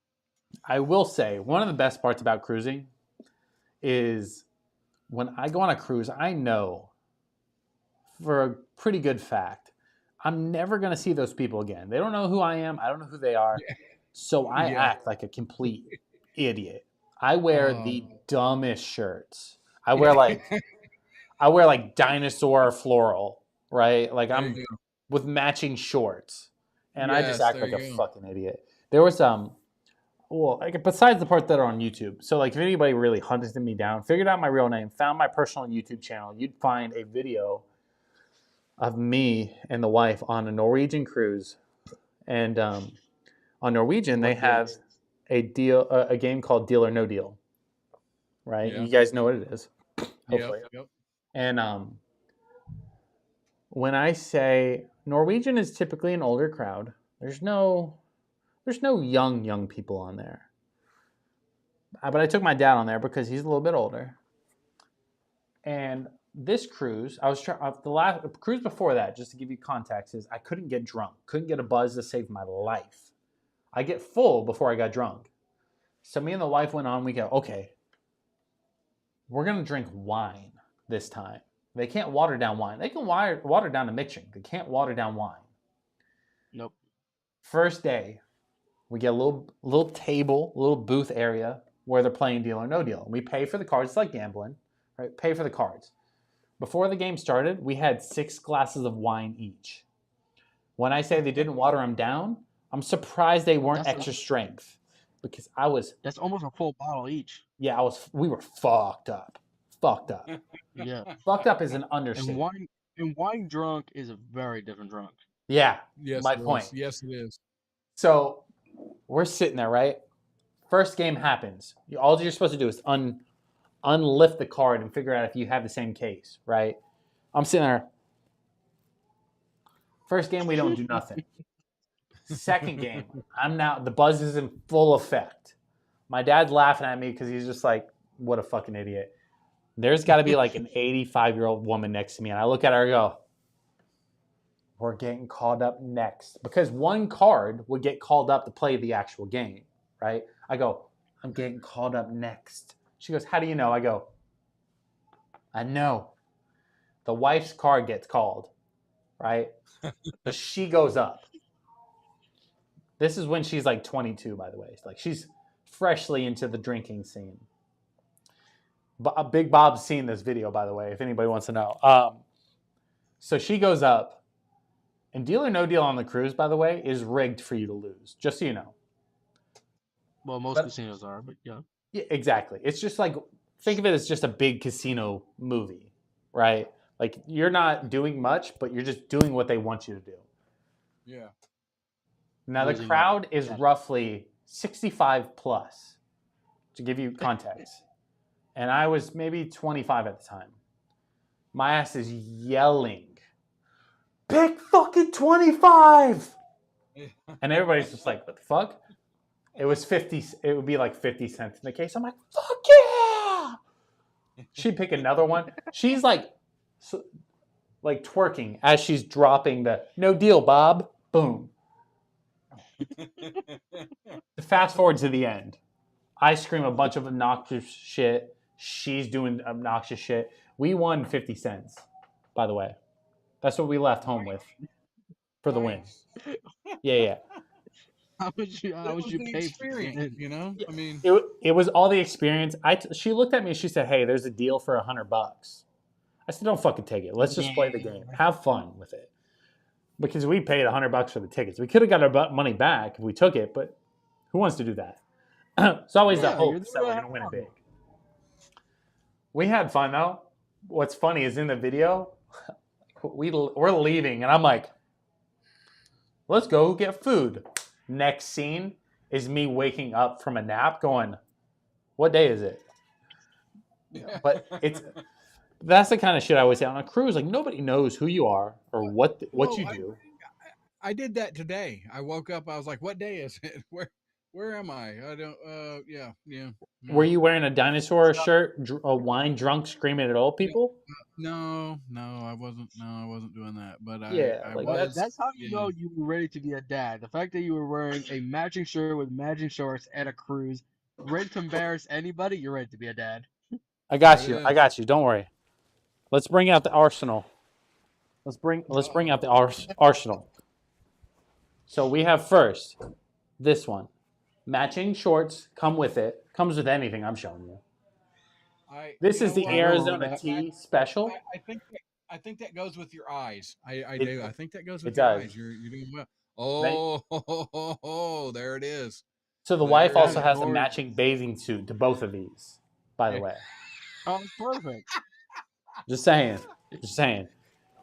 I will say one of the best parts about cruising is when I go on a cruise, I know for a pretty good fact, I'm never going to see those people again. They don't know who I am. I don't know who they are. So I act like a complete idiot. I wear the dumbest shirts. I wear like dinosaur floral, right? Like I'm with matching shorts. And I just act like a fucking idiot. There was well, like besides the part that are on YouTube. So like if anybody really hunted me down, figured out my real name, found my personal YouTube channel, you'd find a video of me and the wife on a Norwegian cruise. And on Norwegian, they have a game called Deal or No Deal, right? Yeah. You guys know what it is, hopefully. Yep. And when I say Norwegian is typically an older crowd, there's no young people on there. But I took my dad on there because he's a little bit older. And this cruise, the last cruise before that, just to give you context, is I couldn't get drunk, couldn't get a buzz to save my life. I get full before I got drunk. So me and the wife went on. We go, okay, we're gonna drink wine this time. They can't water down wine. They can water down a mixing. They can't water down wine. Nope. First day, we get a little table, a little booth area where they're playing Deal or No Deal. We pay for the cards. It's like gambling, right? Pay for the cards. Before the game started, we had 6 glasses of wine each. When I say they didn't water them down, I'm surprised they weren't extra strength because I was. That's almost a full bottle each. Yeah, we were fucked up. Fucked up. Yeah. Fucked up is an understatement. And wine drunk is a very different drunk. Yeah. Yes. My point. Yes, it is. So we're sitting there, right? First game happens. All you're supposed to do is unlift the card and figure out if you have the same case, right? I'm sitting there. First game, we don't do nothing. Second game, the buzz is in full effect. My dad's laughing at me because he's just like, what a fucking idiot. There's got to be like an 85-year-old woman next to me. And I look at her and go, we're getting called up next. Because one card would get called up to play the actual game, right? I go, I'm getting called up next. She goes, how do you know? I go, I know. The wife's card gets called, right? So she goes up. This is when she's like 22, by the way. Like she's freshly into the drinking scene. Big Bob's seen this video, by the way, if anybody wants to know. So she goes up. And Deal or No Deal on the cruise, by the way, is rigged for you to lose, just so you know. Well, most casinos are, but yeah. Yeah, exactly. It's just like, think of it as just a big casino movie, right? Like you're not doing much, but you're just doing what they want you to do. Yeah. Now the crowd is roughly 65 plus, to give you context. And I was maybe 25 at the time. My ass is yelling, pick fucking 25! And everybody's just like, what the fuck? It was 50, it would be like 50 cents in the case. I'm like, fuck yeah! She'd pick another one. She's like twerking as she's dropping the no deal, Bob. Boom. Fast forward to the end. I scream a bunch of obnoxious shit. She's doing obnoxious shit. We won 50 cents, by the way. That's what we left home with for the win. Yeah. How would you pay experience? For it, you know, I mean, it was all the experience. She looked at me and she said, "Hey, there's a deal for $100." I said, "Don't fucking take it. Let's just play the game. Have fun with it." Because we paid $100 for the tickets. We could have got our money back if we took it, but who wants to do that? It's always the hope that we're going to win it big. We had fun though. What's funny is in the video, we're leaving, and I'm like, "Let's go get food." Next scene is me waking up from a nap going, what day is it? But That's the kind of shit I always say on a cruise. Like nobody knows who you are or what Well, you do. I did that today. I woke up. I was like, "What day is it? Where am I? I don't. Yeah. Were you wearing a dinosaur shirt, a wine drunk, screaming at old people? No, I wasn't. No, I wasn't doing that. But Yeah, I like was. That's how you Yeah. know you were ready to be a dad. The fact that you were wearing a matching shirt with matching shorts at a cruise, ready to embarrass anybody, you're ready to be a dad. I There got it you. I is. got you. Don't worry. Let's bring out the arsenal. Let's bring out the arsenal. So we have first this one. Matching shorts come with it. Comes with anything I'm showing you. This You is know the what? Arizona tea special. I think that goes with your eyes. I It, do. I think that goes it with your does. eyes. You're doing well. They, Oh, there it is. so the wife There it That also is is. has a gorgeous. matching bathing suit to both of these, by the way. Oh, it's perfect. Just saying. Just saying.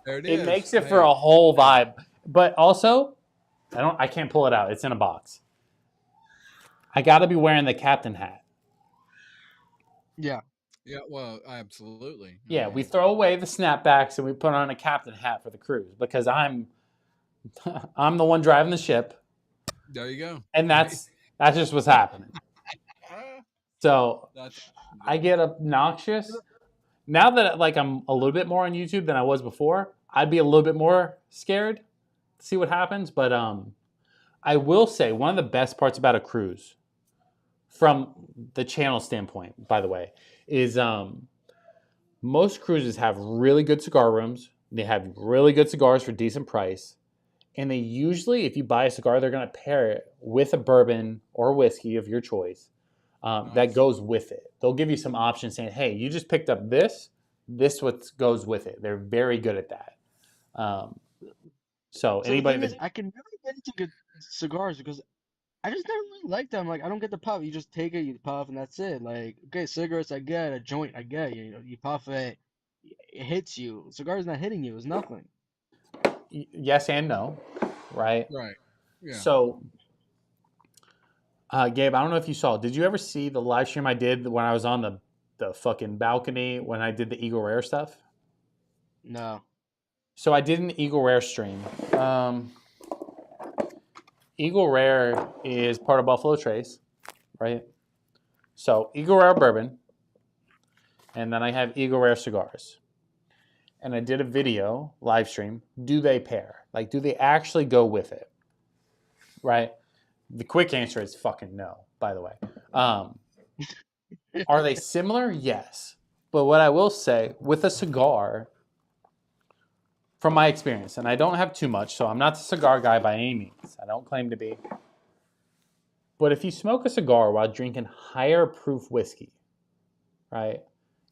There it It is. makes it for a whole vibe. But also, I can't pull it out. It's in a box. I gotta be wearing the captain hat. Yeah. Yeah, well, absolutely. Yeah, we throw away the snapbacks and we put on a captain hat for the cruise because I'm the one driving the ship, There you go. and that's just what's happening. So I get obnoxious now that like I'm a little bit more on YouTube than I was before. I'd be a little bit more scared to see what happens, but I will say one of the best parts about a cruise, from the channel standpoint, by the way, is most cruises have really good cigar rooms. They have really good cigars for decent price. And they usually, if you buy a cigar, they're going to pair it with a bourbon or whiskey of your choice that goes with it. They'll give you some options saying, hey, you just picked up this what goes with it. They're very good at that. So the anybody thing is, that, I can never get into good cigars because I just never really liked them. Like, I don't get the puff. You just take it, you puff, and that's it. Like, okay, cigarettes, I get. A joint, I get. You know, you puff it, it hits you. Cigar's not hitting you. It's nothing. yes and no, right? Right. Yeah. So, Gabe, I don't know if you saw. Did you ever see the live stream I did when I was on the fucking balcony when I did the Eagle Rare stuff? No. So I did an Eagle Rare stream. Eagle Rare is part of Buffalo Trace, right? So Eagle Rare bourbon, and then I have Eagle Rare cigars. And I did a video live stream. Do they pair? Like, do they actually go with it? Right? The quick answer is fucking no, by the way. Are they similar? Yes. But what I will say, with a cigar, from my experience, and I don't have too much, so I'm not the cigar guy by any means. I don't claim to be. But if you smoke a cigar while drinking higher proof whiskey, right?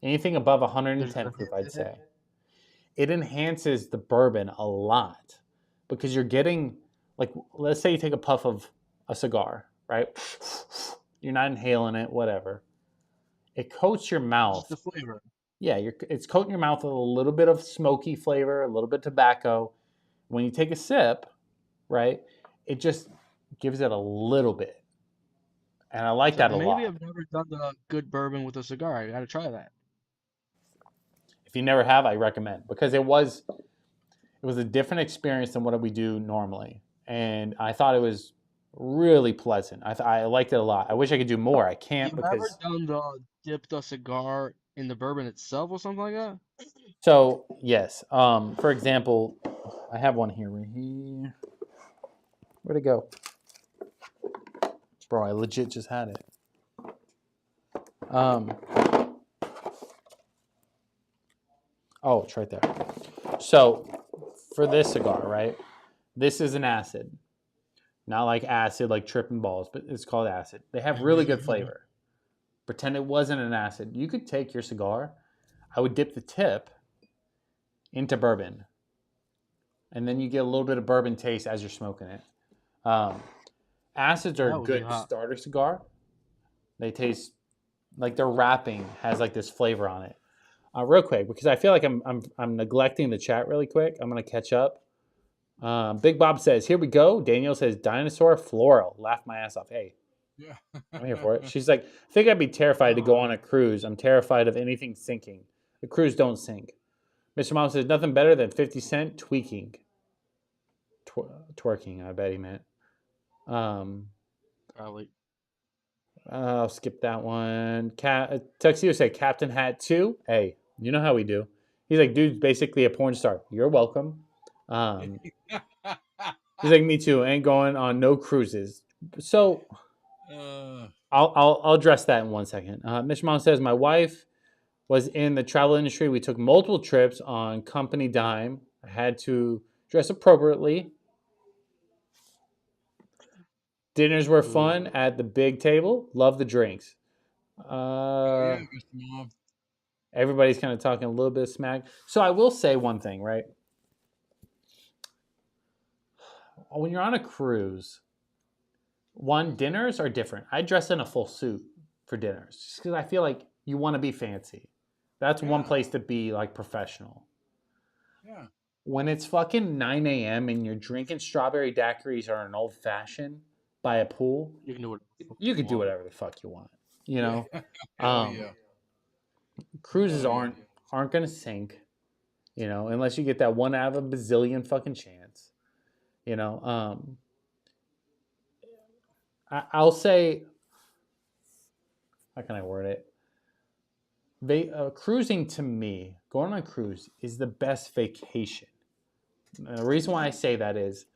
Anything above 110 proof, I'd say. It enhances the bourbon a lot because you're getting, like, let's say you take a puff of a cigar, right? You're not inhaling it, whatever. It coats your mouth. Just the flavor. Yeah, it's coating your mouth with a little bit of smoky flavor, a little bit of tobacco. When you take a sip, right, it just gives it a little bit. And I like that a lot. Maybe I've never done the good bourbon with a cigar. I gotta try that. If you never have, I recommend because it was a different experience than what we do normally, and I thought it was really pleasant. I liked it a lot. I wish I could do more. I can't You've because. ever done the dip the cigar in the bourbon itself or something like that? So yes, for example, I have one here. Right here. Where'd it go, bro? I legit just had it. Oh, it's right there. So for this cigar, right? This is an acid. Not like acid, like tripping balls, but it's called acid. They have really good flavor. Pretend it wasn't an acid. You could take your cigar. I would dip the tip into bourbon. And then you get a little bit of bourbon taste as you're smoking it. Acids are a good starter cigar. They taste like their wrapping has like this flavor on it. Real quick, because I feel like I'm neglecting the chat really quick. I'm gonna catch up. Big Bob says, "Here we go." Daniel says, "Dinosaur floral." Laugh my ass off. Hey, Yeah. I'm here for it. She's like, "I think I'd be terrified to go on a cruise. I'm terrified of anything sinking. The cruise don't sink. Mr. Mom says nothing better than 50 Cent tweaking. Twerking, I bet he meant. Probably. I'll skip that one. Tuxedo said Captain Hat 2. Hey, you know how we do. He's like, dude's basically a porn star. You're welcome. He's like, me too. Ain't going on no cruises. So I'll address that in 1 second. Mr. Mom says my wife was in the travel industry. We took multiple trips on company dime. I had to dress appropriately. Dinners were fun at the big table. Love the drinks. Yeah, Mr. Mom. Everybody's kind of talking a little bit of smack. So I will say one thing, right? When you're on a cruise, dinners are different. I dress in a full suit for dinners just because I feel like you want to be fancy. That's one place to be like professional. Yeah. When it's fucking 9 a.m. and you're drinking strawberry daiquiris or an old fashioned by a pool, You can do it. You can do whatever the fuck you want. You know, Yeah. Cruises aren't gonna sink. You know, unless you get that one out of a bazillion fucking chance. You know, I'll say, how can I word it? Cruising to me, going on a cruise is the best vacation. And the reason why I say that is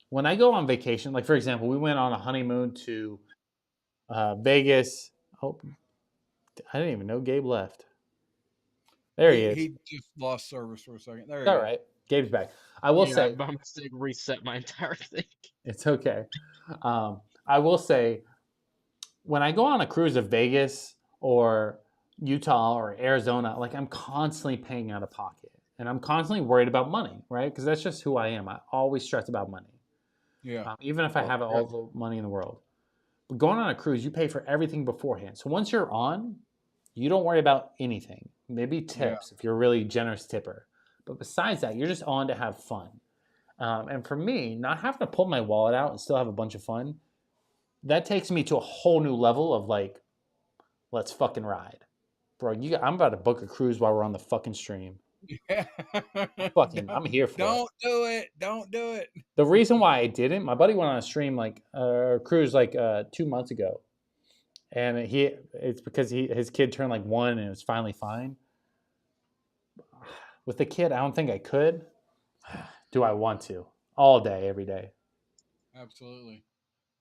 when I go on vacation, like for example, we went on a honeymoon to Vegas. Oh, I didn't even know Gabe left. There he is. He just lost service for a second. There It's all right. Gabe's back. I will say, by mistake, reset my entire thing. It's okay. I will say, when I go on a cruise to Vegas or Utah or Arizona, like I'm constantly paying out of pocket, and I'm constantly worried about money, right? Because that's just who I am. I always stress about money. Yeah. Even if I have all the money in the world. But going on a cruise, you pay for everything beforehand. So once you're on, you don't worry about anything. Maybe tips if you're a really generous tipper. But besides that, you're just on to have fun. And for me, not having to pull my wallet out and still have a bunch of fun, that takes me to a whole new level of like, let's fucking ride. Bro, I'm about to book a cruise while we're on the fucking stream. I'm here for it. Don't do it. The reason why I didn't, my buddy went on a stream cruise 2 months ago. And it's because his kid turned like 1 and it was finally fine. With the kid, I don't think I could. Do I want to? All day, every day. Absolutely.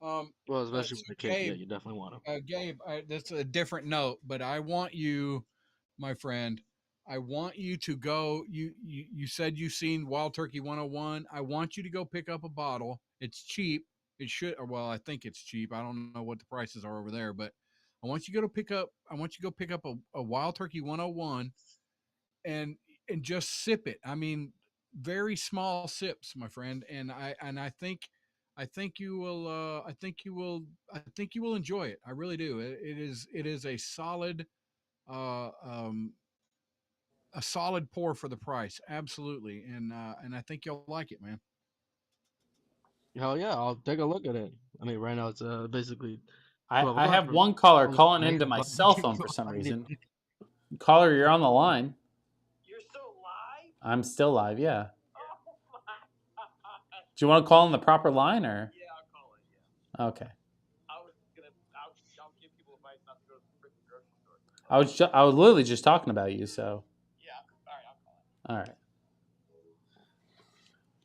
Well, especially with the kid, Gabe, yeah, you definitely want to. Gabe, that's a different note, but I want you, my friend, I want you to go. You said you've seen Wild Turkey 101. I want you to go pick up a bottle. It's cheap. It should, or well, I think it's cheap. I don't know what the prices are over there, but I want you to go pick up a Wild Turkey 101 and just sip it. I mean, very small sips, my friend, and I think you will. I think you will enjoy it. I really do. It is uh, um, a solid pour for the price. Absolutely, and I think you'll like it, man. Hell yeah, I'll take a look at it. I mean, right now it's basically 12 I o'clock. have one caller almost calling 8 into my o'clock. cell phone for some reason. Caller, you're on the line. You're still live? I'm still live, yeah. Do you want to call on the proper line or? Yeah, I'll call it, yeah. Okay. I'll give people advice not to go to the freaking grocery store. I was literally just talking about you, so. Yeah, alright, I'll call it. All right.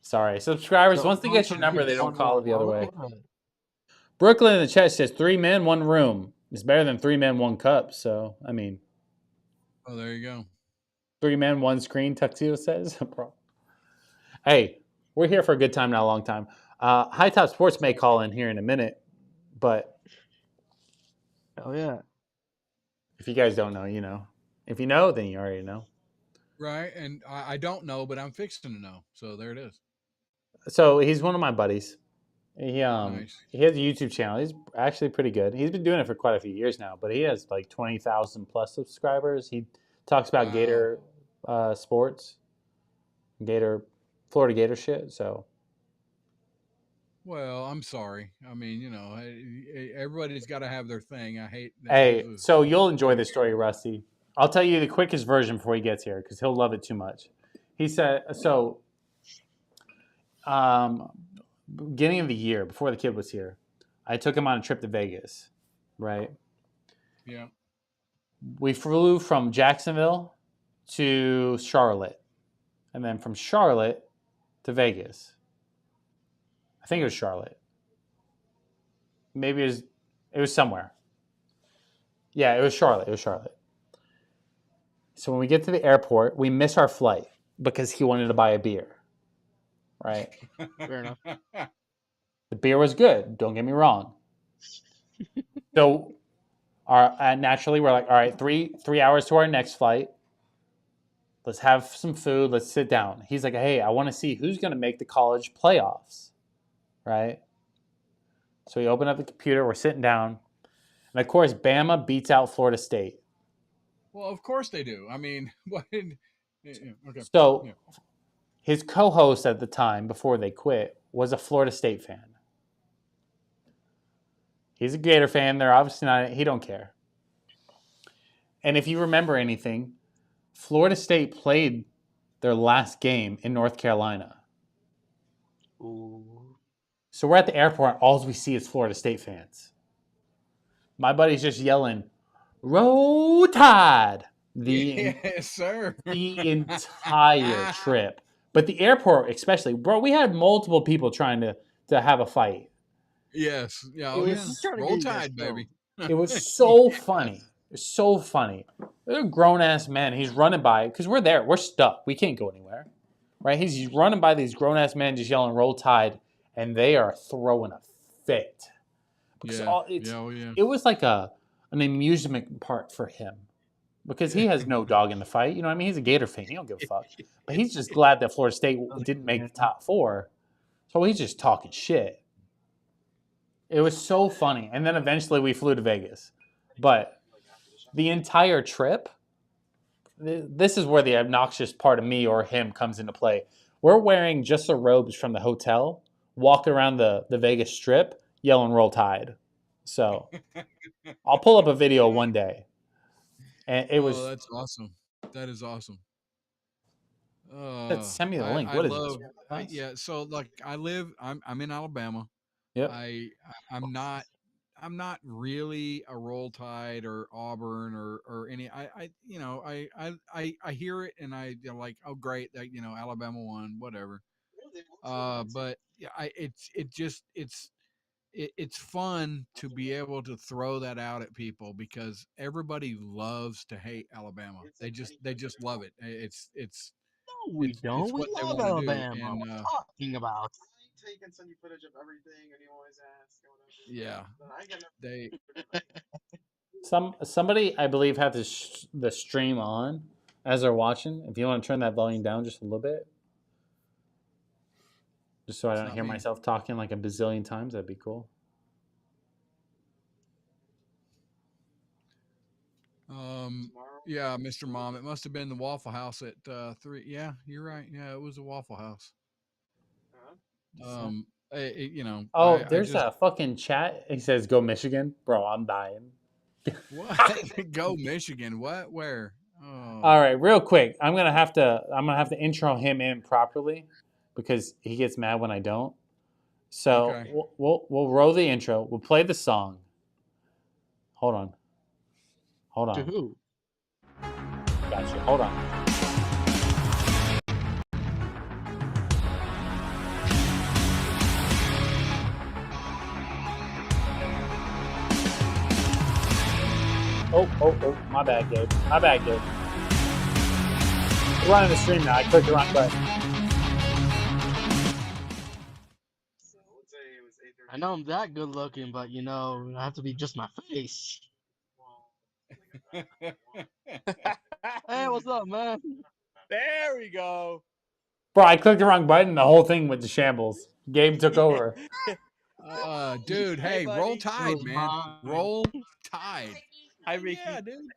Sorry, subscribers, once they get your number, they don't call it the other way. Brooklyn in the chat says 3 men, 1 room. It's better than 3 men, 1 cup. So, I mean. Oh, there you go. 3 men, 1 screen, Tuxedo says. Hey, we're here for a good time, not a long time. High Top Sports may call in here in a minute, but. Hell yeah. If you guys don't know, you know. If you know, then you already know. Right, and I don't know, but I'm fixing to know. So there it is. So he's one of my buddies. He Nice. he has a YouTube channel. He's actually pretty good. He's been doing it for quite a few years now, but he has like 20,000 plus subscribers. He talks about Gator sports, Florida Gator shit. So. Well, I'm sorry. I mean, you know, everybody's got to have their thing. I hate. Hey, so you'll enjoy this story, Rusty. I'll tell you the quickest version before he gets here because he'll love it too much. He said, so beginning of the year, before the kid was here, I took him on a trip to Vegas, right? Yeah. We flew from Jacksonville to Charlotte, and then from Charlotte to Vegas. I think it was Charlotte. Maybe it was somewhere. Yeah, it was Charlotte. It was Charlotte. So when we get to the airport, we miss our flight because he wanted to buy a beer. Right? Fair enough. The beer was good. Don't get me wrong. So naturally, we're like, all right, three hours to our next flight. Let's have some food. Let's sit down. He's like, hey, I want to see who's going to make the college playoffs. Right? So we open up the computer. We're sitting down. And, of course, Bama beats out Florida State. Well, of course they do. I mean, what? Okay. So his co-host at the time, before they quit, was a Florida State fan. He's a Gator fan. They're obviously not. He don't care. And if you remember anything, Florida State played their last game in North Carolina. Ooh. So we're at the airport. All we see is Florida State fans. My buddy's just yelling, "Roll Tide!" Yes, sir. The entire trip. But the airport, especially, bro, we had multiple people trying to have a fight. Yes. Yeah. Roll Tide, baby. It was so funny. It's so funny. They're grown-ass men. He's running by, because we're there. We're stuck. We can't go anywhere. Right? He's running by these grown-ass men just yelling, "Roll Tide," and they are throwing a fit. Because it was like an amusement part for him. Because he has no dog in the fight. You know what I mean? He's a Gator fan. He don't give a fuck. But he's just glad that Florida State didn't make the top 4. So he's just talking shit. It was so funny. And then eventually we flew to Vegas. But the entire trip, this is where the obnoxious part of me or him comes into play. We're wearing just the robes from the hotel, walking around the Vegas Strip, yelling "Roll Tide." So I'll pull up a video one day. And it was. Oh, that's awesome. That is awesome. Send me the link. What is this? Yeah. So like I'm in Alabama. Yep. I'm not really a Roll Tide or Auburn or any. I hear it and I'm like, oh great, Alabama won, whatever. But yeah, it's fun to be able to throw that out at people because everybody loves to hate Alabama. They just love it. It's No, we don't. It's we what love they want to do. Alabama. And, what are you talking about? Take and send you footage of everything, and you always ask. Yeah, they. Somebody I believe had the stream on as they're watching. If you want to turn that volume down just a little bit, just so I don't hear myself talking like a bazillion times, that'd be cool. Yeah, Mr. Mom, it must have been the Waffle House at 3. Yeah, you're right. Yeah, it was a Waffle House. There's a fucking chat. He says, "Go Michigan," bro. I'm dying. What? Go Michigan? What? Where? Oh. All right, real quick. I'm gonna have to intro him in properly because he gets mad when I don't. So Okay. we'll roll the intro. We'll play the song. Hold on. To who? Gotcha. Hold on. Oh, my bad, Gabe. We're running the stream now. I clicked the wrong button. I know I'm that good looking, but I have to be just my face. Hey, what's up, man? There we go. Bro, I clicked the wrong button. The whole thing went to shambles. Gabe took over. Dude, hey, buddy. Roll Tide, man. Roll Tide. Hi, Ricky. Yeah, dude.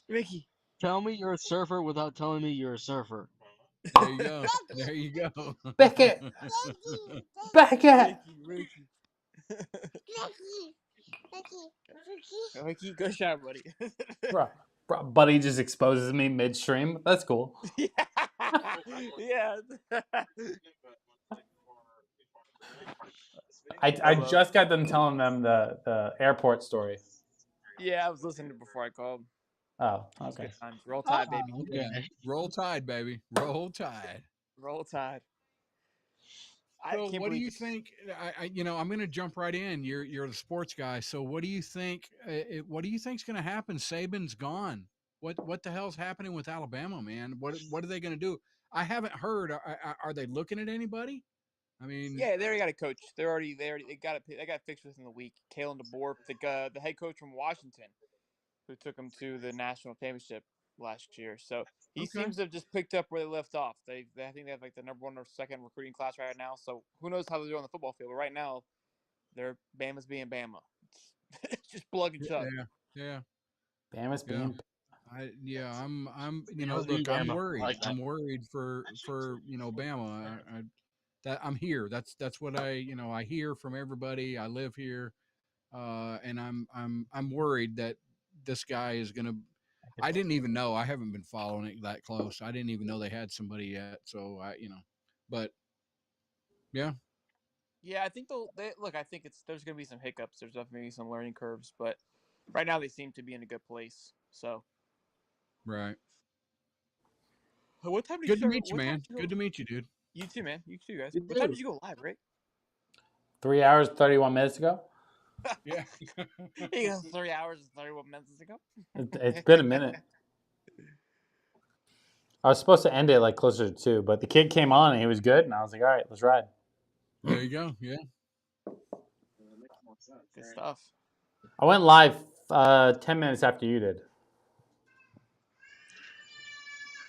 Ricky. Tell me you're a surfer without telling me you're a surfer. There you go. There you go. Beckett. Ricky. Ricky, good shot, buddy. Bro, buddy just exposes me midstream. That's cool. Yeah. I just got them telling them the airport story. Yeah, I was listening before I called. Oh, It's okay. good times. Roll Tide, baby. Yeah. Roll Tide, baby. Roll Tide. Roll Tide. I So, can't what do believe you think? I'm going to jump right in. You're the sports guy. So, what do you think? What do you think's going to happen? Saban's gone. What the hell's happening with Alabama, man? What are they going to do? I haven't heard. Are they looking at anybody? I mean, Yeah, they already got a coach. They got it. They got it fixed within the week. Kalen DeBoer, the head coach from Washington, who took them to the national championship last year. So he okay. seems to have just picked up where they left off. I think they have like the number 1 or 2nd recruiting class right now. So who knows how they're doing on the football field? But right now, they're Bama's being Bama. It's just plug and chug. Yeah. Bama's being. I'm Bama's look, being I'm Bama. worried. Like that. I'm worried for Bama. That I'm here. That's what I hear from everybody. I live here, and I'm worried that this guy is gonna. I didn't even know. I haven't been following it that close. I didn't even know they had somebody yet. So but yeah. Yeah, I think look. I think there's gonna be some hiccups. There's definitely some learning curves, but right now they seem to be in a good place. So Right. what time did Good to you meet you, man. Good to meet you, dude. You too, man. You too, guys. You What time do. did you go live, Rick? 3 hours 31 minutes ago. Yeah. He goes 3 hours and 31 minutes ago. It's been a minute. I was supposed to end it like closer to 2, but the kid came on and he was good, and I was like, all right, let's ride. There you go. Yeah. Good stuff. I went live 10 minutes after you did.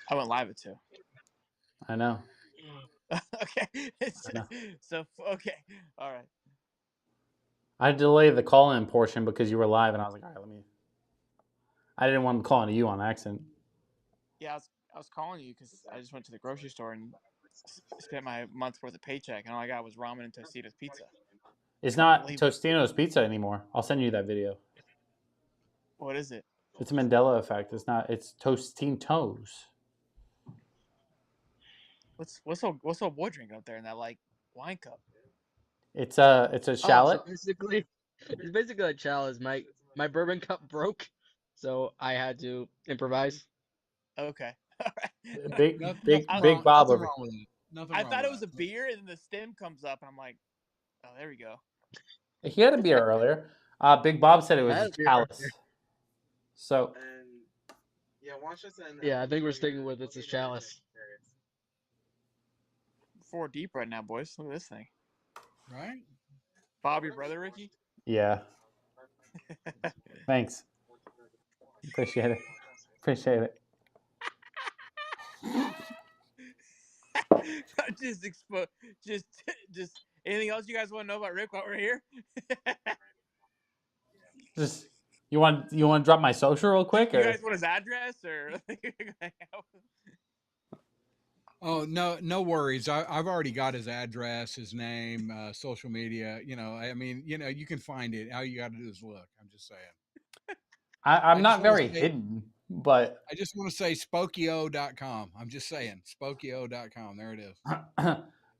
I went live at 2. I know. Okay. I know. So okay. All right. I delayed the call-in portion because you were live, and I was like, all right, I didn't want to call into you on accident. Yeah, I was calling you because I just went to the grocery store and spent my month's worth of paycheck, and all I got was ramen and Tostitos pizza. It's not Tostino's Pizza anymore. I'll send you that video. What is it? It's a Mandela effect. It's not. It's Tostitos. What's old boy drinking up there in that like wine cup? It's a shallot. So it's basically a chalice. My bourbon cup broke, so I had to improvise. Okay. All right. Big Bob over. Wrong with it. Nothing I wrong thought with it was that. a beer, and then the stem comes up, and I'm like, oh, there we go. He had a beer earlier. Big Bob said it was a chalice. So. Yeah, I think we're sticking with it's a chalice. 4 deep right now, boys. Look at this thing. Right? Bob, your brother, Ricky? Yeah. Thanks. Appreciate it. just anything else you guys want to know about Rick while we're here? Just you want to drop my social real quick? You or? guys want his address or? Oh no worries. I've already got his address, his name, social media. I mean, you can find it. All you got to do is look. I'm just saying. I'm not very hidden, but I just want to say spokio.com. I'm just saying spokio.com. There it is.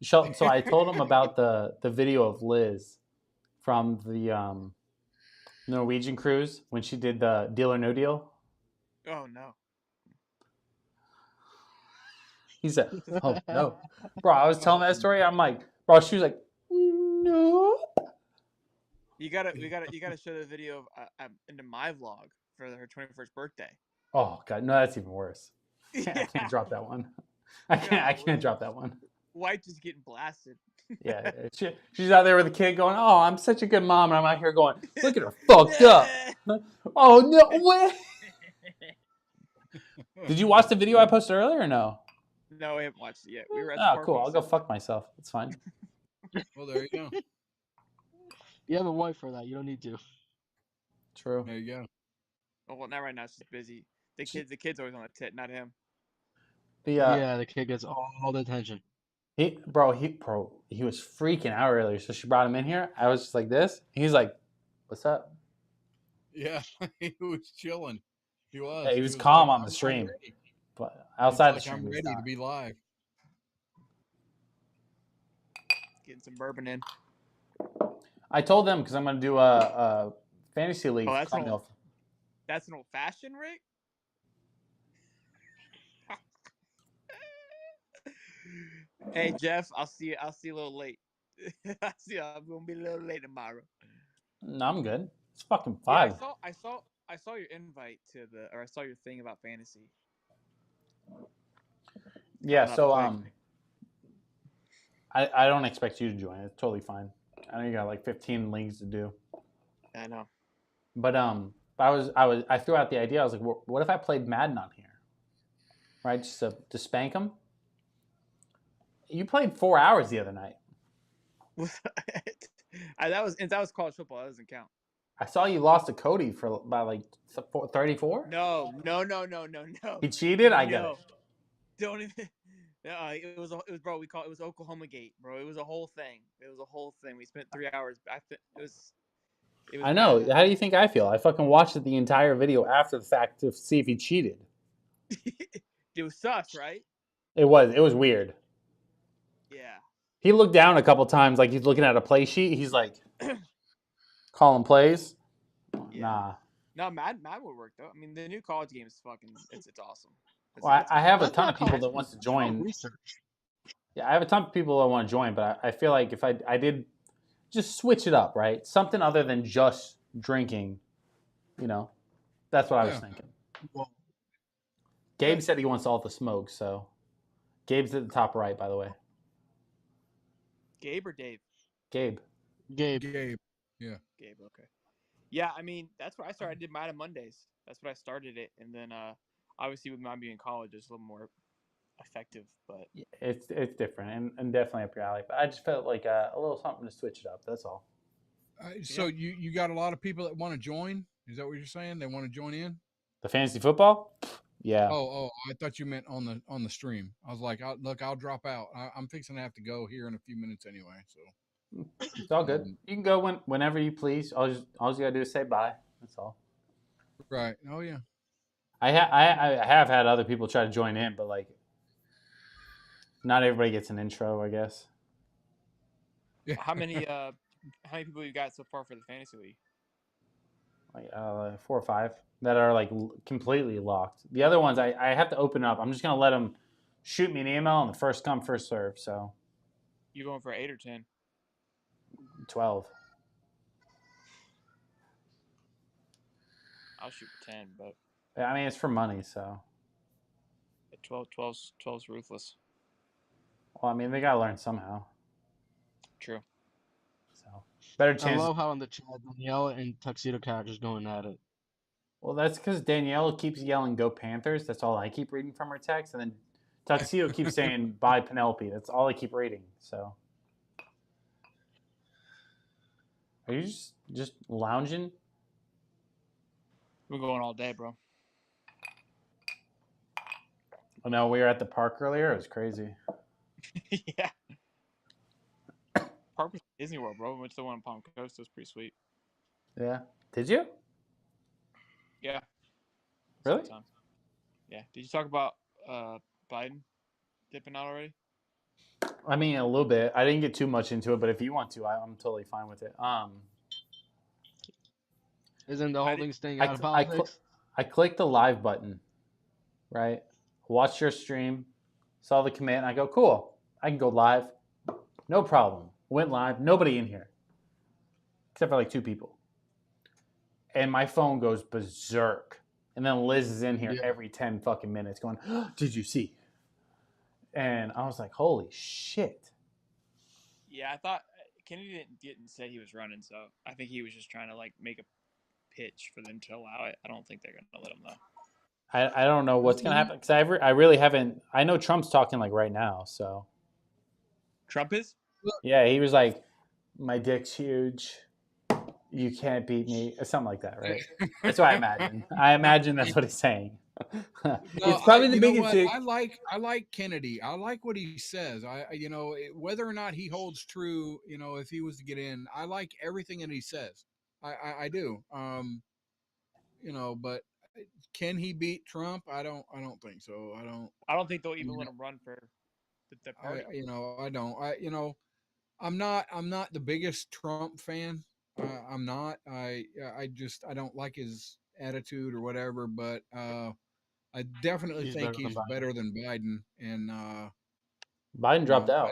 So I told him about the video of Liz from the Norwegian cruise when she did the Deal or No Deal. Oh no. He said, "Oh no, bro." I was telling that story. I'm like, bro. She was like, "No." We gotta show the video of into my vlog for her 21st birthday. Oh god, no, that's even worse. I can't drop that one. I can't drop that one. White just getting blasted. Yeah, she's out there with a kid going, "Oh, I'm such a good mom," and I'm out here going, "Look at her fucked up." Oh no way. Did you watch the video I posted earlier or no? No, I haven't watched it yet. We were at the cool. I'll go fuck myself. It's fine. Well, there you go. You have a wife for that. You don't need to. True. There you go. Oh, well, not right now. She's busy. The kid's always on the tit, not him. Yeah, the kid gets all the attention. He was freaking out earlier. So she brought him in here. I was just like this. He's like, "What's up?" Yeah, he was chilling. He was. Yeah, he He was was calm like, on the I'm stream, ready. but He's outside the like, stream, I'm he's ready to not. be live. Getting some bourbon in. I told them because I'm going to do a fantasy league. Oh, Call me off. that's an old fashioned, Rick. Hey Jeff, I'll see you. I'll see you a little late. I see. I'm gonna be a little late tomorrow. No, I'm good. It's fucking Yeah, 5. I saw your invite to I saw your thing about fantasy. Yeah, Coming up so quick. I don't expect you to join. It's totally fine. I know you got like 15 leagues to do. I know. But I threw out the idea. I was like, what if I played Madden on here, right? Just to spank them. You played 4 hours the other night. that was college football. That doesn't count. I saw you lost to Cody by like 34. No. He cheated. I get No. it. Don't even. It was bro. It was Oklahoma Gate, bro. It was a whole thing. We spent 3 hours. It was. I know. bad. How do you think I feel? I fucking watched the entire video after the fact to see if he cheated. It was sus, right? It was weird. Yeah. He looked down a couple times like he's looking at a play sheet. He's like calling plays. Yeah. Nah. No, Mad would work though. I mean, the new college game is fucking. It's awesome. Well, I have a That's ton not of people college. that wants to It's called join. research. Yeah, I have a ton of people that want to join, but I feel like if I did just switch it up, right? Something other than just drinking, that's what I was thinking. Well, Gabe said he wants all the smoke, so Gabe's at the top right, by the way. Gabe or Dave? Gabe. Gabe. Yeah. Gabe. Okay. Yeah, I mean that's what I started. I did mine on Mondays. That's what I started it, and then obviously with mine being in college, it's a little more effective. But It's different and definitely up your alley. But I just felt like a little something to switch it up. That's all. So you got a lot of people that want to join? Is that what you're saying? They want to join in? The fantasy football? Yeah. Oh, I thought you meant on the stream. I was like, I'll drop out. I'm fixing to have to go here in a few minutes anyway. So it's all good. You can go whenever you please. All you gotta do is say bye. That's all. Right. Oh yeah. I have had other people try to join in, but like, not everybody gets an intro, I guess. yeah. How many people you got so far for the fantasy league? Like 4 or 5 that are like completely locked. The other ones I have to open up. I'm just gonna let them shoot me an email and the first come first serve. So you going for 8 or 10? 12. I'll shoot for 10, but I mean it's for money, so 12's ruthless. Well, I mean they gotta learn somehow. True. So better chance. I love how in the chat Danielle and Tuxedo Cat are just going at it. Well, that's because Danielle keeps yelling "Go Panthers." That's all I keep reading from her text, and then Tuxedo keeps saying "Bye Penelope." That's all I keep reading. So, are you just lounging? We're going all day, bro. Oh no, we were at the park earlier. It was crazy. Yeah. Park was Disney World, bro. We went to the one in Palm Coast. It was pretty sweet. Yeah. Did you? Yeah. Really? Sometime. Yeah. Did you talk about Biden dipping out already? I mean, a little bit. I didn't get too much into it, but if you want to, I'm totally fine with it. Isn't the whole thing staying out of politics? I clicked the live button, right? Watched your stream, saw the command, and I go, cool. I can go live. No problem. Went live. Nobody in here. Except for like 2 people. And my phone goes berserk. And then Liz is in here every 10 fucking minutes going, oh, did you see? And I was like, holy shit. Yeah, I thought Kennedy didn't say he was running, so I think he was just trying to like make a pitch for them to allow it. I don't think they're going to let him though. I don't know what's going to happen because I really haven't. I know Trump's talking like right now, so. Trump is? Yeah, he was like, my dick's huge. You can't beat me. Or something like that, right? That's what I imagine. I imagine that's what he's saying. It's probably the you know biggest what? dick. I like Kennedy. I like what he says. You know, whether or not he holds true, you know, if he was to get in, I like everything that he says. I do. You know, but can he beat Trump? I don't think so. I don't think they'll even let him run for the party. You know, I don't. You know, I'm not the biggest Trump fan. I'm not. I don't like his attitude or whatever. But I definitely He's think better than he's Biden. better than Biden. And Biden you dropped know, out.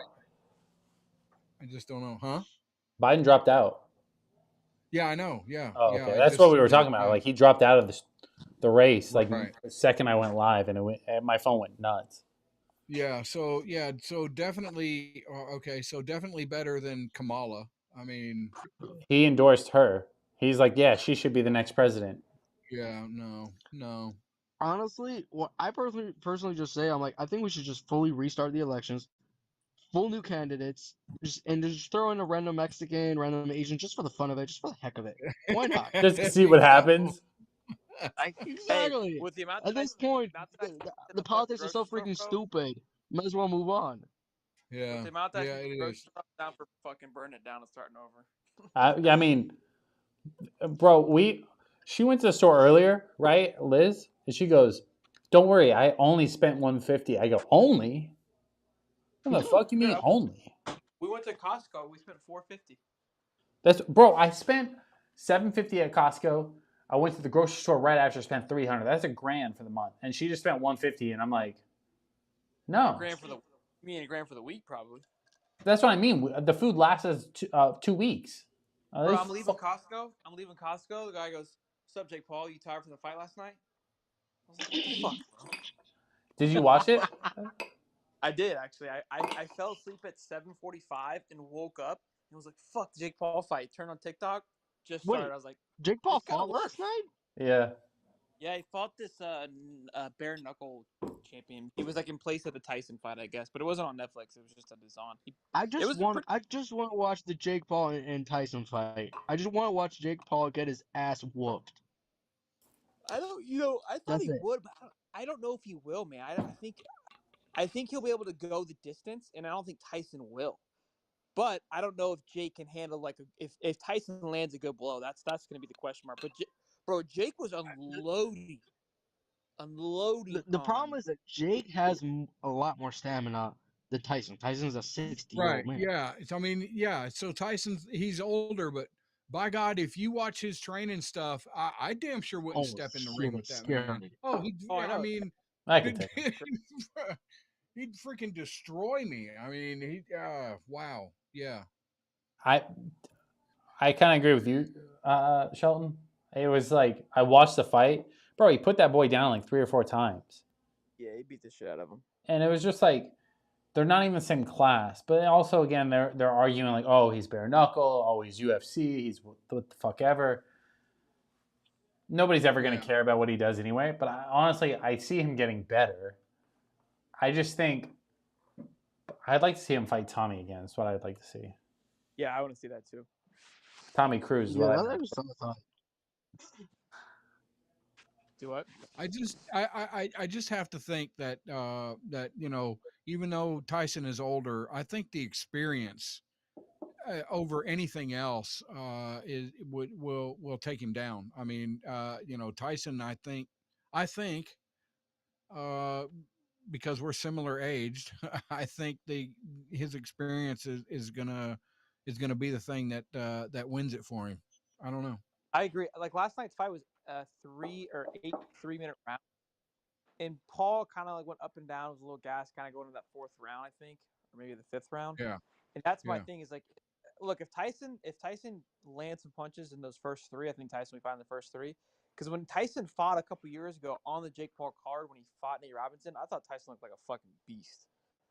I just don't know, huh? Biden dropped out. Yeah, I know. Yeah, Oh, yeah. okay. I That's what just we were seen that. talking about. Yeah, Like he dropped out of the race. Like right. the second I went live, and my phone went nuts. Yeah. So yeah. So definitely. Okay. So definitely better than Kamala. I mean, He endorsed her. He's like, yeah, she should be the next president. yeah. No. No. Honestly, what I personally just say, I'm like, I think we should just fully restart the elections, full new candidates, and just throw in a random Mexican, random Asian, just for the fun of it, just for the heck of it. Why not? Just to see what Bingo. happens. Hey, Exactly. with the amount At that I this point, not that I see in the the fucking politics are so grocery store, freaking bro. stupid. Might as well move on. With Yeah. the amount that I Yeah. see in It the grocery is. store, I'm down for fucking burning it down and starting over. I mean, bro, she went to the store earlier, right, Liz? And she goes, "Don't worry, I only spent 150." I go, "Only? What the fuck you mean Yeah, only?" we went to Costco. We spent $4.50. That's bro. I spent 750 at Costco. I went to the grocery store right after. Spent 300. That's $1,000 for the month, and she just spent 150. And I'm like, A no, grand for the me and a grand for the week probably. that's what I mean. The food lasts us 2 weeks. Bro, I'm leaving Costco. The guy goes, "What's up, Jake Paul? You tired from the fight last night?" I was like, "What the fuck, bro?" Did you watch it? I did actually. I fell asleep at 7:45 and woke up and was like, "Fuck, the Jake Paul fight." Turned on TikTok, just started. Wait, I was like, Jake Paul "This kind of fought last works." night? Yeah. Yeah, he fought this bare knuckle champion. He was like in place of the Tyson fight, I guess, but it wasn't on Netflix. It was just on DAZN. It was pretty. I just want to watch the Jake Paul and Tyson fight. I just want to watch Jake Paul get his ass whooped. I don't, I thought That's he it. would, but I don't know if he will, man. I think he'll be able to go the distance, and I don't think Tyson will. But I don't know if Jake can handle if Tyson lands a good blow. That's going to be the question mark. But bro, Jake was unloading The on. problem is that Jake has a lot more stamina than Tyson. Tyson's a 60-year-old Right. man. Yeah. I mean, yeah. So he's older, but by God, if you watch his training stuff, I damn sure wouldn't Oh, step in the ring shit, with it's that man. scary. Oh, I I know. mean, I can take it. he'd freaking destroy me. I mean, wow. Yeah. I I kind of agree with you, Shelton. It was like I watched the fight, bro. He put that boy down like 3 or 4 times, Yeah, he beat the shit out of him. and it was just like they're not even the same class. But also, again, they're arguing like, oh, he's bare knuckle, oh, he's UFC, he's what the fuck ever. Nobody's ever going Yeah. to care about what he does anyway. But honestly, I see him getting better. I just think I'd like to see him fight Tommy again. That's what I'd like to see. Yeah, I want to see that too. Tommy Cruz is Yeah, what I that heard. was something. Do what? I just have to think that that even though Tyson is older, I think the experience over anything else will take him down. I mean, Tyson. I think uh, because we're similar aged, I think his experience is gonna be the thing that wins it for him. I don't know. I agree. Like last night's fight was a 3 minute round, and Paul kind of like went up and down. It was a little gas, kind of going to that fourth round, I think, or maybe the fifth round. Yeah, And that's my yeah, thing is like, look, if Tyson lands some punches in those first three, I think Tyson will be fine in the first three. Because when Tyson fought a couple years ago on the Jake Paul card when he fought Nate Robinson, I thought Tyson looked like a fucking beast.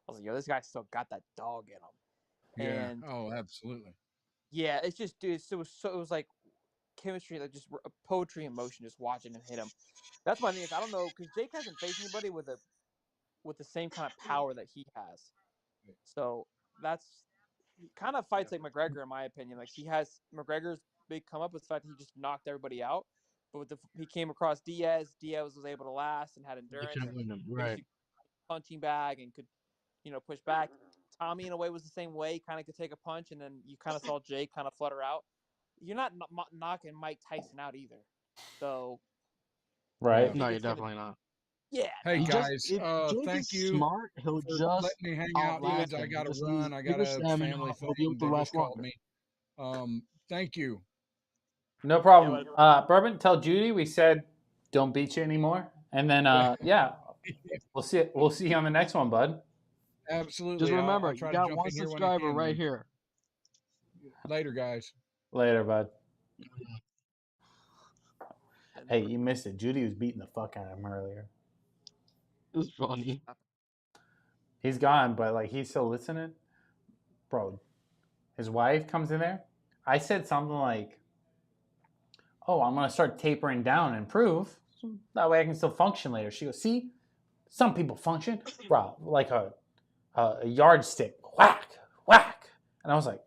I was like, yo, this guy still got that dog in him. yeah. And Oh, absolutely. yeah, it's just, dude, it was like chemistry, like just poetry in motion, just watching him hit him. That's my thing is I don't know because Jake hasn't faced anybody with the same kind of power that he has. So that's kind of fights like McGregor, in my opinion. Like McGregor's big come up with the fact that he just knocked everybody out. but he came across Diaz. Diaz was able to last and had You endurance. couldn't win them, right? Punching bag and could, push back. Tommy, in a way, was the same way. Kind of could take a punch, and then you kind of saw Jake kind of flutter out. You're not knocking Mike Tyson out either. So, Right. No, you're definitely not. Yeah. Hey He guys, just if Jake thank is you smart, he'll for just letting me hang out, outlast dudes. I him. got to Just run. needs I got bigger a stamina. family He'll be able thing. to They last just called longer. me. Thank you. No problem. Bourbon, tell Judy we said don't beat you anymore. And then yeah, we'll see you on the next one, bud. Absolutely. Just remember, I'll try you to got jump one in here when I subscriber can. right here. Later, guys. Later, bud. Hey, you missed it. Judy was beating the fuck out of him earlier. It was funny. He's gone, but like he's still listening. Bro, his wife comes in there. I said something like, "Oh, I'm gonna start tapering down and improve. That way I can still function later." She goes, "See, some people function, bro, like a yardstick, whack, whack." And I was like,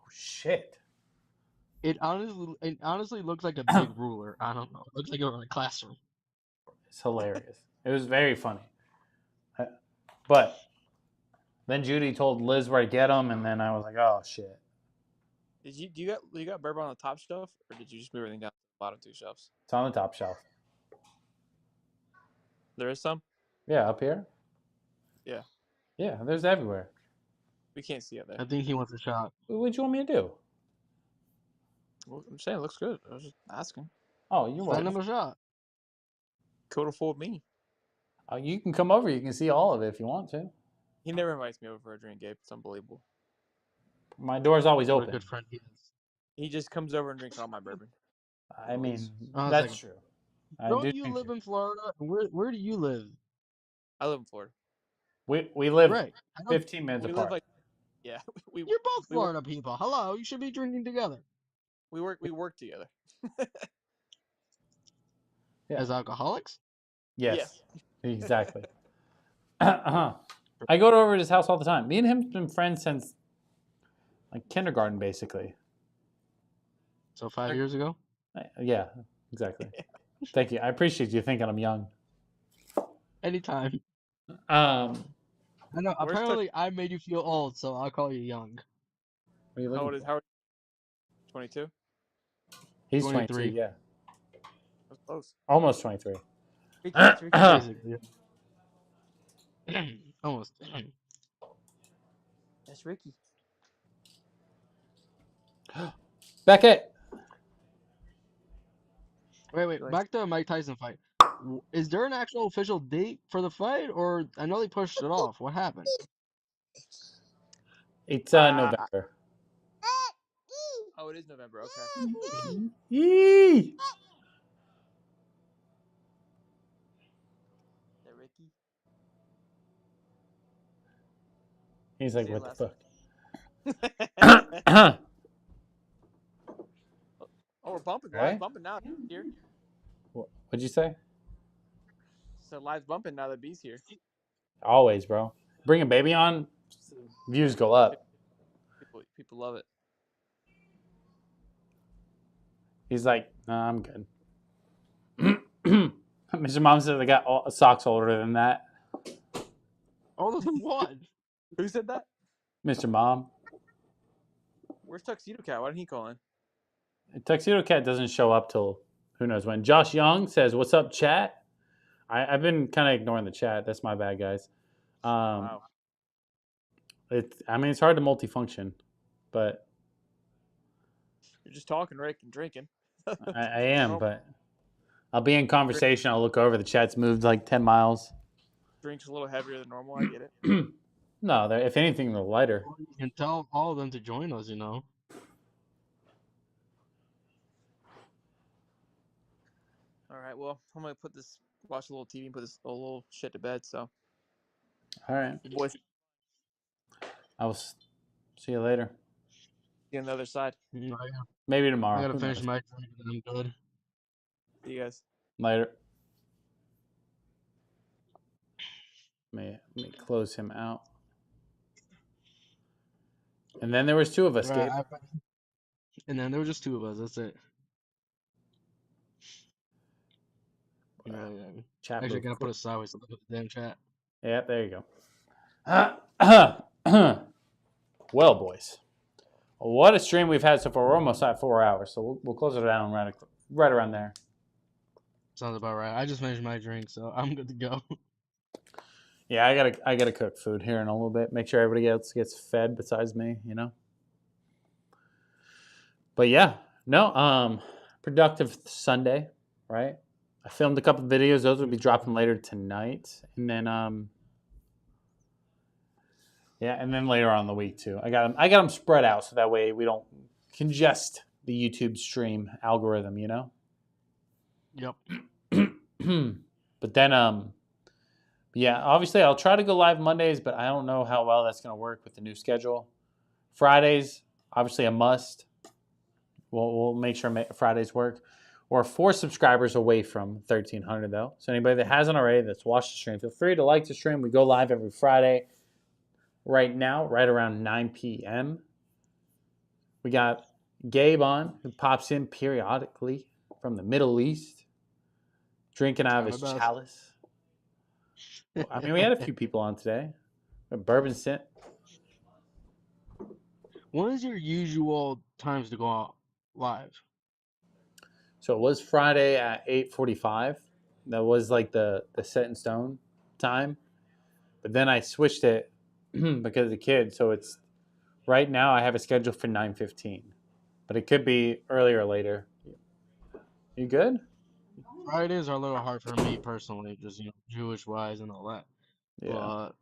"Oh shit." It honestly looks like a big ruler. I don't know. It looks like you're in a classroom. It's hilarious. It was very funny. But then Judy told Liz where to get them, and then I was like, "Oh shit." Do you got Bourbon on the top shelf, or did you just move everything down to the bottom two shelves? It's on the top shelf. There is some. Yeah, up here. Yeah. Yeah, there's everywhere. We can't see it there. I think he wants a shot. What do you want me to do? Well, I'm saying it looks good. I was just asking. Oh, you're Send welcome. him a shot. Could afford me. You can come over. You can see all of it if you want to. He never invites me over for a drink, Gabe. It's unbelievable. My door's always What a open. good friend he is. He just comes over and drinks all my bourbon. I mean, Oh, that's like, true. Don't you live in Florida? Where do you live? I live in Florida. We live Right. 15 minutes We apart. live like, yeah. You're both Florida people. Hello, you should be drinking together. We work together. Yeah. As alcoholics? Yes. Exactly. I go over to his house all the time. Me and him's been friends since like kindergarten, basically. So 5 years ago? Yeah, exactly. Thank you. I appreciate you thinking I'm young. Anytime. I know. Apparently, I made you feel old, so I'll call you young. How old is Howard? 22? He's 23. 22, yeah. That's close. Almost 23. Basically. Almost. That's Ricky. Beckett! Wait. Back to the Mike Tyson fight. Is there an actual official date for the fight, or I know they pushed it off? What happened? It's November. Oh, it is November. Okay. Yee! That Ricky. He's like, what the fuck? Oh, we're bumping. Right? Live bumping now. Here. What'd you say? So live's bumping now that B's here. Always, bro. Bring a baby on, views go up. People love it. He's like, nah, I'm good. Mr. Mom says I got socks older than that. Older than what? Who said that? Mr. Mom. Where's Tuxedo Cat? Why didn't he call in? Tuxedo Cat doesn't show up till who knows when. Josh Young says, "What's up, chat?" I've been kind of ignoring the chat. That's my bad, guys. Wow. It's hard to multifunction, but You're just talking, Rick, and drinking. I am. But I'll be in conversation. I'll look over. The chat's moved like 10 miles. Drink's a little heavier than normal. I get it. No, if anything, they're lighter. You can tell all of them to join us, you know. All right. Well, I'm gonna watch a little TV, and put this little shit to bed. So. All right. Boys. I will see you later. See you on the other side. Maybe tomorrow. I gotta finish my drink and I'm good. See you guys. Later. Let me close him out. And then there was two of us, Gabe. And then there were just two of us. That's it. Yeah, yeah. Chat Actually, move gotta put quick. it sideways to look at the damn chat. Yeah, there you go. Well, boys, what a stream we've had so far. We're almost at 4 hours, so we'll close it down right around there. Sounds about right. I just finished my drink, so I'm good to go. Yeah, I gotta cook food here in a little bit. Make sure everybody else gets fed besides me, you know. But yeah, no, productive Sunday, right? I filmed a couple of videos. Those will be dropping later tonight, and then yeah, and then later on in the week too. I got them spread out so that way we don't congest the YouTube stream algorithm, you know. Yep. But then yeah, obviously I'll try to go live Mondays, but I don't know how well that's going to work with the new schedule. Fridays, obviously a must. We'll make sure Fridays work. We're 4 subscribers away from 1,300 though. So anybody that hasn't already that's watched the stream, feel free to like the stream. We go live every Friday. Right now, right around 9 p.m. We got Gabe on, who pops in periodically from the Middle East, drinking out of his chalice. I mean, we had a few people on today. Bourbon sent. When is your usual times to go out live? So it was Friday at 8:45. That was like the set in stone time. But then I switched it because of the kid. So it's right now I have a schedule for 9:15. But it could be earlier or later. You good? Fridays are a little hard for me personally, just Jewish wise and all that. Yeah. But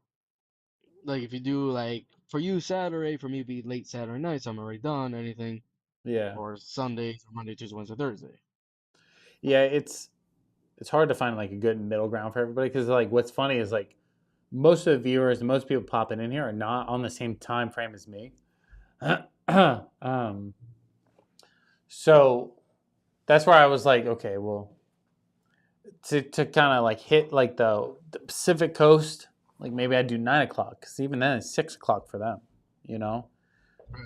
like if you do like for you Saturday, for me it'd be late Saturday night, so I'm already done. Anything. Yeah. Or Sunday, or Monday, Tuesday, Wednesday, Thursday. Yeah, it's hard to find like a good middle ground for everybody because like what's funny is like most of the viewers and most people popping in here are not on the same time frame as me. So that's where I was like, okay, well, to kind of like hit like the Pacific Coast, like maybe I do 9 o'clock because even then it's 6 o'clock for them, you know.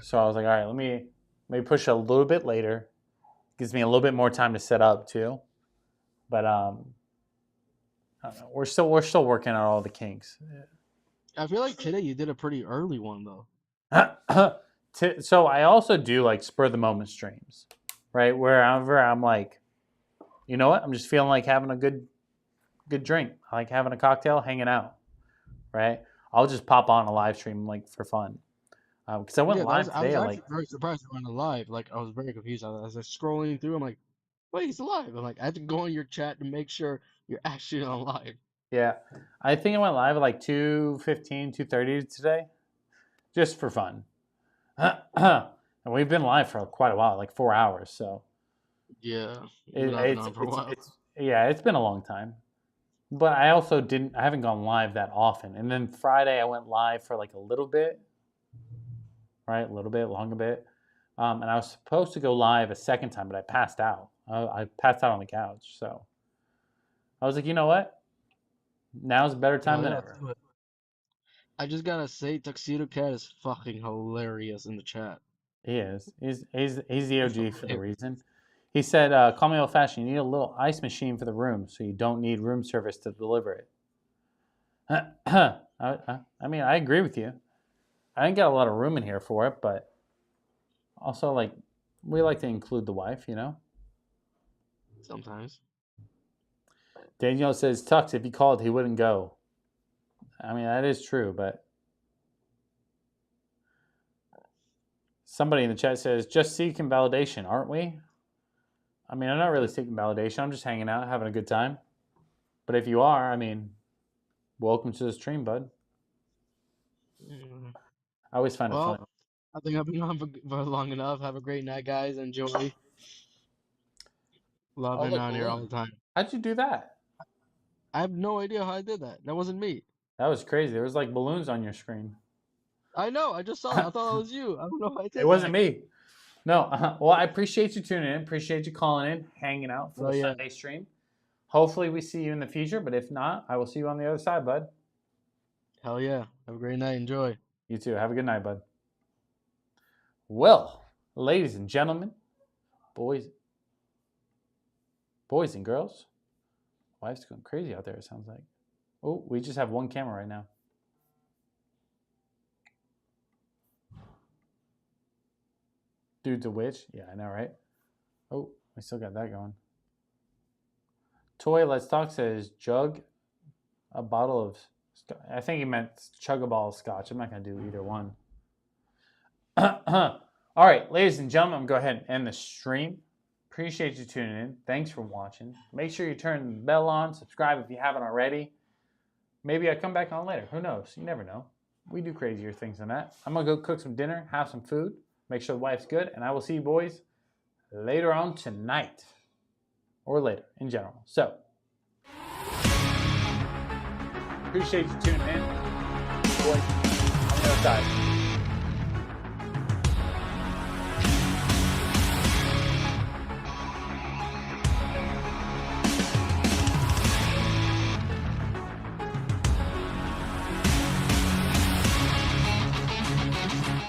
So I was like, all right, let me maybe push it a little bit later. Gives me a little bit more time to set up too. But I don't know. We're still working on all the kinks. I feel like today you did a pretty early one though. So I also do like spur of the moment streams, right? Wherever I'm like, you know what? I'm just feeling like having a good drink. I like having a cocktail, hanging out, right? I'll just pop on a live stream like for fun. Because I went live I was today. actually very surprised you went live. Like I was very confused. I was like scrolling through. I'm like, wait, he's alive. I'm like, I had to go on your chat to make sure you're actually on live. Yeah, I think I went live at like 2:15, 2:30 today, just for fun. And we've been live for quite a while, like 4 hours. So yeah, you've been on for a while. It's been a long time. But I also I haven't gone live that often. And then Friday I went live for like a little bit, right? A little bit, long a bit. And I was supposed to go live a second time, but I passed out. I passed out on the couch. So I was like, you know what? Now's a better time than ever. I just gotta say, Tuxedo Cat is fucking hilarious in the chat. He is. He's the OG for the reason. He said, call me old fashioned. You need a little ice machine for the room so you don't need room service to deliver it. I mean, I agree with you. I didn't get a lot of room in here for it, but also, like, we like to include the wife, you know? Sometimes. Danielle says, Tux, if he called, he wouldn't go. I mean, that is true, but somebody in the chat says, just seeking validation, aren't we? I mean, I'm not really seeking validation. I'm just hanging out, having a good time. But if you are, I mean, welcome to the stream, bud. I always find it funny. I think I've been on for long enough. Have a great night, guys. Enjoy. Love being on here all the time. How'd you do that? I have no idea how I did that. That wasn't me. That was crazy. There was like balloons on your screen. I know. I just saw that. I thought that was you. I don't know how I did that. It wasn't me. No. Well, I appreciate you tuning in. Appreciate you calling in, hanging out for the Sunday stream. Hopefully we see you in the future, but if not, I will see you on the other side, bud. Hell yeah. Have a great night. Enjoy. You too. Have a good night, bud. Well, ladies and gentlemen, boys and girls, Wife's going crazy out there, it sounds like. Oh, we just have one camera right now. Dude's a witch. Yeah, I know, right? Oh, we still got that going. Toy Let's Talk says jug a bottle of... I think he meant chug a bottle of scotch. I'm not going to do either one. All right, ladies and gentlemen, I'm going to go ahead and end the stream. Appreciate you tuning in. Thanks for watching. Make sure you turn the bell on. Subscribe if you haven't already. Maybe I come back on later. Who knows? You never know. We do crazier things than that. I'm going to go cook some dinner, have some food, make sure the wife's good, and I will see you boys later on tonight. Or later, in general. So, appreciate you tuning in. Boys, on the other side.